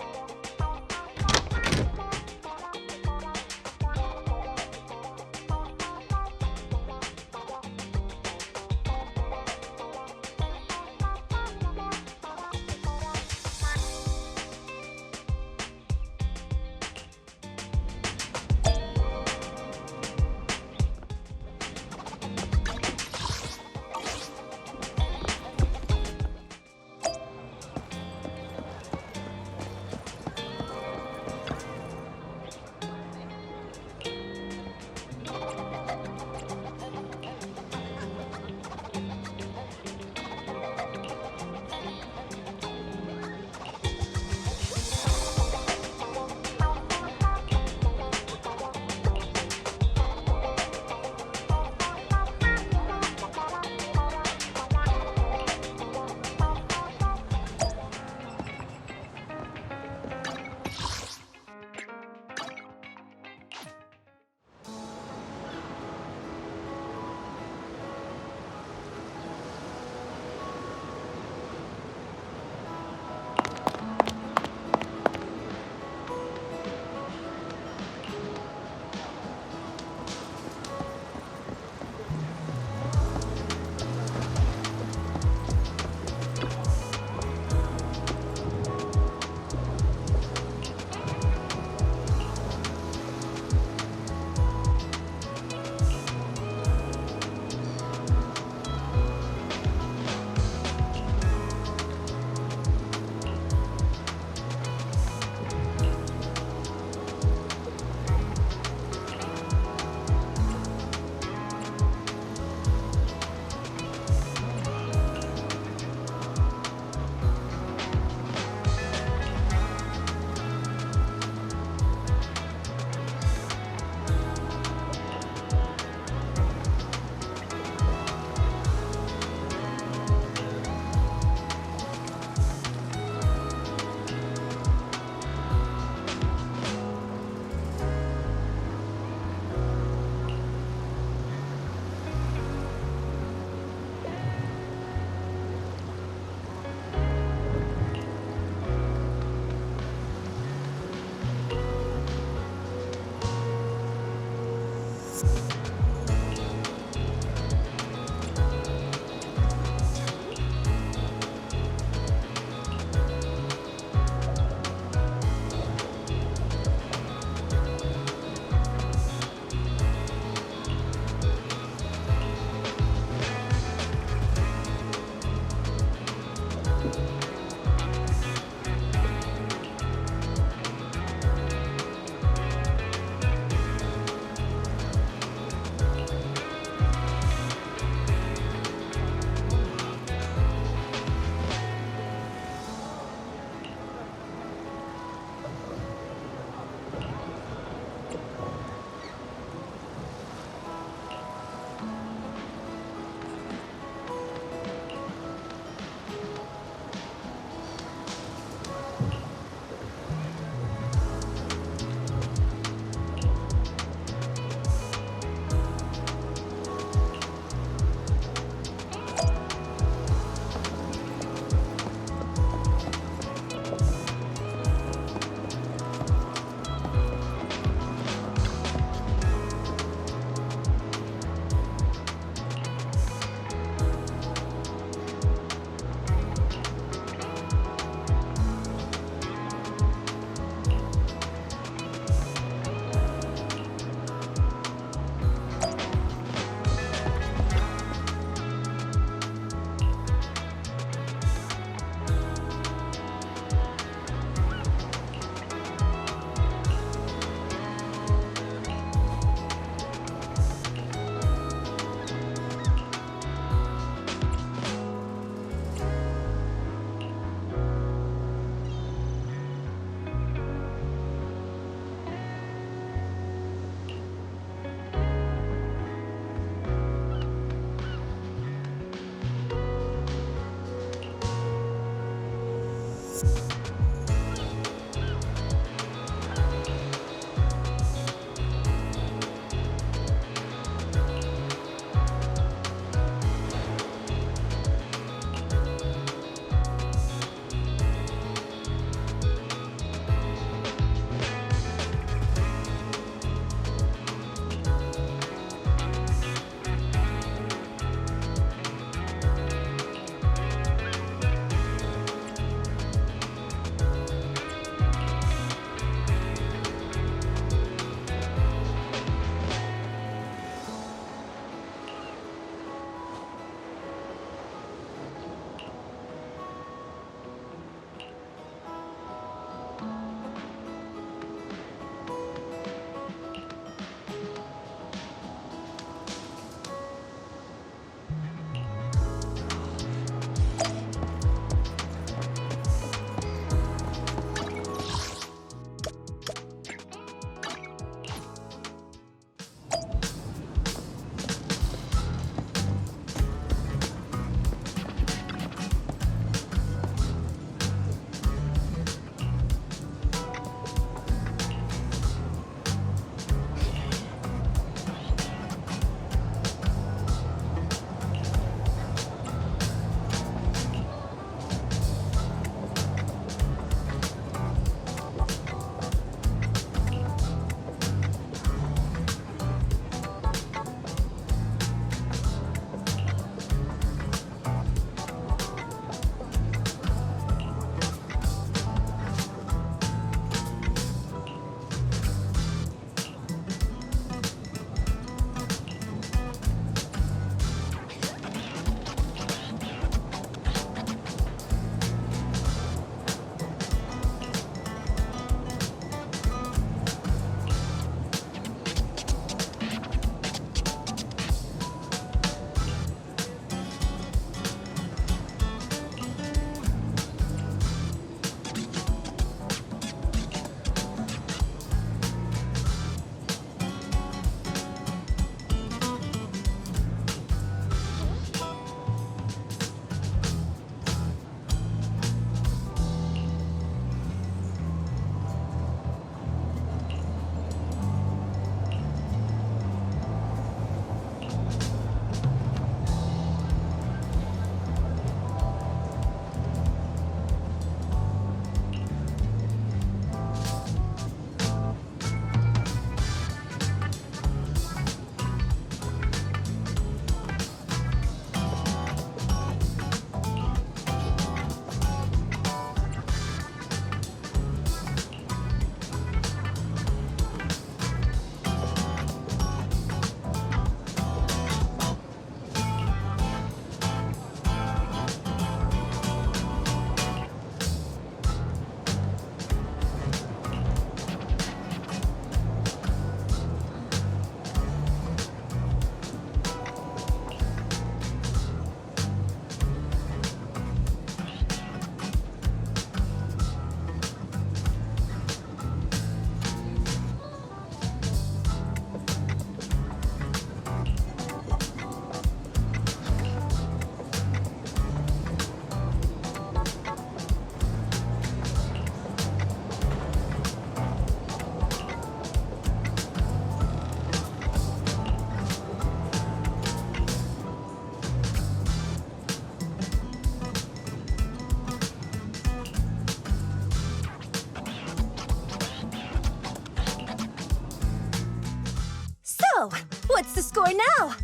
What's the score now?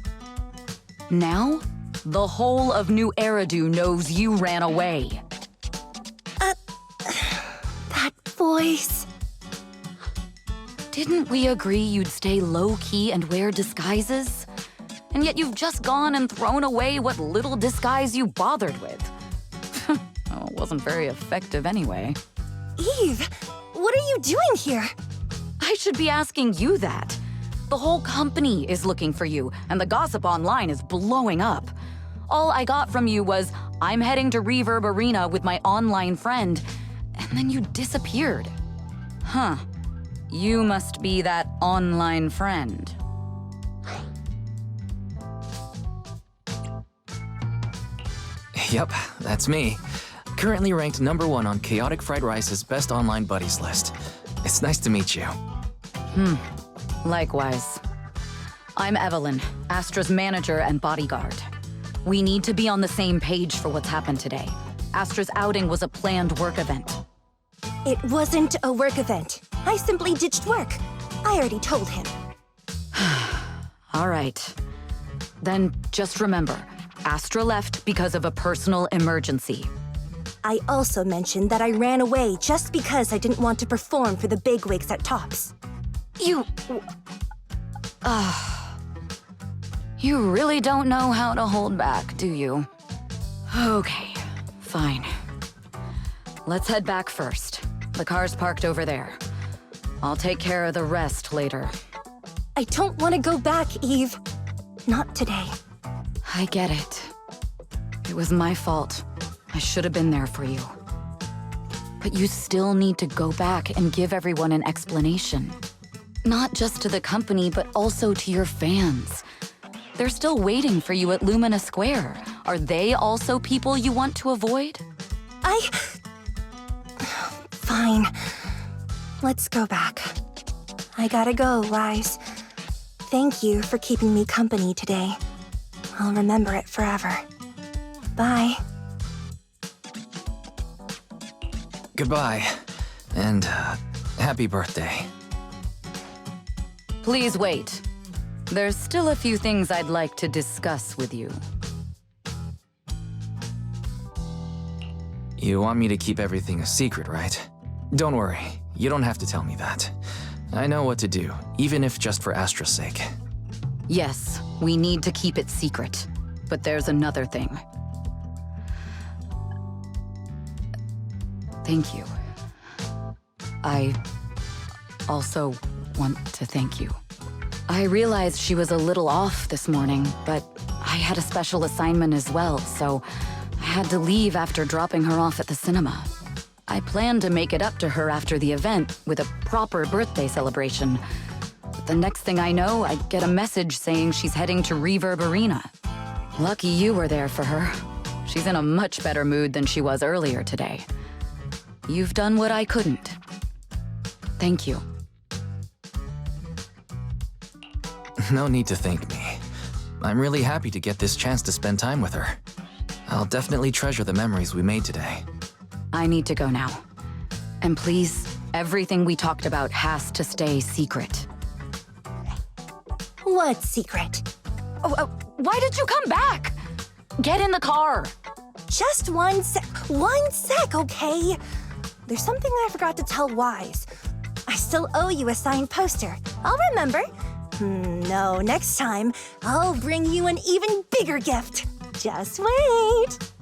Now, the whole of New Eridu knows you ran away. That voice. Didn't we agree you'd stay low-key and wear disguises? And yet you've just gone and thrown away what little disguise you bothered with. Oh, it wasn't very effective anyway. Eve, what are you doing here? I should be asking you that. The whole company is looking for you, and the gossip online is blowing up. All I got from you was, I'm heading to Reverb Arena with my online friend, and then you disappeared. Huh. You must be that online friend. Yep, that's me. Currently ranked #1 on Chaotic Fried Rice's Best Online Buddies list. It's nice to meet you. Likewise. I'm Evelyn, Astra's manager and bodyguard. We need to be on the same page for what's happened today. Astra's outing was a planned work event. It wasn't a work event. I simply ditched work. I already told him. All right. Then just remember, Astra left because of a personal emergency. I also mentioned that I ran away just because I didn't want to perform for the bigwigs at Tops. You really don't know how to hold back, do you? Okay, fine. Let's head back first. The car's parked over there. I'll take care of the rest later. I don't want to go back, Eve. Not today. I get it. It was my fault. I should have been there for you. But you still need to go back and give everyone an explanation. Not just to the company, but also to your fans. They're still waiting for you at Lumina Square. Are they also people you want to avoid? Fine. Let's go back. I gotta go, Rise. Thank you for keeping me company today. I'll remember it forever. Bye. Goodbye, and happy birthday. Please wait. There's still a few things I'd like to discuss with you. You want me to keep everything a secret, right? Don't worry, you don't have to tell me that. I know what to do, even if just for Astra's sake. Yes, we need to keep it secret. But there's another thing. Thank you. I also want to thank you. I realized she was a little off this morning, but I had a special assignment as well, so I had to leave after dropping her off at the cinema. I planned to make it up to her after the event with a proper birthday celebration. But the next thing I know, I get a message saying she's heading to Reverb Arena. Lucky you were there for her. She's in a much better mood than she was earlier today. You've done what I couldn't. Thank you. No need to thank me. I'm really happy to get this chance to spend time with her. I'll definitely treasure the memories we made today. I need to go now. And please, everything we talked about has to stay secret. What secret? Why did you come back? Get in the car. Just one sec, okay? There's something I forgot to tell Wise. I still owe you a signed poster. I'll remember. No, next time, I'll bring you an even bigger gift. Just wait.